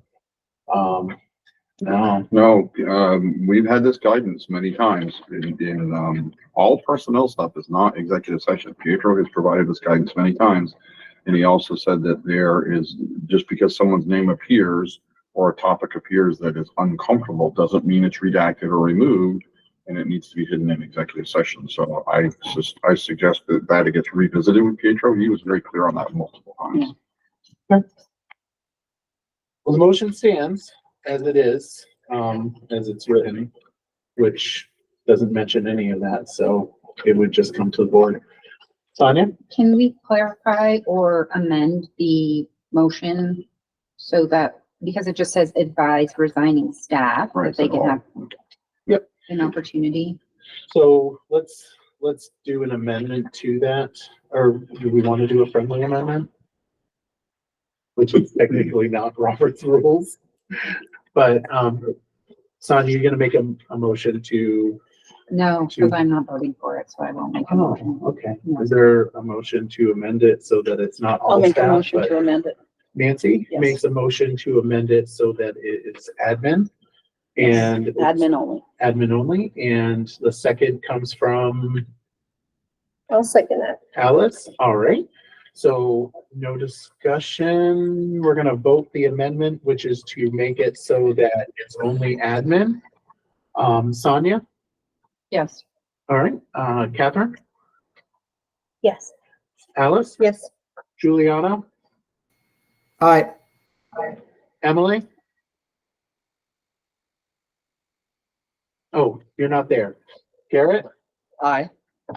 No, we've had this guidance many times in all personnel stuff is not executive session. Pietro has provided this guidance many times. And he also said that there is, just because someone's name appears or a topic appears that is uncomfortable, doesn't mean it's redacted or removed, and it needs to be hidden in executive session. So I suggest that it gets revisited with Pietro. He was very clear on that multiple times. Okay. Well, the motion stands as it is, as it's written, which doesn't mention any of that, so it would just come to the board. Tanya? Can we clarify or amend the motion so that, because it just says advise resigning staff, that they can have an opportunity? So let's do an amendment to that, or do we want to do a friendly amendment? which is technically not Robert's rules. But, Sonia, you're gonna make a motion to, No, because I'm not voting for it, so I won't make a motion. okay. Is there a motion to amend it so that it's not I'll all make a staff, motion but to amend it. Nancy Yes. makes a motion to amend it so that it is admin and Admin only. admin only, and the second comes from I'll second that. Alice. All right. So no discussion. We're gonna vote the amendment, which is to make it so that it's only admin. Sonia? Yes. All right. Catherine? Yes. Alice? Yes. Juliana? Aye. Emily? Oh, you're not there. Garrett? Aye.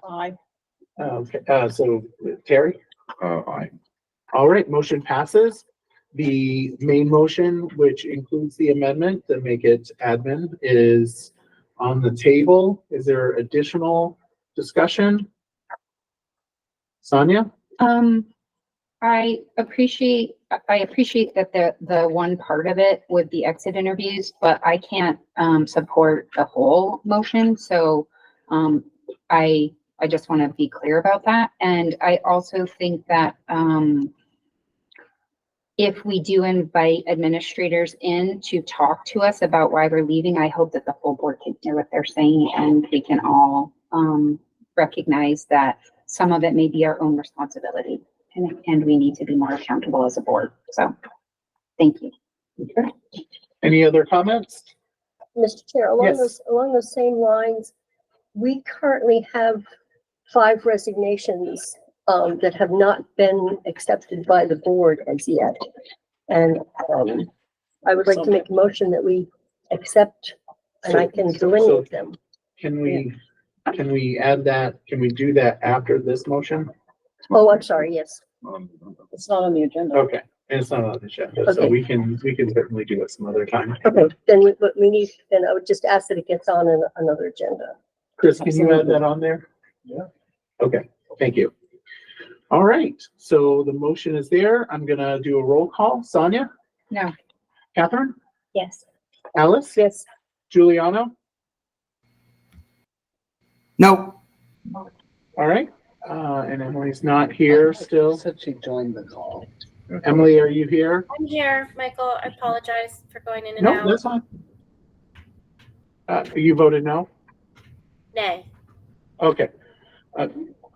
Aye. Okay, so Terry? Aye. All right, motion passes. The main motion, which includes the amendment to make it admin, is on the table. Is there additional discussion? Sonia? I appreciate that the one part of it with the exit interviews, but I can't support the whole motion, so I just want to be clear about that. And I also think that if we do invite administrators in to talk to us about why we're leaving, I hope that the full board can hear what they're saying and we can all recognize that some of it may be our own responsibility and we need to be more accountable as a board. So, thank you. Okay. Any other comments? Mr. Chair, Yes. along those same lines, we currently have 5 resignations that have not been accepted by the board as yet. And I would like to make a motion that we accept, and I can delineate them. Can we add that? Can we do that after this motion? Oh, I'm sorry, yes. It's not on the agenda. Okay, and it's not on the agenda, so Okay. we can certainly do it some other time. Okay, then I would just ask that it gets on another agenda. Chris, can you add that on there? Yeah. Okay, thank you. All right, so the motion is there. I'm gonna do a roll call. Sonia? No. Catherine? Yes. Alice? Yes. Juliano? No. All right, and Emily's not here still. Said she joined the call. Emily, are you here? I'm here, Michael. I apologize for going in and No, out. that's fine. You voted no? Nay. Okay.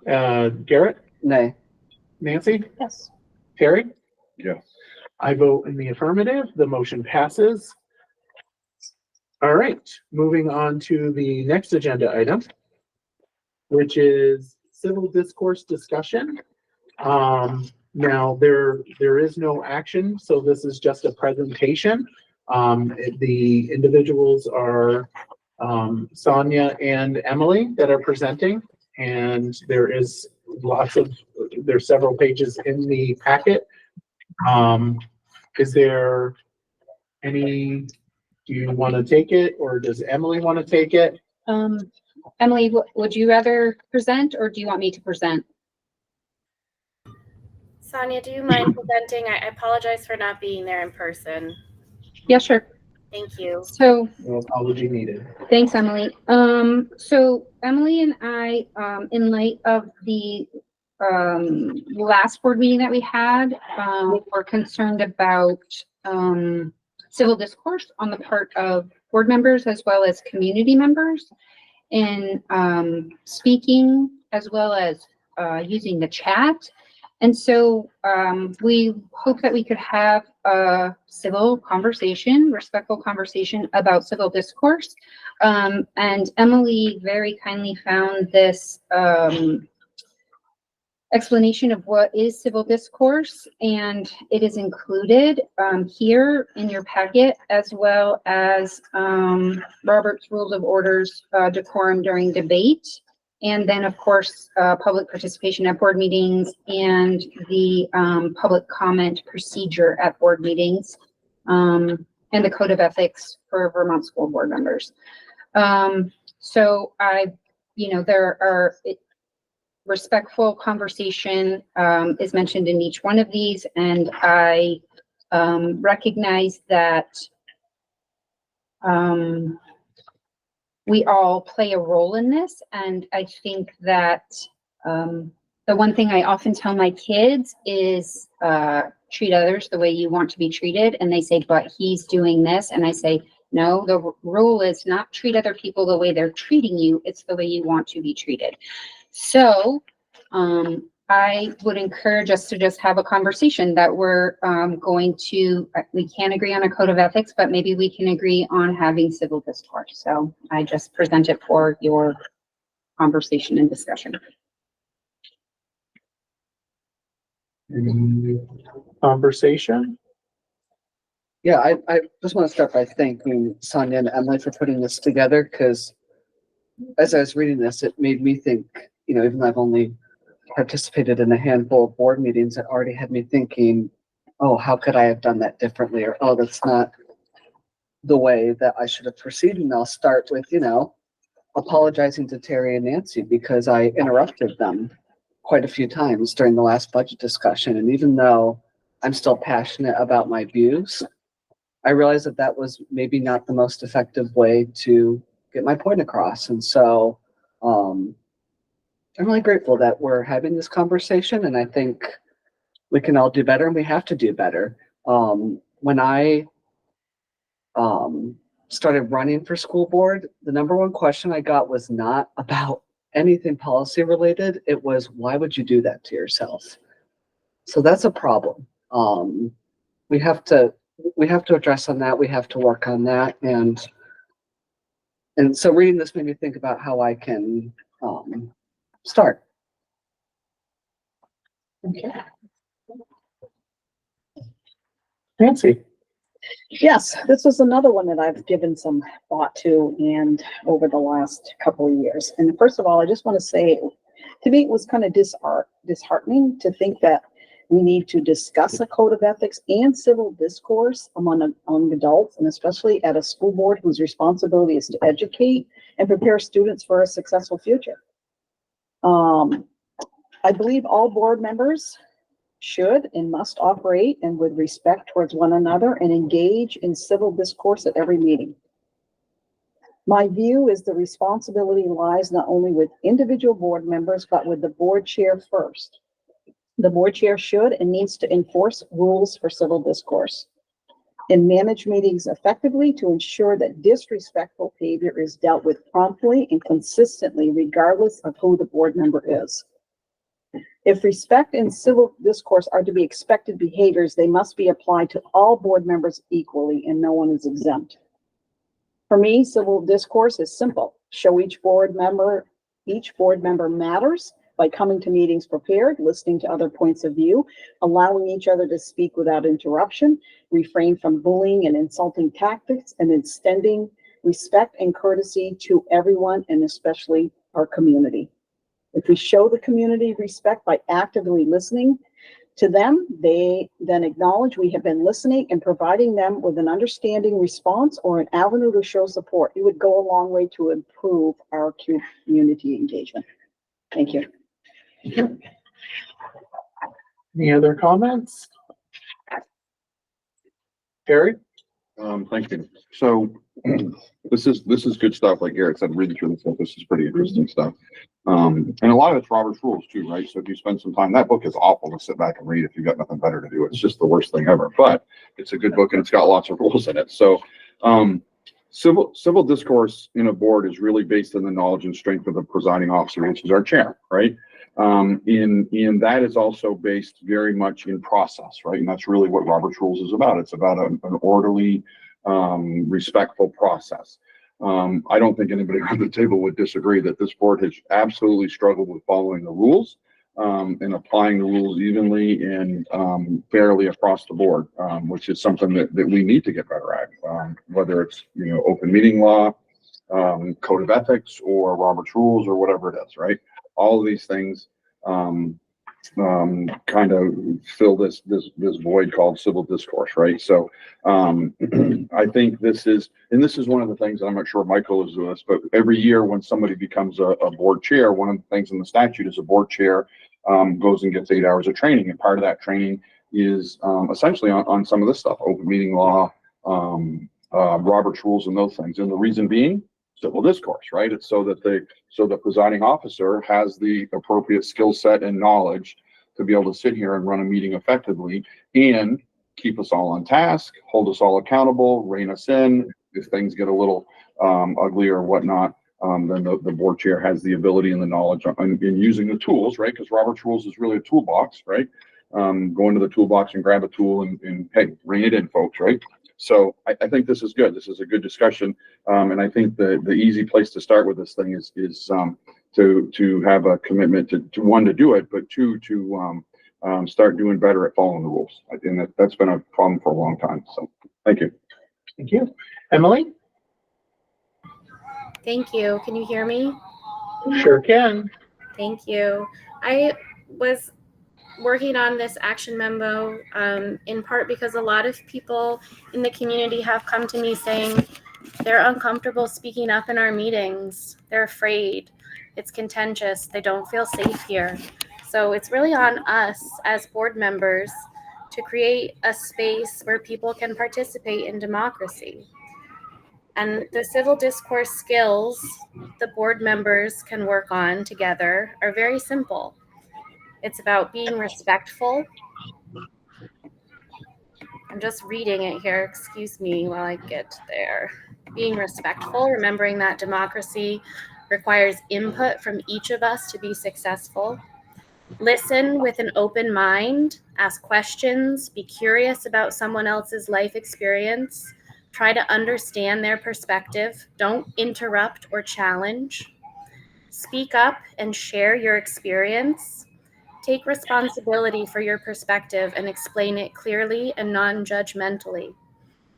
Garrett? Nay. Nancy? Yes. Terry? Yes. I vote in the affirmative. The motion passes. All right, moving on to the next agenda item, which is civil discourse discussion. Now there is no action, so this is just a presentation. The individuals are Sonia and Emily that are presenting, and there's several pages in the packet. Is there any, do you want to take it, or does Emily want to take it? Emily, would you rather present or do you want me to present? Sonia, do you mind presenting? I apologize for not being there in person. Yeah, sure. Thank you. So No apology needed. thanks, Emily. So Emily and I, in light of the last board meeting that we had, were concerned about civil discourse on the part of board members as well as community members in speaking as well as using the chat. And so we hope that we could have a civil conversation, respectful conversation about civil discourse. And Emily very kindly found this explanation of what is civil discourse, and it is included here in your packet, as well as Robert's Rules of Orders, decorum during debate. And then, of course, public participation at board meetings and the public comment procedure at board meetings, and the code of ethics for Vermont school board members. So there are respectful conversation is mentioned in each one of these, and I recognize that we all play a role in this. And I think that the one thing I often tell my kids is treat others the way you want to be treated. And they say, but he's doing this. And I say, no, the rule is not treat other people the way they're treating you. It's the way you want to be treated. So I would encourage us to just have a conversation that we're going to, we can't agree on a code of ethics, but maybe we can agree on having civil discourse. So I just present it for your conversation and discussion. Conversation? Yeah, I just want to start by thanking Sonia and Emily for putting this together, because as I was reading this, it made me think, you know, even though I've only participated in a handful of board meetings, it already had me thinking, oh, how could I have done that differently? Or, oh, that's not the way that I should have proceeded. And I'll start with, you know, apologizing to Terry and Nancy because I interrupted them quite a few times during the last budget discussion. And even though I'm still passionate about my views, I realized that that was maybe not the most effective way to get my point across. And so I'm really grateful that we're having this conversation, and I think we can all do better, and we have to do better. When I started running for school board, the number one question I got was not about anything policy related. It was, why would you do that to yourself? So that's a problem. We have to address on that. We have to work on that. And so reading this made me think about how I can start. Okay. Nancy. Yes, this is another one that I've given some thought to and over the last couple of years. And first of all, I just want to say, to me, it was kind of disheartening to think that we need to discuss a code of ethics and civil discourse among adults, and especially at a school board whose responsibility is to educate and prepare students for a successful future. I believe all board members should and must operate and with respect towards one another and engage in civil discourse at every meeting. My view is the responsibility lies not only with individual board members, but with the board chair first. The board chair should and needs to enforce rules for civil discourse and manage meetings effectively to ensure that disrespectful behavior is dealt with promptly and consistently, regardless of who the board member is. If respect and civil discourse are to be expected behaviors, they must be applied to all board members equally, and no one is exempt. For me, civil discourse is simple. Show each board member matters by coming to meetings prepared, listening to other points of view, allowing each other to speak without interruption, refrain from bullying and insulting tactics, and extending respect and courtesy to everyone, and especially our community. If we show the community respect by actively listening to them, they then acknowledge we have been listening and providing them with an understanding response or an avenue to show support. It would go a long way to improve our community engagement. Thank you. Any other comments? Gary? Thank you. So this is good stuff. Like Garrett said, reading through this stuff, this is pretty interesting stuff. And a lot of it's Robert's rules too, right? So if you spend some time, that book is awful to sit back and read if you've got nothing better to do. It's just the worst thing ever, but it's a good book and it's got lots of rules in it. So civil discourse in a board is really based on the knowledge and strength of the presiding officer, which is our chair, right? In that is also based very much in process, right? And that's really what Robert's rules is about. It's about an orderly, respectful process. I don't think anybody around the table would disagree that this board has absolutely struggled with following the rules and applying the rules evenly and fairly across the board, which is something that we need to get better at, whether it's, you know, open meeting law, code of ethics, or Robert's rules, or whatever it is, right? All of these things kind of fill this void called civil discourse, right? So I think this is one of the things, I'm not sure Michael is doing this, but every year when somebody becomes a board chair, one of the things in the statute is a board chair goes and gets 8 hours of training, and part of that training is essentially on some of this stuff, open meeting law, Robert's rules and those things. And the reason being civil discourse, right? It's so that the presiding officer has the appropriate skill set and knowledge to be able to sit here and run a meeting effectively and keep us all on task, hold us all accountable, rein us in. If things get a little ugly or whatnot, then the board chair has the ability and the knowledge in using the tools, right? Because Robert's rules is really a toolbox, right? Go into the toolbox and grab a tool and hey, rein it in, folks, right? So I think this is good. This is a good discussion. And I think the easy place to start with this thing is to have a commitment to one, to do it, but two, to start doing better at following the rules. I think that's been a problem for a long time. So thank you. Thank you. Emily? Thank you. Can you hear me? Sure can. Thank you. I was working on this action memo in part because a lot of people in the community have come to me saying they're uncomfortable speaking up in our meetings. They're afraid. It's contentious. They don't feel safe here. So it's really on us as board members to create a space where people can participate in democracy. And the civil discourse skills the board members can work on together are very simple. It's about being respectful. I'm just reading it here. Excuse me while I get there. Being respectful, remembering that democracy requires input from each of us to be successful. Listen with an open mind, ask questions, be curious about someone else's life experience. Try to understand their perspective. Don't interrupt or challenge. Speak up and share your experience. Take responsibility for your perspective and explain it clearly and non-judgmentally.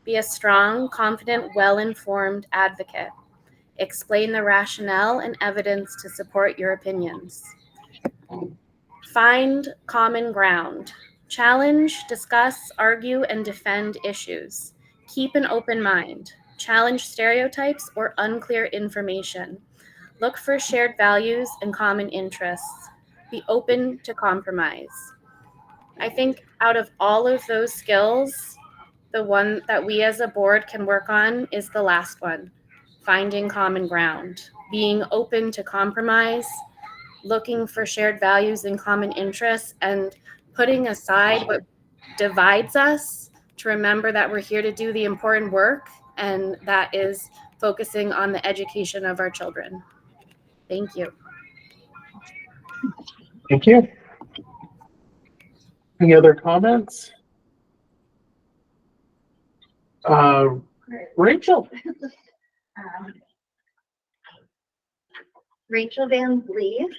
Be a strong, confident, well-informed advocate. Explain the rationale and evidence to support your opinions. Find common ground. Challenge, discuss, argue, and defend issues. Keep an open mind. Challenge stereotypes or unclear information. Look for shared values and common interests. Be open to compromise. I think out of all of those skills, the one that we as a board can work on is the last one, finding common ground, being open to compromise, looking for shared values and common interests, and putting aside what divides us to remember that we're here to do the important work, and that is focusing on the education of our children. Thank you. Thank you. Any other comments? Rachel? Rachel Van Vliet.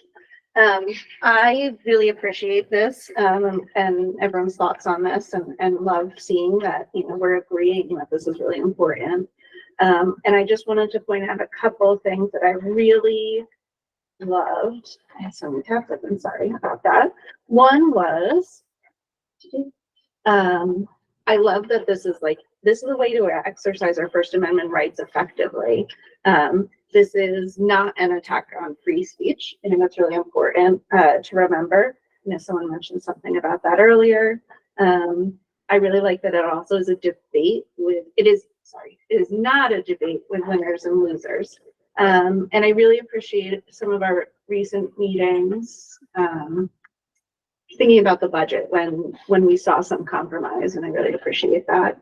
I really appreciate this and everyone's thoughts on this and love seeing that, we're agreeing that this is really important. And I just wanted to point out a couple of things that I really loved. I have so many tabs open, sorry about that. One was, I love that this is a way to exercise our First Amendment rights effectively. This is not an attack on free speech. I think that's really important to remember. Someone mentioned something about that earlier. I really like that it also is a debate it is not a debate with winners and losers. And I really appreciate some of our recent meetings, thinking about the budget when we saw some compromise, and I really appreciate that.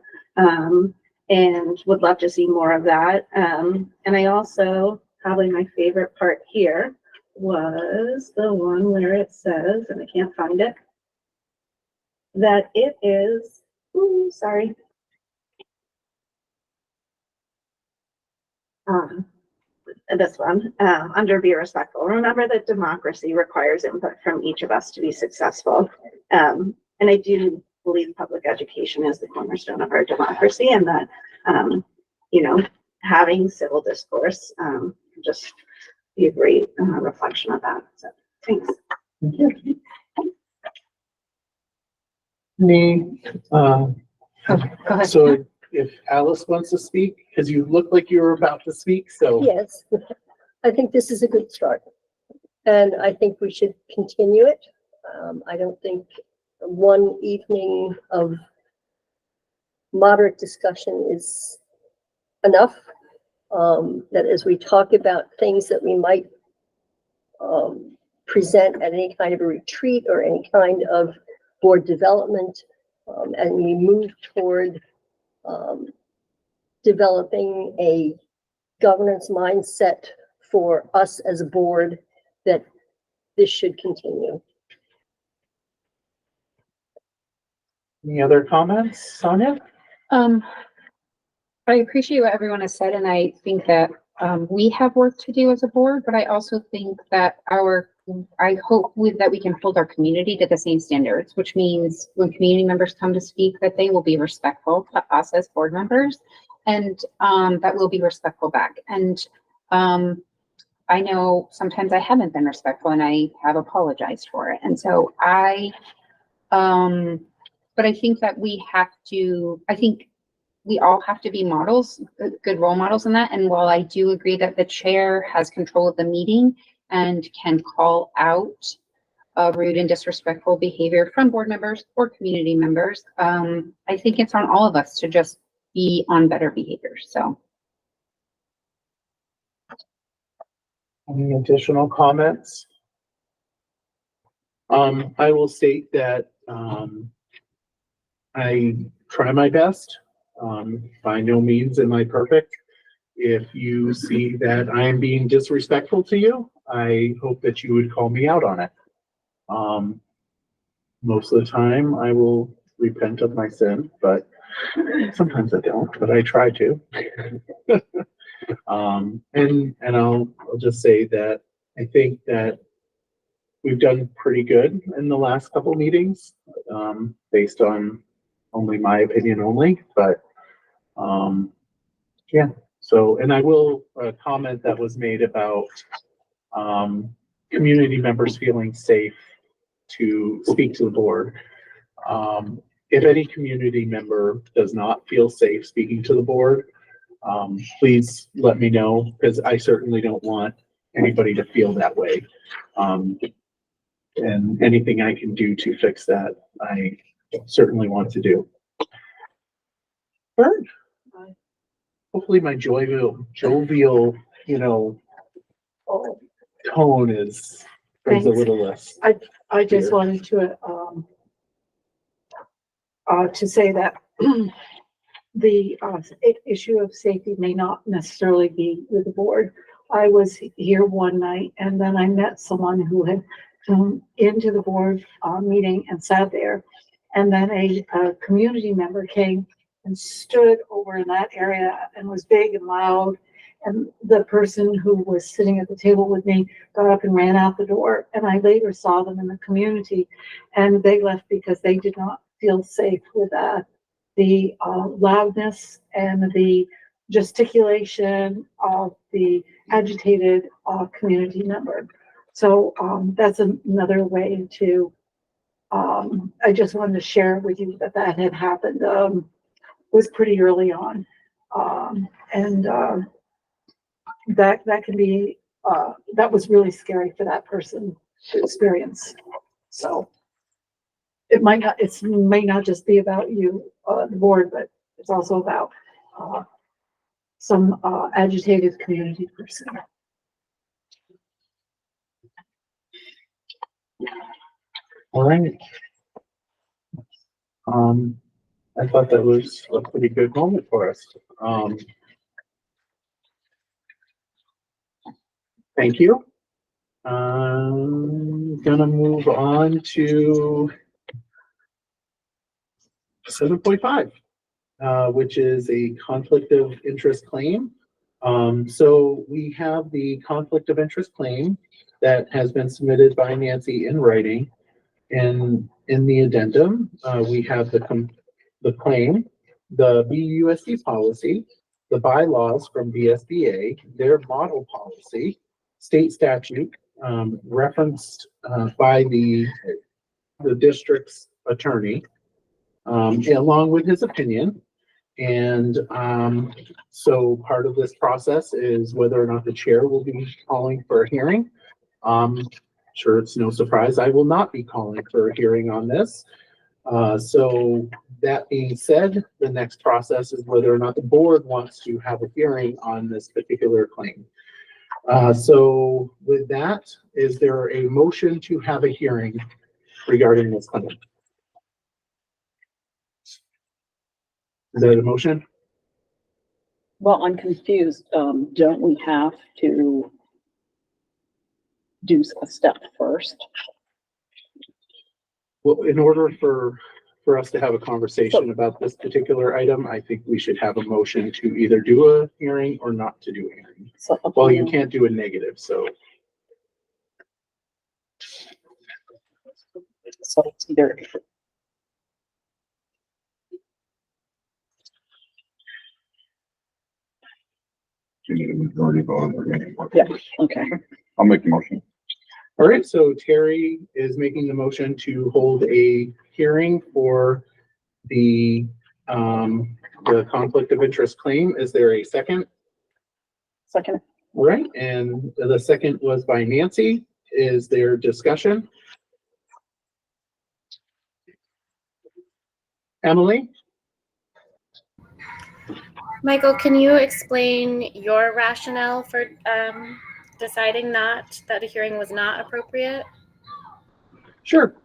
And would love to see more of that. And I also, probably my favorite part here was the one where it says, and I can't find it, that it is, sorry. This one, under be respectful. Remember that democracy requires input from each of us to be successful. And I do believe public education is the cornerstone of our democracy, and that, having civil discourse just be a great reflection of that. So thanks. Thank you. Me, Go ahead. so if Alice wants to speak, because you look like you were about to speak, so. Yes, I think this is a good start. And I think we should continue it. I don't think one evening of moderate discussion is enough. That as we talk about things that we might present at any kind of a retreat or any kind of board development, and we move toward developing a governance mindset for us as a board, that this should continue. Any other comments on it? I appreciate what everyone has said, and I think that we have work to do as a board, but I also think that I hope that we can hold our community to the same standards, which means when community members come to speak, that they will be respectful to us as board members, and that we'll be respectful back. And I know sometimes I haven't been respectful, and I have apologized for it. And so but I think that I think we all have to be models, good role models in that. And while I do agree that the chair has control of the meeting and can call out rude and disrespectful behavior from board members or community members, I think it's on all of us to just be on better behavior. So. Any additional comments? I will state that I try my best. By no means am I perfect. If you see that I am being disrespectful to you, I hope that you would call me out on it. Most of the time I will repent of my sin, but sometimes I don't, but I try to. And I'll just say that I think that we've done pretty good in the last couple meetings, based on only my opinion only, but yeah. So, and I will comment that was made about community members feeling safe to speak to the board. If any community member does not feel safe speaking to the board, please let me know, because I certainly don't want anybody to feel that way. And anything I can do to fix that, I certainly want to do. Good. Hopefully my jovial, tone is a little less. I just wanted to say that the issue of safety may not necessarily be with the board. I was here one night and then I met someone who had come into the board meeting and sat there. And then a community member came and stood over in that area and was big and loud. And the person who was sitting at the table with me got up and ran out the door. And I later saw them in the community, and they left because they did not feel safe with the loudness and the gesticulation of the agitated community member. So that's another way to, I just wanted to share with you that had happened. Was pretty early on. That can be, that was really scary for that person to experience. So it may not just be about you, the board, but it's also about some agitated community person. All right. I thought that was a pretty good moment for us. Thank you. I'm gonna move on to 7.5, which is a conflict of interest claim. So we have the conflict of interest claim that has been submitted by Nancy in writing. And in the addendum, we have the claim, the BUUSD policy, the bylaws from BSBA, their model policy, state statute, referenced by the district's attorney, along with his opinion. And so part of this process is whether or not the chair will be calling for a hearing. Sure, it's no surprise I will not be calling for a hearing on this. So that being said, the next process is whether or not the board wants to have a hearing on this particular claim. So with that, is there a motion to have a hearing regarding this claim? Is that a motion? Well, I'm confused. Don't we have to do a step first? Well, in order for us to have a conversation about this particular item, I think we should have a motion to either do a hearing or not to do a hearing. So, Well, you can't do a negative, so. So it's either. You need a majority vote. Yeah, okay. I'll make the motion. All right, so Terry is making the motion to hold a hearing for the conflict of interest claim. Is there a second? Second. All right, and the second was by Nancy. Is there discussion? Emily? Michael, can you explain your rationale for deciding that a hearing was not appropriate? Sure.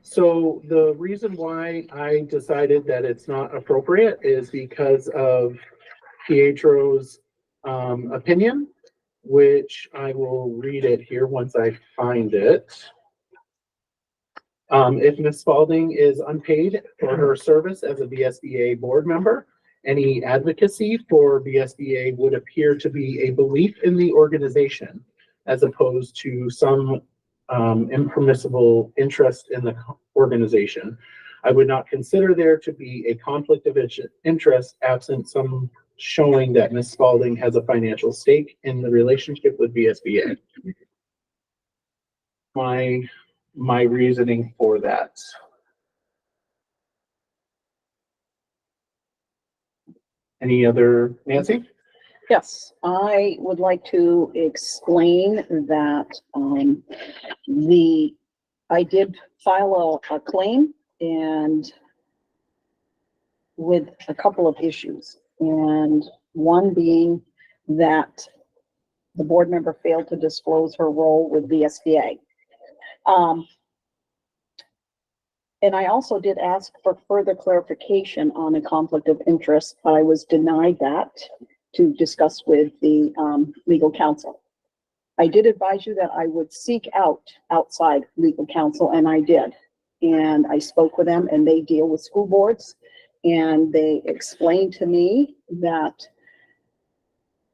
So the reason why I decided that it's not appropriate is because of Pietro's opinion, which I will read it here once I find it. If Ms. Spalding is unpaid for her service as a BSBA board member, any advocacy for BSBA would appear to be a belief in the organization as opposed to some impermissible interest in the organization. I would not consider there to be a conflict of interest absent some showing that Ms. Spalding has a financial stake in the relationship with BSBA. My reasoning for that. Any other, Nancy? Yes, I would like to explain that, I did file a claim and with a couple of issues. And one being that the board member failed to disclose her role with the SBA. And I also did ask for further clarification on a conflict of interest, but I was denied that to discuss with the legal counsel. I did advise you that I would seek out outside legal counsel, and I did. And I spoke with them, and they deal with school boards, and they explained to me that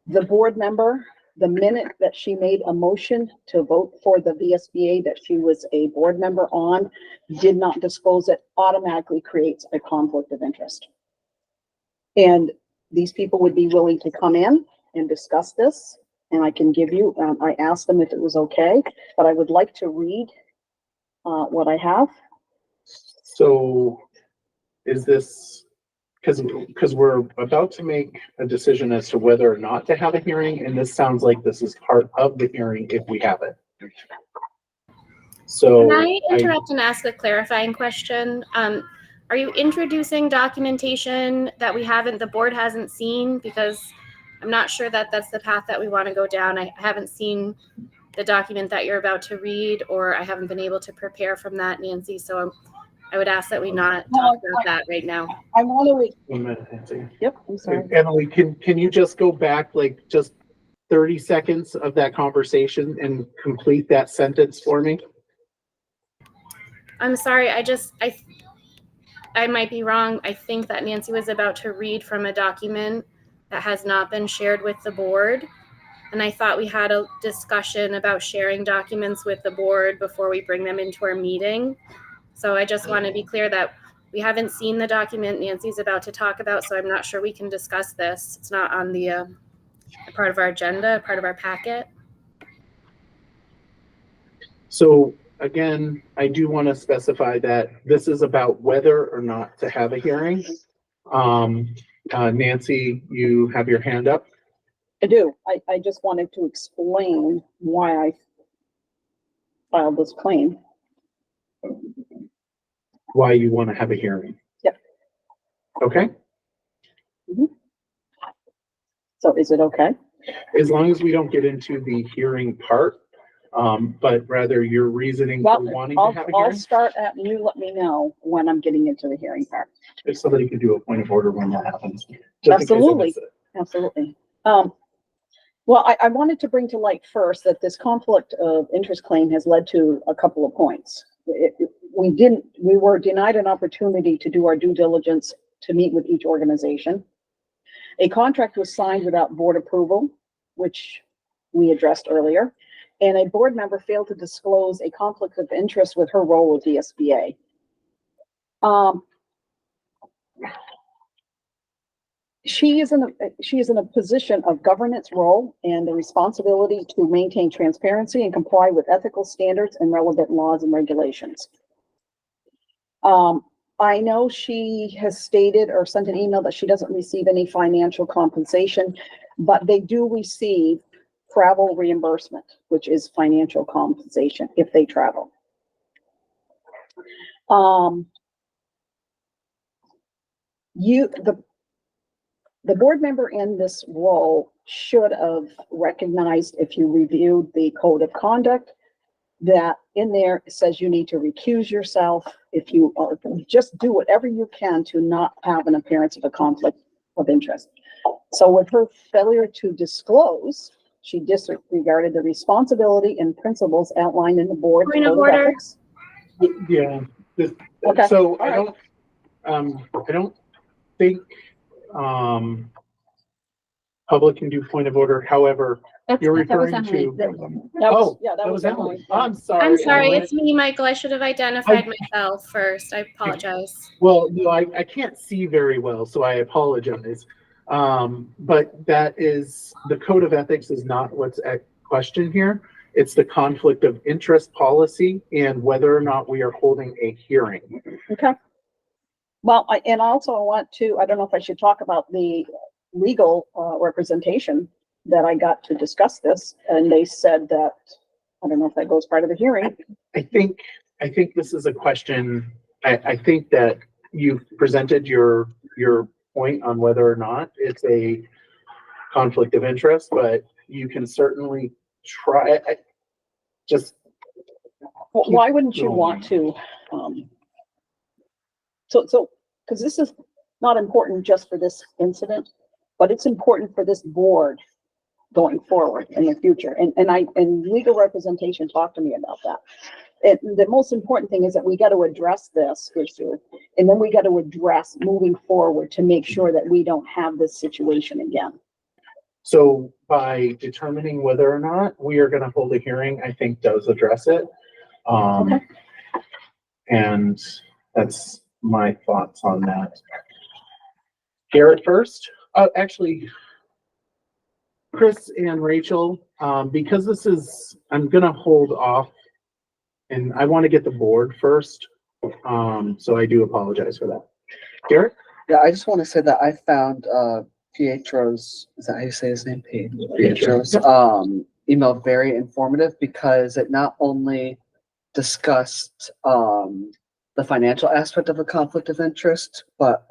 the board member, the minute that she made a motion to vote for the VSBA that she was a board member on, did not disclose it, automatically creates a conflict of interest. And these people would be willing to come in and discuss this, and I can give you, I asked them if it was okay, but I would like to read what I have. So is this, because we're about to make a decision as to whether or not to have a hearing, and this sounds like this is part of the hearing if we have it. So Can I interrupt and ask a clarifying question? Are you introducing documentation that the board hasn't seen? Because I'm not sure that that's the path that we want to go down. I haven't seen the document that you're about to read, or I haven't been able to prepare from that, Nancy. So I would ask that we not talk about that right now. I want to read. 1 minute, Nancy. Yep, I'm sorry. Emily, can you just go back like just 30 seconds of that conversation and complete that sentence for me? I'm sorry, I might be wrong. I think that Nancy was about to read from a document that has not been shared with the board. And I thought we had a discussion about sharing documents with the board before we bring them into our meeting. So I just want to be clear that we haven't seen the document Nancy's about to talk about, so I'm not sure we can discuss this. It's not on the part of our agenda, part of our packet. So again, I do want to specify that this is about whether or not to have a hearing. Nancy, you have your hand up. I do. I just wanted to explain why I filed this claim. why you want to have a hearing. Yep. Okay, So is it okay? as long as we don't get into the hearing part, but rather your reasoning Well, for wanting to I'll, have a I'll hearing. start at, and you let me know when I'm getting into the hearing part. If somebody could do a point of order when that happens. just in case I Absolutely, miss it. absolutely. Well, I wanted to bring to light first that this conflict of interest claim has led to a couple of points. We were denied an opportunity to do our due diligence to meet with each organization. A contract was signed without board approval, which we addressed earlier, and a board member failed to disclose a conflict of interest with her role with the SBA. She is in a position of governance role and the responsibility to maintain transparency and comply with ethical standards and relevant laws and regulations. I know she has stated or sent an email that she doesn't receive any financial compensation, but they do receive travel reimbursement, which is financial compensation if they travel. The board member in this role should have recognized, if you reviewed the code of conduct, that in there it says you need to recuse yourself if you just do whatever you can to not have an appearance of a conflict of interest. So with her failure to disclose, she disregarded the responsibility and principles outlined in the board Point of code of order. ethics. Yeah. Okay. So All right. I don't think, public can do point of order. However, you're referring to. Oh, that was Emily. I'm sorry. I'm sorry, Emily. it's me, Michael. I should have identified myself first. I apologize. Well, no, I can't see very well, so I apologize. But that is, the code of ethics is not what's at question here. It's the conflict of interest policy and whether or not we are holding a hearing. Okay. Well, and also I want to, I don't know if I should talk about the legal representation that I got to discuss this, and they said that, I don't know if that goes part of the hearing. I think this is a question, I think that you've presented your point on whether or not it's a conflict of interest, but you can certainly try, just. Why wouldn't you want to, because this is not important just for this incident, but it's important for this board going forward in the future. And legal representation talked to me about that. The most important thing is that we got to address this issue, and then we got to address moving forward to make sure that we don't have this situation again. So by determining whether or not we are going to hold a hearing, I think does address it. Okay. And that's my thoughts on that. Garrett first. Actually, Chris and Rachel, because this is, I'm going to hold off and I want to get the board first. So I do apologize for that. Garrett? Yeah, I just want to say that I found Pietro's, is that how you say his name? Pietro's email very informative because it not only discussed the financial aspect of a conflict of interest, but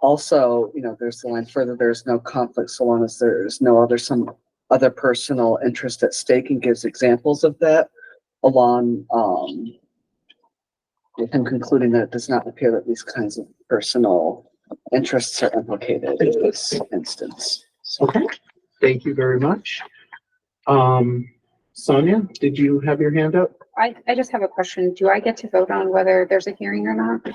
also, you know, there's the line further, there's no conflict so long as there's no some other personal interest at stake, and gives examples of that along with him concluding that it does not appear that these kinds of personal interests are implicated in this instance. Okay, thank you very much. Sonia, did you have your hand up? I just have a question. Do I get to vote on whether there's a hearing or not?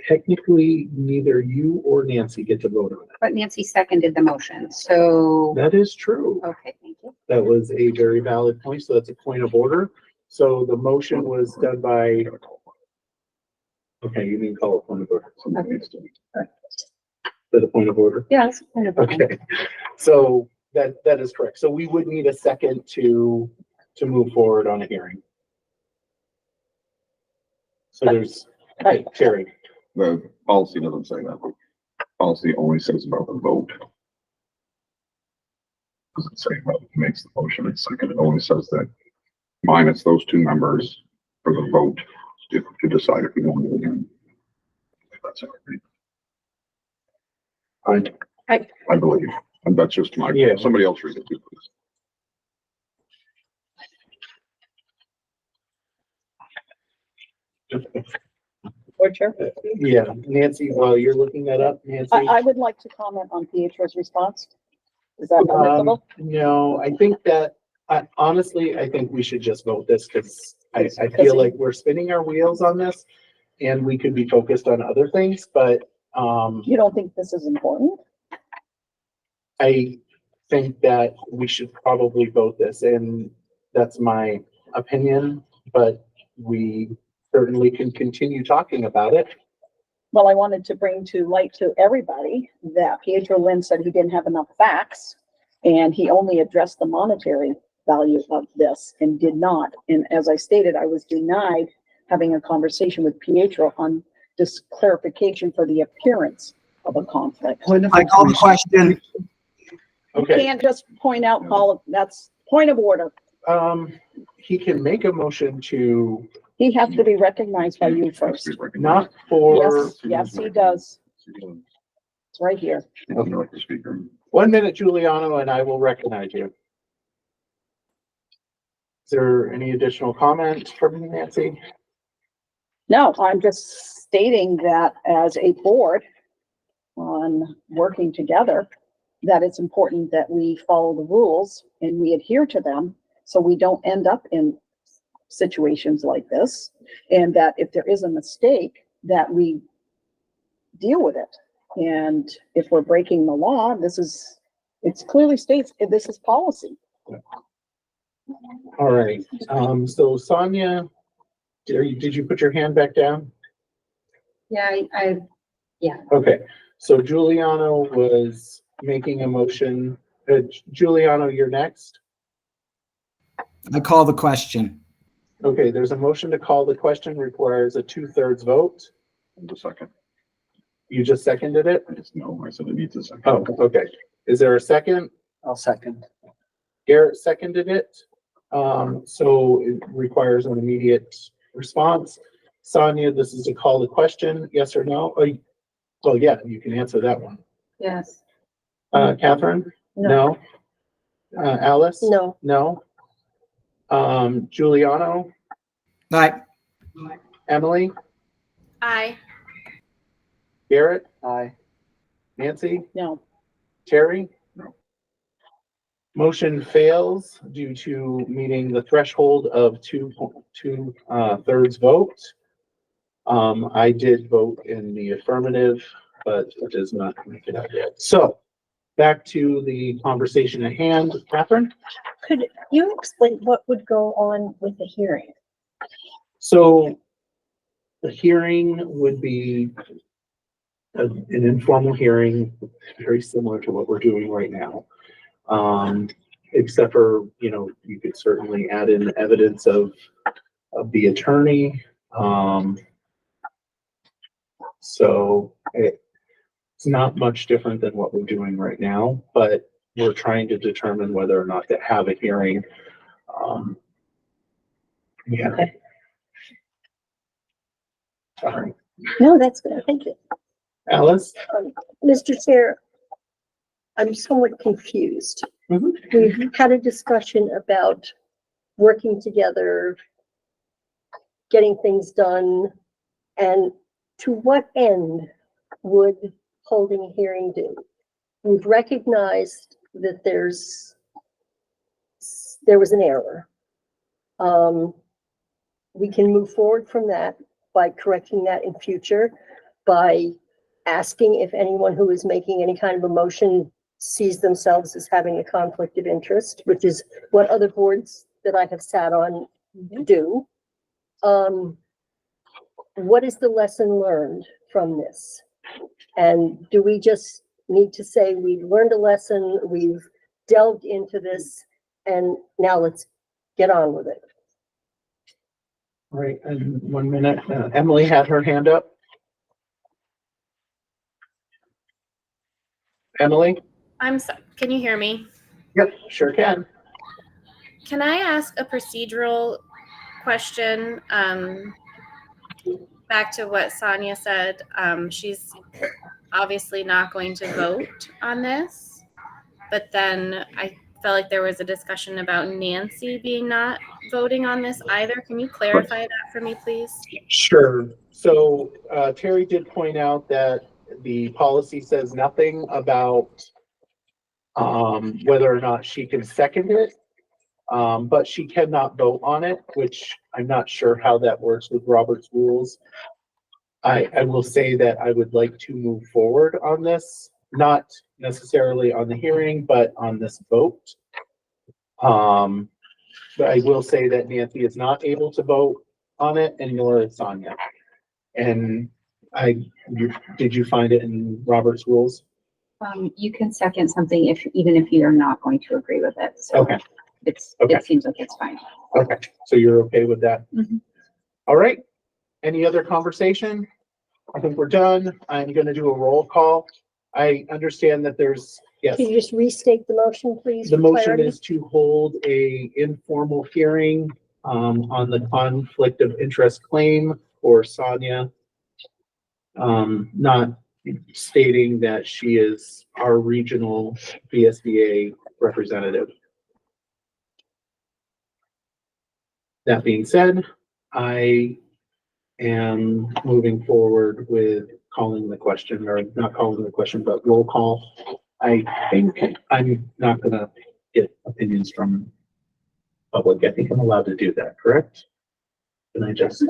Technically, neither you or Nancy get to vote on it. But Nancy seconded the motion, so. That is true. Okay, thank you. That was a very valid point, so that's a point of order. So the motion was done by. Okay, you didn't call it point of order. Okay. Is that a point of order? Yeah, it's kind of. Okay, so that is correct. So we would need a second to move forward on a hearing. So there's, okay, Terry. The policy doesn't say that. Policy only says about the vote. Doesn't say about who makes the motion and second. It only says that minus those two members for the vote to decide if we want to. Again. That's it. I believe, and that's just my, somebody else read it too, please. Board Chair? Yeah, Nancy, while you're looking that up, Nancy. I would like to comment on Pietro's response. Is that permissible? No, I think that, honestly, I think we should just vote this because I feel like we're spinning our wheels on this and we could be focused on other things, but, you don't think this is important? I think that we should probably vote this, and that's my opinion, but we certainly can continue talking about it. Well, I wanted to bring to light to everybody that Pietro Lynn said he didn't have enough facts, and he only addressed the monetary value of this and did not. And as I stated, I was denied having a conversation with Pietro on this clarification for the appearance of a conflict. I call the question. You can't just point out, Paul, that's point of order. He can make a motion to. He has to be recognized by you first. Not for. Yes, he does. It's right here. Okay. 1 minute, Giuliano, and I will recognize you. Is there any additional comment from Nancy? No, I'm just stating that as a board on working together, that it's important that we follow the rules and we adhere to them so we don't end up in situations like this. And that if there is a mistake, that we deal with it. And if we're breaking the law, it clearly states this is policy. All right, so Sonia, did you put your hand back down? Yeah, yeah. Okay, so Giuliano was making a motion. Giuliano, you're next. I call the question. Okay, there's a motion to call the question, requires a 2/3 vote. And a second. You just seconded it? No, I said it needs a second. Oh, okay. Is there a second? I'll second. Garrett seconded it. So it requires an immediate response. Sonia, this is to call the question, yes or no? Oh, well, yeah, you can answer that one. Yes. Catherine? No. Alice? No. No. Giuliano? Aye. Emily? Aye. Garrett? Aye. Nancy? No. Terry? No. Motion fails due to meeting the threshold of two-thirds vote. I did vote in the affirmative, but it does not make it out yet. So back to the conversation at hand. Catherine? Could you explain what would go on with the hearing? So the hearing would be an informal hearing, very similar to what we're doing right now. Except for, you could certainly add in evidence of the attorney. So it's not much different than what we're doing right now, but we're trying to determine whether or not to have a hearing. Yeah. Okay. Sorry. No, that's good. Thank you. Alice? Mr. Chair, I'm somewhat confused. We've had a discussion about working together, getting things done, and to what end would holding a hearing do? We've recognized that there was an error. We can move forward from that by correcting that in future, by asking if anyone who is making any kind of a motion sees themselves as having a conflict of interest, which is what other boards that I have sat on do. What is the lesson learned from this? And do we just need to say we've learned a lesson, we've delved into this, and now let's get on with it? All right, and 1 minute. Emily had her hand up. Emily? Can you hear me? Yep, sure can. Can I ask a procedural question? back to what Sonia said, she's obviously not going to vote on this. But then I felt like there was a discussion about Nancy being not voting on this either. Can you clarify that for me, please? Sure. So Terry did point out that the policy says nothing about whether or not she can second it, but she cannot vote on it, which I'm not sure how that works with Robert's rules. I will say that I would like to move forward on this, not necessarily on the hearing, but on this vote. But I will say that Nancy is not able to vote on it, and nor is Sonia. And did you find it in Robert's rules? You can second something even if you're not going to agree with it. So Okay. It seems like it's fine. Okay, so you're okay with that? Mhm. All right. Any other conversation? I think we're done. I'm gonna do a roll call. I understand that there's, yes. Can you just restate the motion, please? The for motion clarity? is to hold a informal hearing on the conflict of interest claim for Sonia. Not stating that she is our regional BSBA representative. That being said, I am moving forward with calling the question, or not calling the question, but roll call. I think I'm not gonna get opinions from public. I think I'm allowed to do that, correct? Can I just,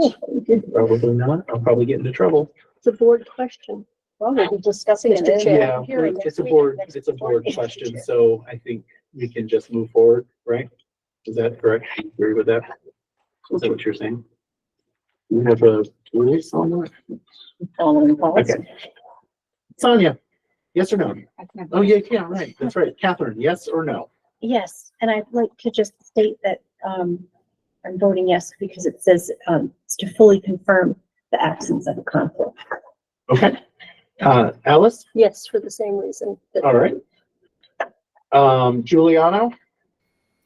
probably not. I'll probably get into trouble. It's a board question. Well, we'll be discussing it. Mr. in Chair. Yeah, hearing it's next a week, board, next it's a board meeting. question, so I think we can just move forward, right? Is that correct? You agree with that? Is that what you're saying? You have a release on that? Following policy. Okay. Sonia, yes or no? Oh, yeah, right, that's right. Catherine, yes or no? Yes, and I'd like to just state that, I'm voting yes because it says, it's to fully confirm the absence of a conflict. Okay. Alice? Yes, for the same reason. that- All right. Giuliano?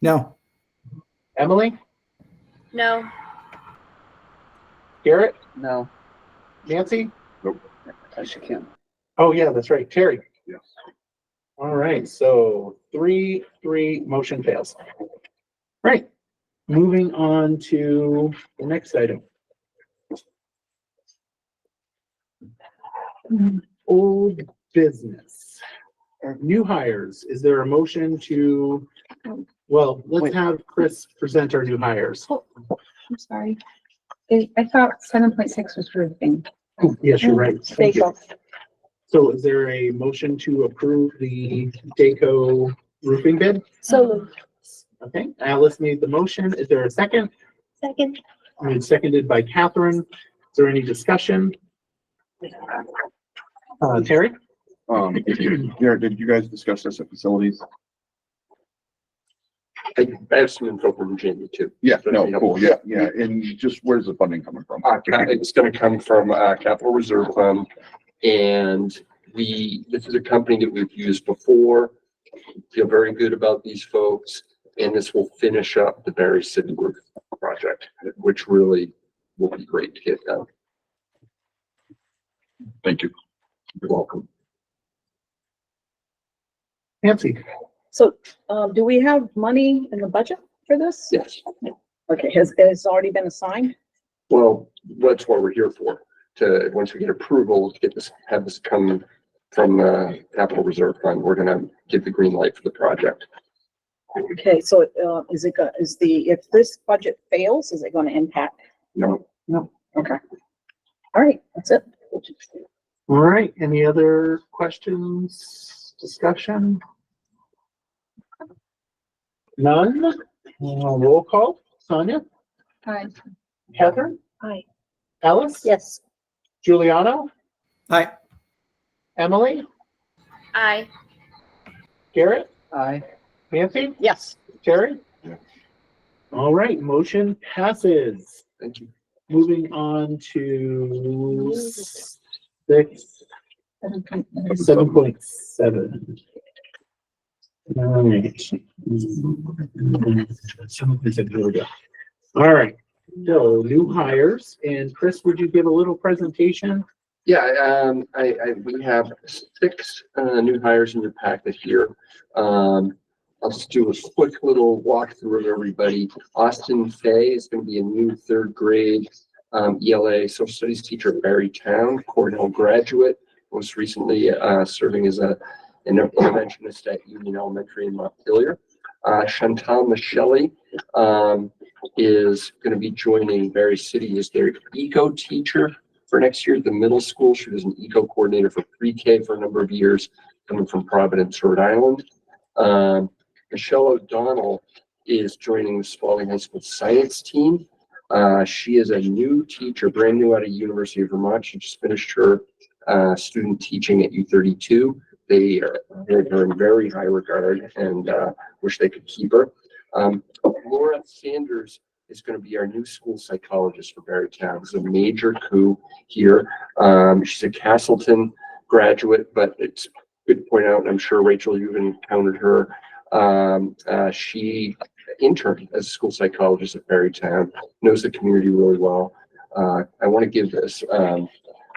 No. Emily? No. Garrett? No, Nancy? she can't. Oh, yeah, that's right. Terry? Yes. All right, so 3-3, motion fails. Right, moving on to the next item. Old business. New hires, is there a motion to, well, let's have Chris present our new hires. I'm sorry. I thought 7.6 was roofing. Yes, you're right. Thank you. Daco. So is there a motion to approve the Daco roofing bid? So moved. Okay, Alice made the motion. Is there a second? Second. And seconded by Catherine. Is there any discussion? Terry? Garrett, did you guys discuss this at facilities? I have some info from Jamie too. Yeah, no, cool, yeah, and just where's the funding coming from? It's gonna come from Capital Reserve Fund, and this is a company that we've used before. Feel very good about these folks, and this will finish up the Berry City roof project, which really will be great to get done. Thank you. You're welcome. Nancy? So, do we have money in the budget for this? Yes. Okay, has already been assigned? Well, that's what we're here for, to, once we get approval, to get this, have this come from the Capital Reserve Fund, we're gonna give the green light for the project. Okay, so, if this budget fails, is it gonna impact? No. No, okay. All right, that's it. All right, any other questions, discussion? None? Roll call. Sonia? Aye. Catherine? Aye. Alice? Yes. Giuliano? Aye. Emily? Aye. Garrett? Aye. Nancy? Yes. Terry? Yeah. All right, motion passes. Thank you. Moving on to 7.7. All right. 7.7, here we go. All right, So new hires, and Chris, would you give a little presentation? Yeah, we have 6 new hires in your packet here. I'll just do a quick little walkthrough of everybody. Austin Fay is going to be a new 3rd grade ELA social studies teacher at Barrytown, Cornell graduate, most recently serving as an interventionist at Union Elementary in Montpelier. Chantal Michelli is going to be joining Barry City as their eco teacher for next year at the middle school. She was an eco coordinator for pre-K for a number of years, coming from Providence, Rhode Island. Michelle O'Donnell is joining the Spalding High School science team. She is a new teacher, brand new out of University of Vermont. She just finished her student teaching at U32. They are in very high regard and wish they could keep her. Laura Sanders is going to be our new school psychologist for Barrytown. It's a major coup here. She's a Castleton graduate, but it's good to point out, and I'm sure Rachel, you've encountered her. She interned as a school psychologist at Barrytown, knows the community really well. I want to give this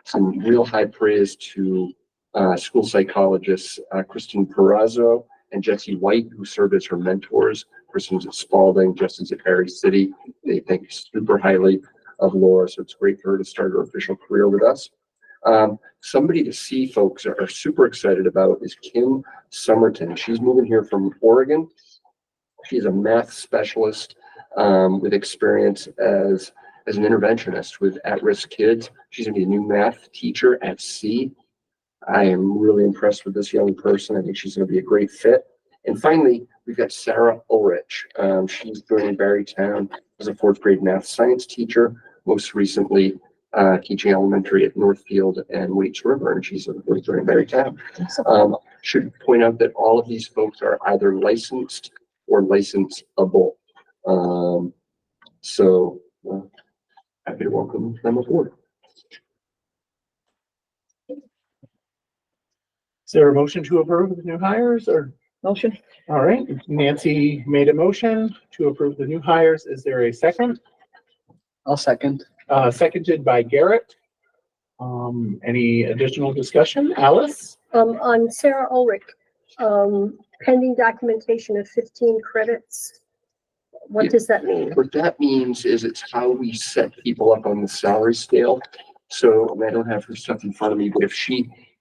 some real high praise to school psychologists Kristen Perazzo and Jesse White, who served as her mentors. Kristen's at Spalding, Jesse's at Barry City. They think super highly of Laura, so it's great for her to start her official career with us. Somebody to see folks are super excited about is Kim Somerton. She's moving here from Oregon. She's a math specialist with experience as an interventionist with at-risk kids. She's gonna be a new math teacher at C. I am really impressed with this young person. I think she's gonna be a great fit. And finally, we've got Sarah Ulrich. She's joining Barrytown as a 4th grade math science teacher, most recently teaching elementary at Northfield and Waits River, and she's joining Barrytown. Should point out that all of these folks are either licensed or licensable. Happy to welcome them aboard. Is there a motion to approve the new hires or? Motion. All right, Nancy made a motion to approve the new hires. Is there a second? I'll second. Seconded by Garrett. Any additional discussion? Alice? On Sarah Ulrich, pending documentation of 15 credits. What does that mean? What that means is it's how we set people up on the salary scale. So I don't have her stuff in front of me, but if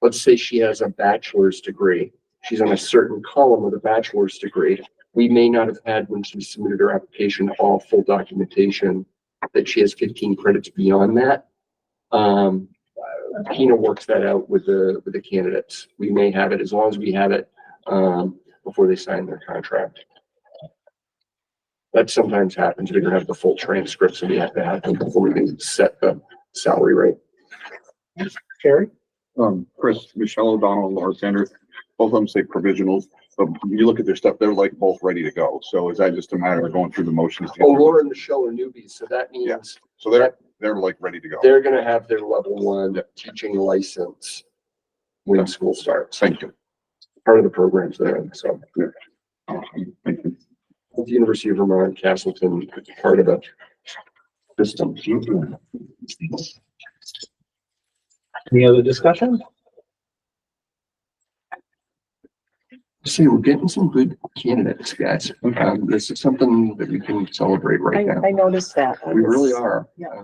let's say she has a bachelor's degree, she's on a certain column with a bachelor's degree. We may not have had, when she submitted her application, all full documentation that she has 15 credits beyond that. Pina works that out with the candidates. We may have it, as long as we have it before they sign their contract. That sometimes happens. We don't have the full transcripts, and we have to have them before we can set the salary rate. Carrie? Chris, Michelle O'Donnell, Laura Sanders, both of them say provisionals. But when you look at their stuff, they're like both ready to go. So is that just a matter of going through the motions? Oh, Laura and Michelle are newbies, so that means yeah. So they're like ready to go. They're going to have their level 1 teaching license when school starts. Thank you. Part of the programs there. So yeah. Thank you. The University of Vermont, Castleton, part of the system. Any other discussion? See, we're getting some good candidates, guys. This is something that we can celebrate right now. I noticed that. We really are. Yeah. I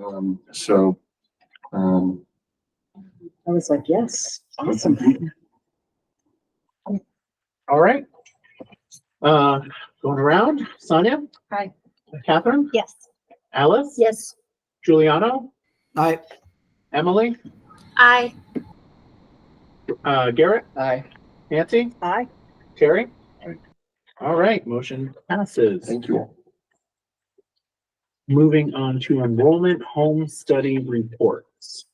was like, yes, awesome. All right. Going around, Sonia? Hi. Catherine? Yes. Alice? Yes. Giuliano? Aye. Emily? Aye. Garrett? Aye. Nancy? Aye. Terry? All right, motion passes. Thank you. Moving on to enrollment home study reports.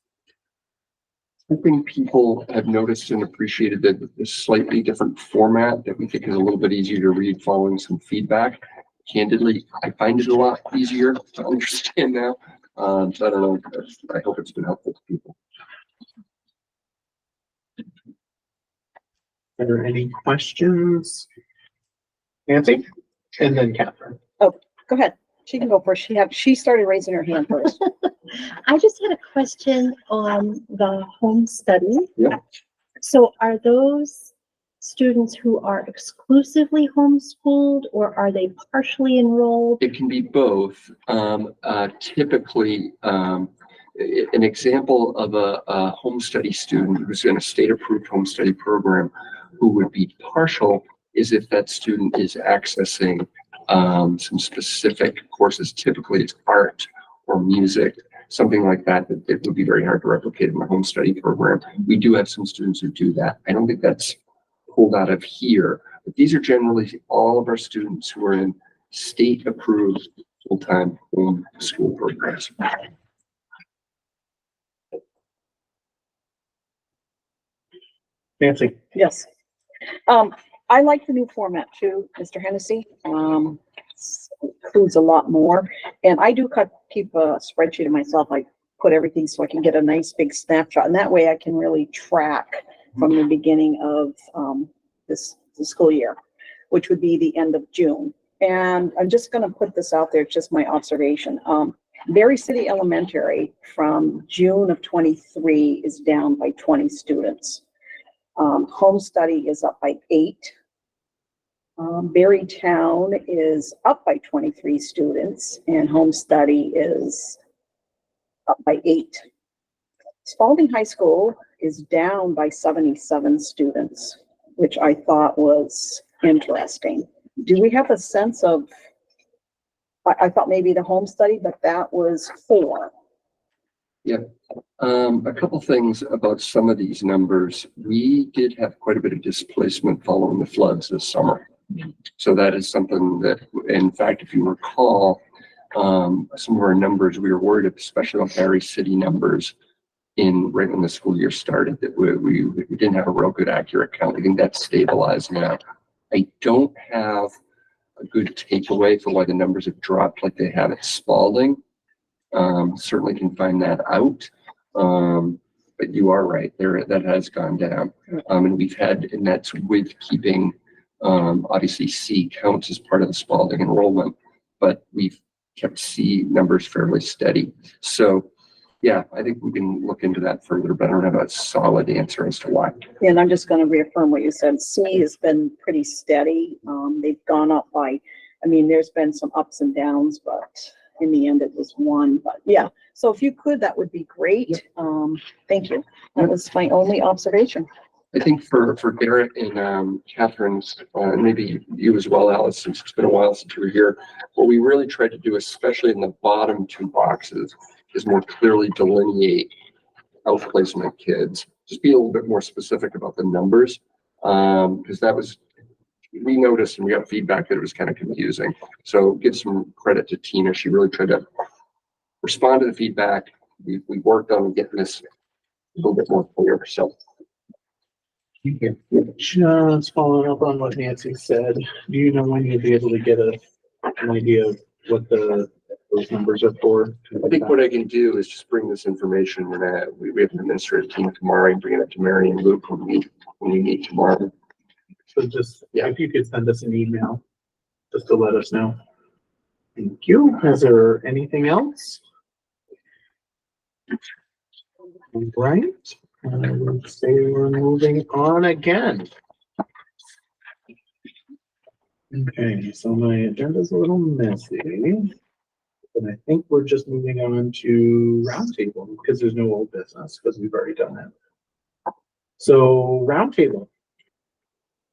I think people have noticed and appreciated that this slightly different format that we think is a little bit easier to read following some feedback. Candidly, I find it a lot easier to understand now. So I don't know. I hope it's been helpful to people. Are there any questions? Nancy? And then Catherine. Oh, go ahead. She can go first. She started raising her hand first. I just had a question on the home study. Yeah. So are those students who are exclusively homeschooled, or are they partially enrolled? It can be both. Typically, an example of a home study student who's in a state-approved home study program who would be partial is if that student is accessing some specific courses. Typically, it's art or music, something like that, that it would be very hard to replicate in the home study program. We do have some students who do that. I don't think that's pulled out of here, but these are generally all of our students who are in state-approved full-time home school programs. Nancy? Yes. I like the new format too, Mr. Hennessy. Includes a lot more. And I do keep a spreadsheet of myself. I put everything so I can get a nice big snapshot. And that way I can really track from the beginning of the school year, which would be the end of June. And I'm just going to put this out there, it's just my observation. Berry City Elementary from June of 23 is down by 20 students. Home study is up by 8. Berry Town is up by 23 students, and home study is up by 8. Spalding High School is down by 77 students, which I thought was interesting. Do we have a sense of, I thought maybe the home study, but that was 4. Yeah. A couple things about some of these numbers. We did have quite a bit of displacement following the floods this summer. So that is something that, in fact, if you recall, some of our numbers, we were worried, especially about Berry City numbers right when the school year started, that we didn't have a real good accurate count. I think that's stabilized now. I don't have a good takeaway for why the numbers have dropped like they have at Spalding. Certainly can find that out. But you are right, that has gone down. And that's with keeping, obviously C counts as part of the Spalding enrollment, but we've kept C numbers fairly steady. So yeah, I think we can look into that further, but I don't have a solid answer as to why. And I'm just going to reaffirm what you said. C has been pretty steady. They've gone up by, there's been some ups and downs, but in the end it was 1. But yeah, so if you could, that would be great. Thank you. That was my only observation. I think for Garrett and Catherine's, and maybe you as well, Alice, since it's been a while since you were here, what we really tried to do, especially in the bottom 2 boxes, is more clearly delineate outplacement kids. Just be a little bit more specific about the numbers, because that was, we noticed and we got feedback that it was kind of confusing. So give some credit to Tina. She really tried to respond to the feedback. We worked on getting this a little bit more clear. So. Thank you. Just following up on what Nancy said, do you know when you'll be able to get an idea of what those numbers are for? I think what I can do is just bring this information, and we have an administrative team tomorrow, and bring it up to Mary and Luke when we meet tomorrow. So just, if you could send us an email, just to let us know. Thank you. Is there anything else? Right. Let's say we're moving on again. Okay, so my agenda's a little messy. And I think we're just moving on to roundtable because there's no old business because we've already done that. So roundtable.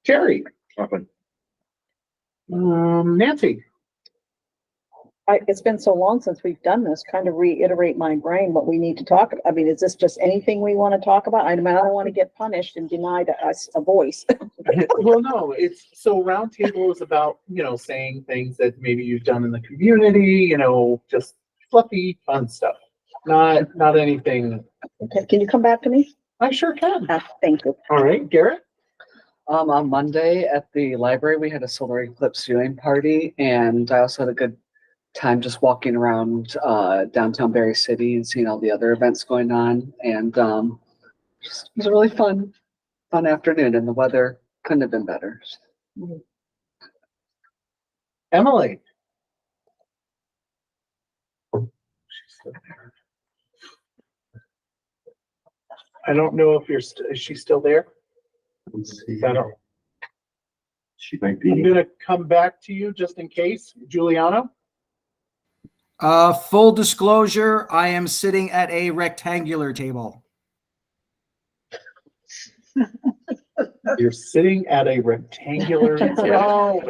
Jerry. Nancy. It's been so long since we've done this, kind of reiterate my brain what we need to talk about. Is this just anything we want to talk about? I don't want to get punished and denied us a voice. Well, no, it's so roundtable is about, saying things that maybe you've done in the community, just fluffy, fun stuff. Not anything. Okay, can you come back to me? I sure can. Thank you. All right, Garrett. On Monday at the library, we had a solar eclipse viewing party, and I also had a good time just walking around downtown Berry City and seeing all the other events going on. And it was a really fun afternoon, and the weather couldn't have been better. Emily. I don't know if is she still there? I don't. She might I'm gonna come back to you just in case. Giuliano? Full disclosure, I am sitting at a rectangular table. You're sitting at a rectangular table.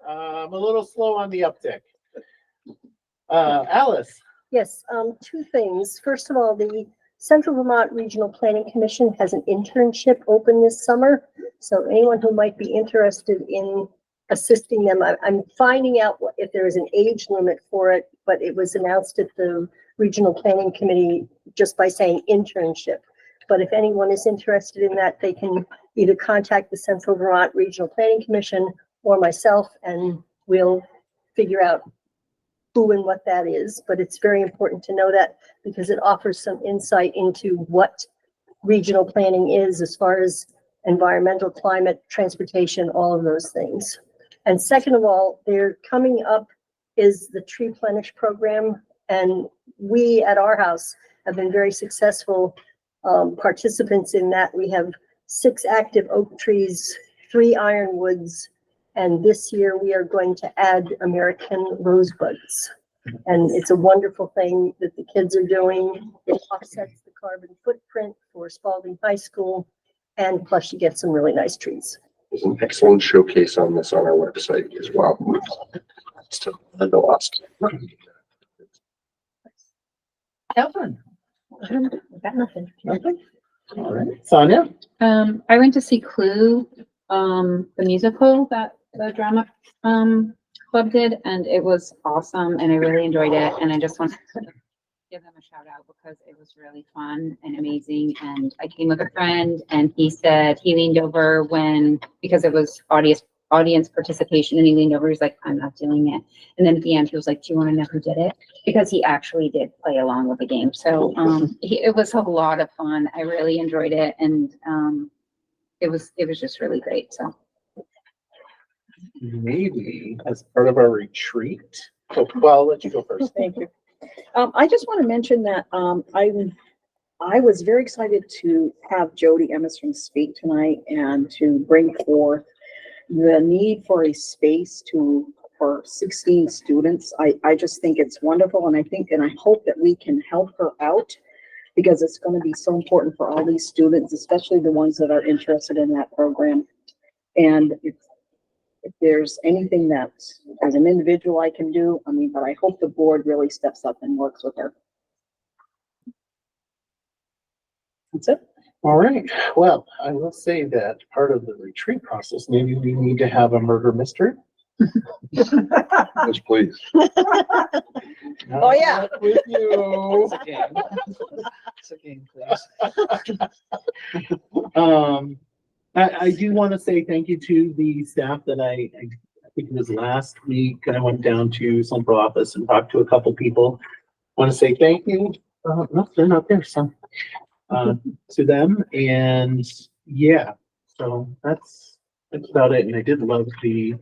I'm a little slow on the uptick. Alice? Yes, two things. First of all, the Central Vermont Regional Planning Commission has an internship open this summer. So anyone who might be interested in assisting them, I'm finding out if there is an age limit for it, but it was announced at the Regional Planning Committee just by saying internship. But if anyone is interested in that, they can either contact the Central Vermont Regional Planning Commission or myself, and we'll figure out who and what that is. But it's very important to know that because it offers some insight into what regional planning is as far as environmental, climate, transportation, all of those things. And second of all, they're coming up is the Tree Plenish program. And we at our house have been very successful participants in that. We have 6 active oak trees, 3 ironwoods, and this year we are going to add American rosebuds. And it's a wonderful thing that the kids are doing. It offsets the carbon footprint for Spalding High School, and plus you get some really nice trees. There's an excellent showcase on this on our website as well. Still the last. Evelyn? Got nothing. Nothing? All right. Sonia? I went to see Clue, the musical that the drama club did, and it was awesome, and I really enjoyed it. And I just want to give them a shout out because it was really fun and amazing. And I came with a friend, and he said he leaned over because it was audience participation, and he leaned over. He's like, "I'm not doing it." And then at the end, he was like, "Do you want to know who did it?" Because he actually did play along with the game. So it was a lot of fun. I really enjoyed it, and it was just really great. So Maybe as part of our retreat. Oh, well, I'll let you go first. Thank you. I just want to mention that I was very excited to have Jody Emerson speak tonight and to bring forth the need for a space for 16 students. I just think it's wonderful, and I hope that we can help her out because it's going to be so important for all these students, especially the ones that are interested in that program. And if there's anything that as an individual I can do, but I hope the board really steps up and works with her. That's it. All right. Well, I will say that part of the retreat process, maybe we need to have a murder mystery. Yes, please. Oh, yeah. With you. It's a game. It's a game, please. I do want to say thank you to the staff that I think it was last week. I went down to central office and talked to a couple people. Want to say thank you. No, they're not there. So to them, and yeah, so that's about it. And I did love the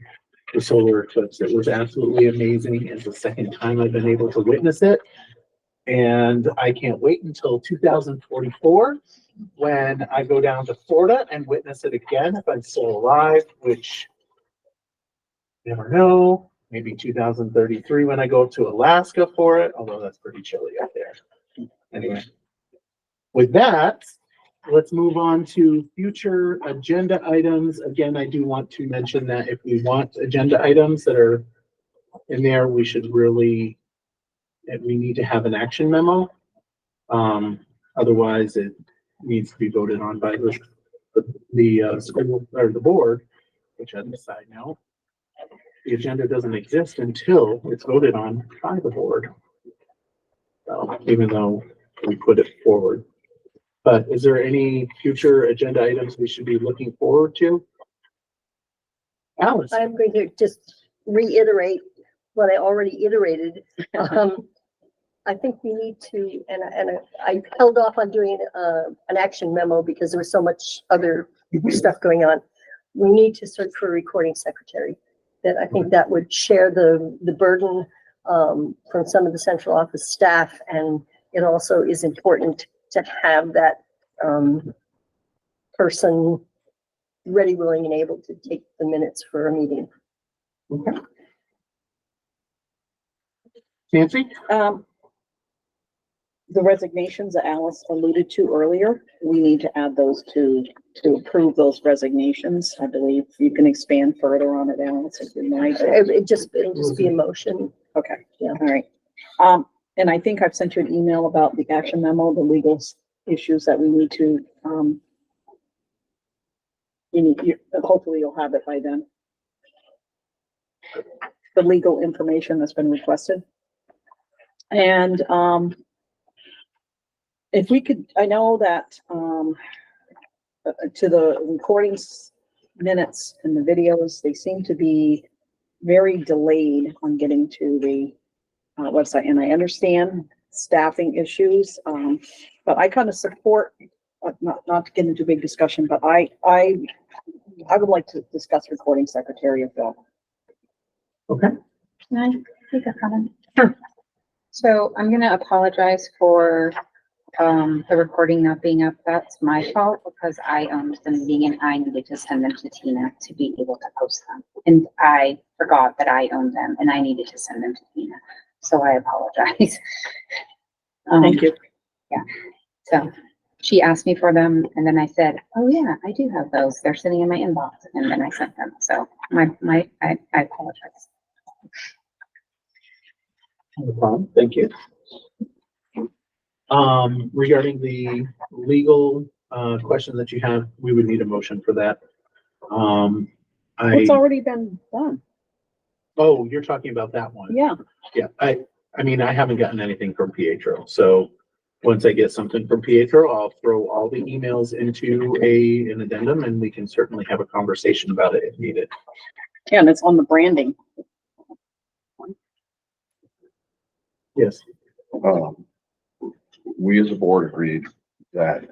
solar eclipse. It was absolutely amazing. It's the second time I've been able to witness it, and I can't wait until 2044 when I go down to Florida and witness it again if I'm still alive, which you never know. Maybe 2033 when I go to Alaska for it, although that's pretty chilly out there. Anyway, with that, let's move on to future agenda items. Again, I do want to mention that if we want agenda items that are in there, we need to have an action memo. Otherwise, it needs to be voted on by the school or the board, which on the side now, the agenda doesn't exist until it's voted on by the board. So even though we put it forward. But is there any future agenda items we should be looking forward to? Alice? I'm going to just reiterate what I already iterated. I think we need to, and I held off on doing an action memo because there was so much other stuff going on. We need to search for a recording secretary. That I think that would share the burden from some of the central office staff, and it also is important to have that, person ready, willing, and able to take the minutes for a meeting. Okay. Nancy? The resignations that Alice alluded to earlier, we need to add those to approve those resignations. I believe you can expand further on it, Alice, if you like. It'll just be a motion. Okay, Yeah. all right. And I think I've sent you an email about the action memo, the legal issues that we need to, hopefully you'll have it by then. The legal information that's been requested. And, if we could, I know that, to the recordings, minutes and the videos, they seem to be very delayed on getting to the website. And I understand staffing issues, but I kind of support, not to get into a big discussion, but I would like to discuss recording secretary of Bill. Okay. Can I take a comment? Sure. So I'm gonna apologize for the recording not being up. That's my fault because I owned the meeting and I needed to send them to Tina to be able to post them. And I forgot that I owned them and I needed to send them to Tina. So I apologize. Thank you. Yeah. So she asked me for them and then I said, oh yeah, I do have those. They're sitting in my inbox. And then I sent them. So I apologize. No problem. Thank you. Regarding the legal, question that you have, we would need a motion for that. It's already been done. Oh, you're talking about that one? Yeah. Yeah, I mean, I haven't gotten anything from Pietro, so once I get something from Pietro, I'll throw all the emails into an addendum and we can certainly have a conversation about it if needed. Yeah, and it's on the branding. Yes. We as a board agreed that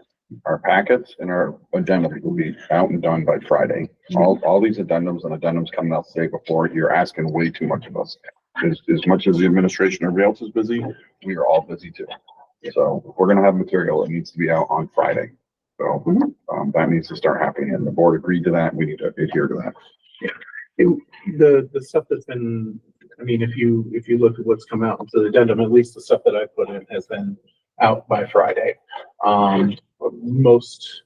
our packets and our agenda will be out and done by Friday. All these addendums and addendums coming out the day before, you're asking way too much of us. As much as the administration or everybody else is busy, we are all busy too. So if we're gonna have material, it needs to be out on Friday. So, that needs to start happening and the board agreed to that. We need to adhere to that. Yeah. The stuff that's been, I mean, if you look at what's come out into the addendum, at least the stuff that I put in has been out by Friday. Most,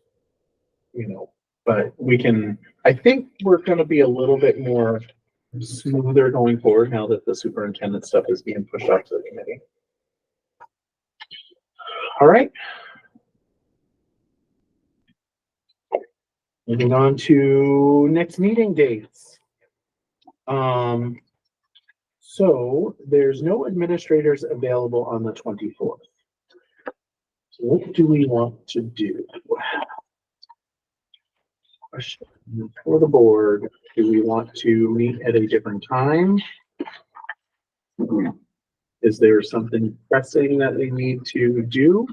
but we can, I think we're gonna be a little bit more smoother going forward now that the superintendent stuff is being pushed out to the committee. All right. Moving on to next meeting dates. So there's no administrators available on the 24th. So what do we want to do? Question for the board. Do we want to meet at a different time? Is there something pressing that we need to do?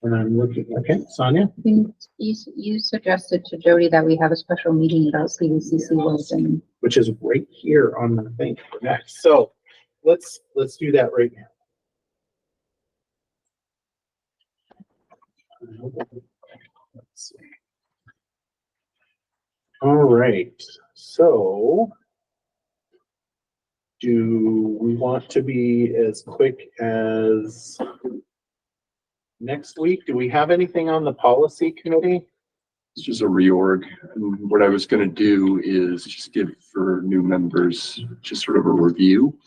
And I'm looking, okay, Sonia? You suggested to Jody that we have a special meeting about CVCC Wilson. Which is right here on the thing for next. So let's do that right now. Let's see. All right, so do we want to be as quick as next week? Do we have anything on the policy committee? It's just a reorg. And what I was going to do is just give for new members, just sort of a review.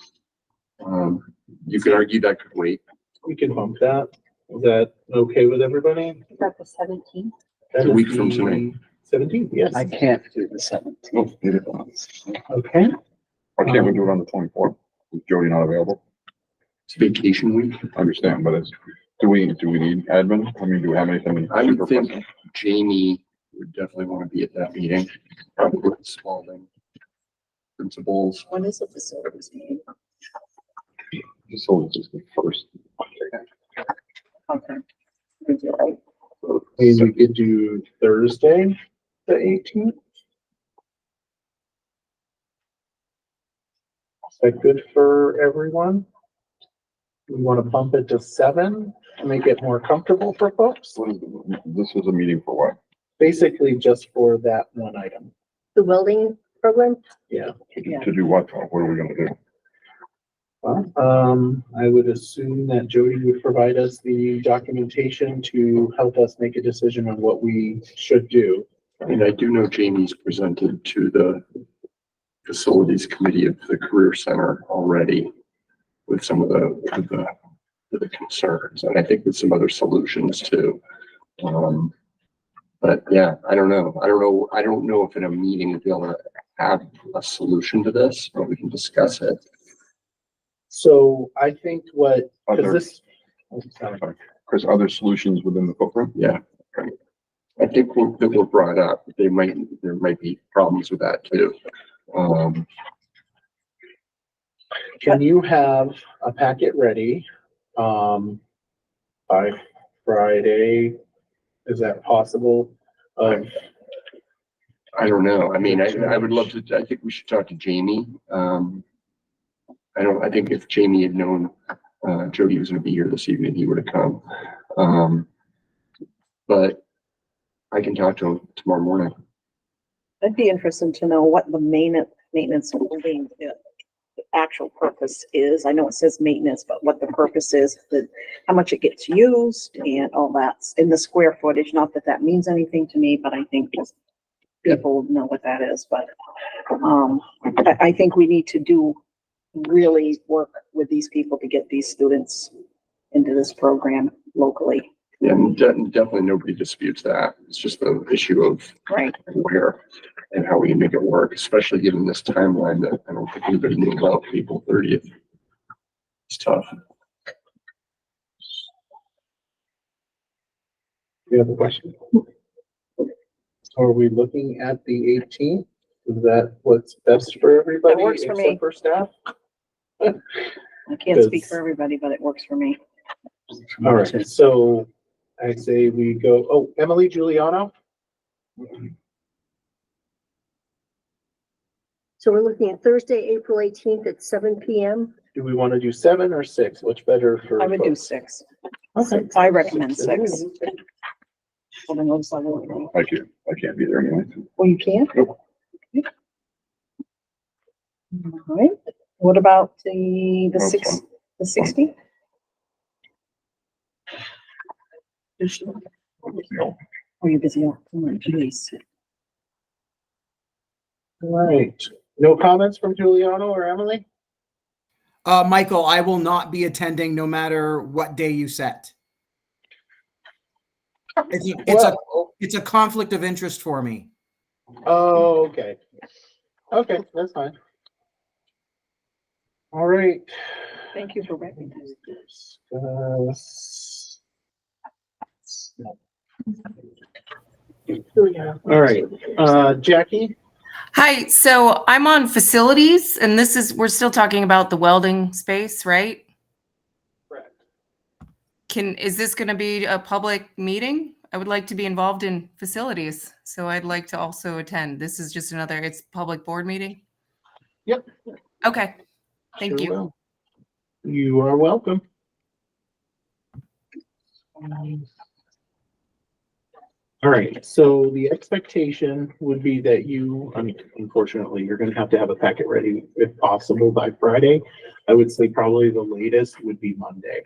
You could argue that could wait. We can bump that. Is that okay with everybody? Is that the 17th? It's a week from tonight. 17th, yes. I can't do the 17th. Okay. Why can't we do it on the 24th? Is Jody not available? It's vacation week. I understand, but do we need admin? I mean, do we have anything? I would think Jamie would definitely want to be at that meeting. Probably with Spalding principals. When is the facilities meeting? So it's the first. Okay. You're right. Maybe we could do Thursday, the 18th. that good for everyone? We want to bump it to 7 to make it more comfortable for folks? This is a meeting for what? Basically just for that one item. The welding program? Yeah. To do what? What are we gonna do? Well, I would assume that Jody would provide us the documentation to help us make a decision on what we should do. And I do know Jamie's presented to the facilities committee of the career center already with some of the concerns, and I think with some other solutions too. But yeah, I don't know if in a meeting we'll be able to have a solution to this, but we can discuss it. So I think what, Other- because Chris, other solutions within the footprint? Yeah, right. I think that were brought up. There might be problems with that too. can you have a packet ready, by Friday? Is that possible? I don't know. I mean, I would love to, I think we should talk to Jamie. I think if Jamie had known, Jody was gonna be here this evening, he would have come. But I can talk to him tomorrow morning. I'd be interested to know what the maintenance and building, the actual purpose is. I know it says maintenance, but what the purpose is, how much it gets used and all that in the square footage. Not that that means anything to me, but I think just people know what that is. But I think we need to really work with these people to get these students into this program locally. Yeah, and definitely nobody disputes that. It's just the issue of Right. where and how we can make it work, especially given this timeline that I don't think anybody knew about April 30th. It's tough. You have a question? Are we looking at the 18th? Is that what's best for everybody? That works for me. Except for staff? I can't speak for everybody, but it works for me. All right, so I say we go, oh, Emily Giuliano? So we're looking at Thursday, April 18th at 7 PM. Do we want to do 7 or 6? What's better for? I would do folks? 6. Okay. I recommend 6. Well, then those I will- I can't be there anyway. Well, you can't? Nope. All right. What about the That's 6, fine. the 60? Oh, you're busy. Oh, geez. All right, no comments from Giuliano or Emily? Michael, I will not be attending no matter what day you set. It's a conflict of interest for me. Oh, okay. Okay, that's fine. All right. Thank you for recognizing. All right, Jackie? Hi, so I'm on facilities and we're still talking about the welding space, right? Correct. Is this going to be a public meeting? I would like to be involved in facilities, so I'd like to also attend. This is just it's public board meeting? Yep. Okay, thank Sure you. will. You are welcome. All right, so the expectation would be that unfortunately, you're gonna have to have a packet ready if possible by Friday. I would say probably the latest would be Monday.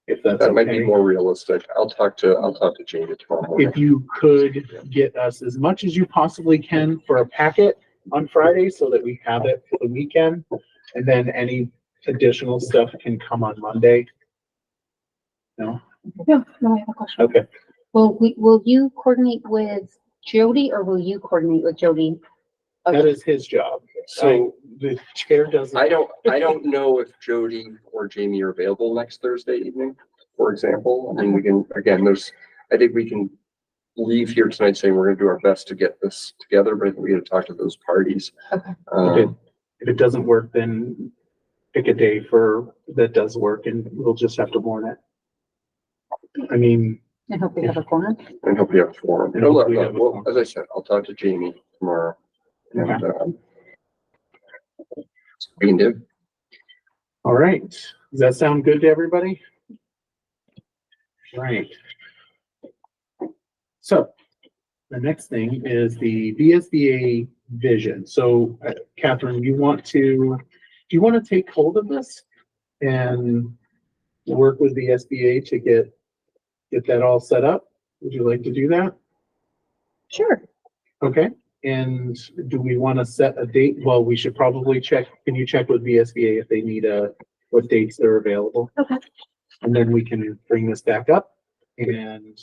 If that's That might be okay. more realistic. I'll talk to Jamie tomorrow morning. If you could get us as much as you possibly can for a packet on Friday so that we have it for the weekend, and then any additional stuff can come on Monday. No? No, I have a question. Okay. Will you coordinate with Jody or will you coordinate with Jody? That is his job. So the chair doesn't. I don't know if Jody or Jamie are available next Thursday evening, for example. I mean, we can, again, I think we can leave here tonight saying we're gonna do our best to get this together, but I think we gotta talk to those parties. Okay. If it doesn't work, then pick a day that does work and we'll just have to warn it. I mean. I hope we have a quorum. And hope we have a forum. And No, hope look, we have a well, as I said, I'll talk to Jamie tomorrow. And, we can do. All right, does that sound good to everybody? Right. So the next thing is the VSBA vision. So Catherine, do you want to take hold of this and work with the SBA to get that all set up? Would you like to do that? Sure. Okay. And do we want to set a date? Well, we should probably check. Can you check with VSBA if they need what dates they're available? Okay. And then we can bring this back up and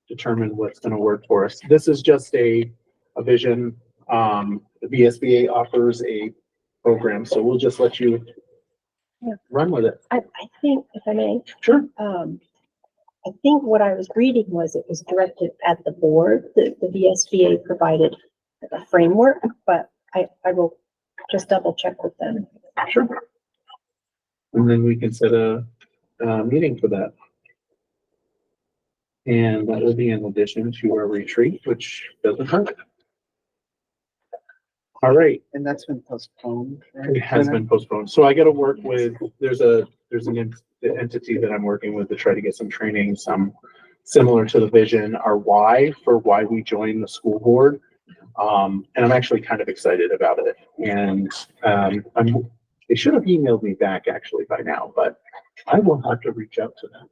determine what's going to work for us. This is just a vision. The VSBA offers a program, so we'll just let you run with it. I think, if I may. Sure. I think what I was reading was it was directed at the board. The VSBA provided a framework, but I will just double check with them. Sure. And then we can set a meeting for that. And that will be in addition to our retreat, which doesn't hurt. All right. And that's been postponed. Right? It has been postponed. So I got to work with, there's an entity that I'm working with to try to get some training, some similar to the vision, our why for why we joined the school board. And I'm actually kind of excited about it. And they should have emailed me back actually by now, but I will have to reach out to them.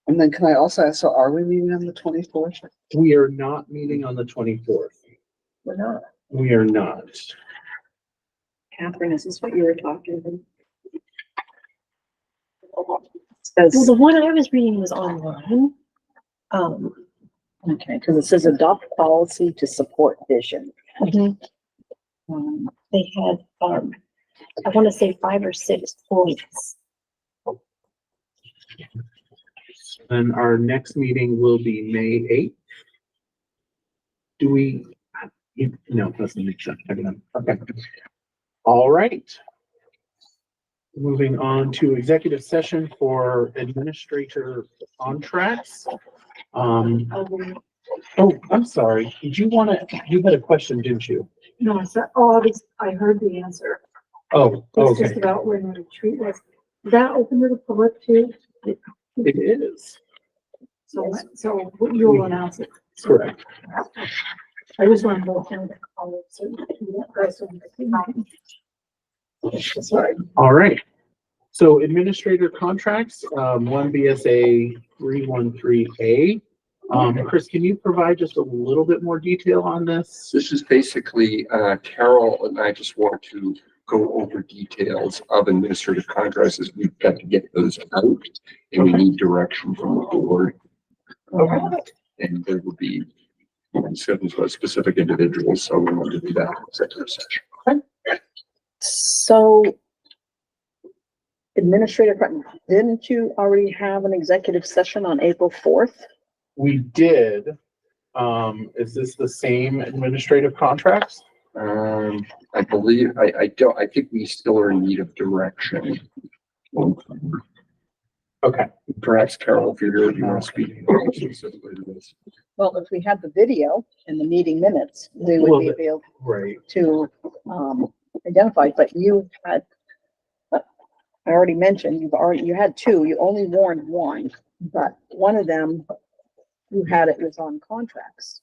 And then can I also ask, so are we meeting on the 24th? We are not meeting on the 24th. We're not. We are not. Catherine, is this what you were talking about? Well, the one I was reading was online. Okay, because it says adopt policy to support vision. They had, I want to say 5 or 6 points. And our next meeting will be May 8th. Do we, no, doesn't make sense. Okay. All right. Moving on to executive session for administrator contracts. Oh, I'm sorry. You had a question, didn't you? No, I heard the answer. Oh, It's okay. just about where the retreat was. Is that open to the public too? It is. So you'll announce it. Correct. I just want to go through the college. Sorry. All right. So administrator contracts, one BSA 313A. Chris, can you provide just a little bit more detail on this? This is basically, Carol and I just want to go over details of administrative contracts as we've got to get those out and we need direction from the board. And there will be specific individuals, so we want to do that in executive session. So administrative, didn't you already have an executive session on April 4th? We did. Is this the same administrative contracts? I believe, I think we still are in need of direction. Okay. Perhaps Carol, if you're here, you want to speak specifically to this. Well, if we had the video and the meeting minutes, they would be able to identify, but you had, I already mentioned, you had 2, you only warned 1, but one of them, you had it was on contracts.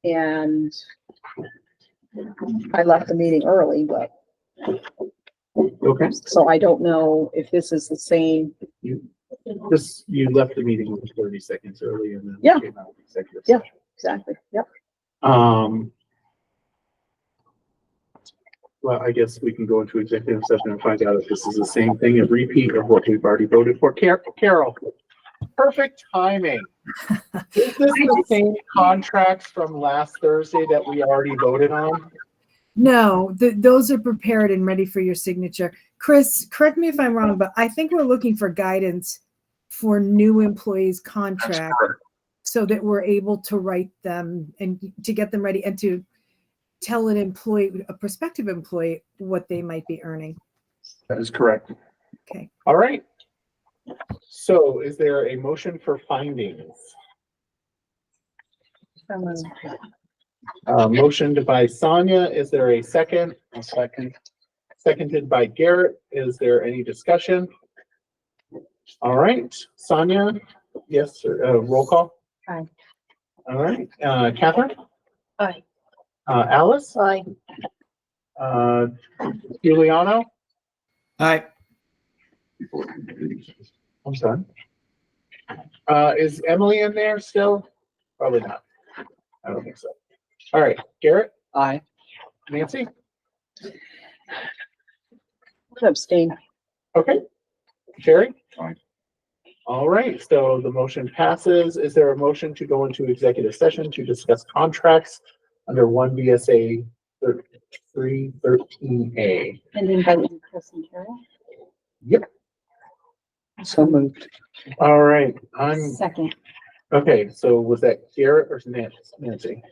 And I left the meeting early, but. Okay. So I don't know if this is the same. You left the meeting with 30 seconds early and then Yeah. came out with executive Yeah, session. exactly. Yep. Well, I guess we can go into executive session and find out if this is the same thing, a repeat of what we've already voted for. Carol, perfect timing. Is this the same contracts from last Thursday that we already voted on? No, those are prepared and ready for your signature. Chris, correct me if I'm wrong, but I think we're looking for guidance for new employees' contract so that we're able to write them and to get them ready and to tell an employee, a prospective employee, what they might be earning. That is correct. Okay. All right. So is there a motion for findings? Motioned by Sonia. Is there a second? A second. seconded by Garrett. Is there any discussion? All right, Sonia, yes, roll call. Aye. All right, Catherine, Aye. Alice, Aye. Giuliano, Aye. I'm sorry. Is Emily in there still? Probably not. I don't think so. All right, Garrett, Aye. Nancy, Abstain. okay, Sherry? Aye. All right, so the motion passes. Is there a motion to go into executive session to discuss contracts under 1 BSA 313A? And invite Chris and Carol. Yep. So moved. All right, I'm, Second. okay, so was that Garrett or Nancy?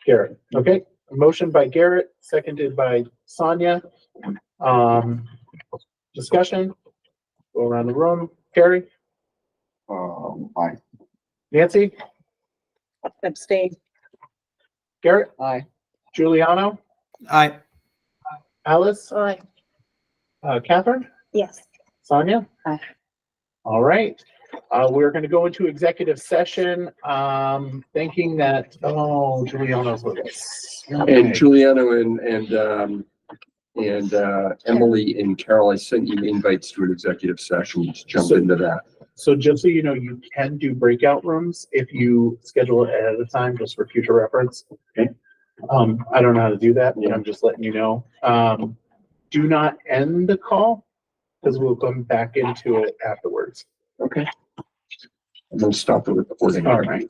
Garrett, okay. A motion by Garrett, seconded by Sonia. Discussion, go around the room. Carrie, Aye. Nancy, Abstain. Garrett, Aye. Giuliano, Aye. Alice, Aye. Catherine, Yes. Sonia? Aye. All right, we're gonna go into executive session, thinking that, oh, Giuliano's with us. Okay. And Giuliano and Emily and Carol, I sent you invites to an executive session. Just jump So- into that. So just so you know, you can do breakout rooms if you schedule it ahead of time, just for future reference. Okay. I don't know how to do that, but I'm just letting you know. Do not end the call, because we'll come back into it afterwards. Okay. I'm gonna stop the recording. All right.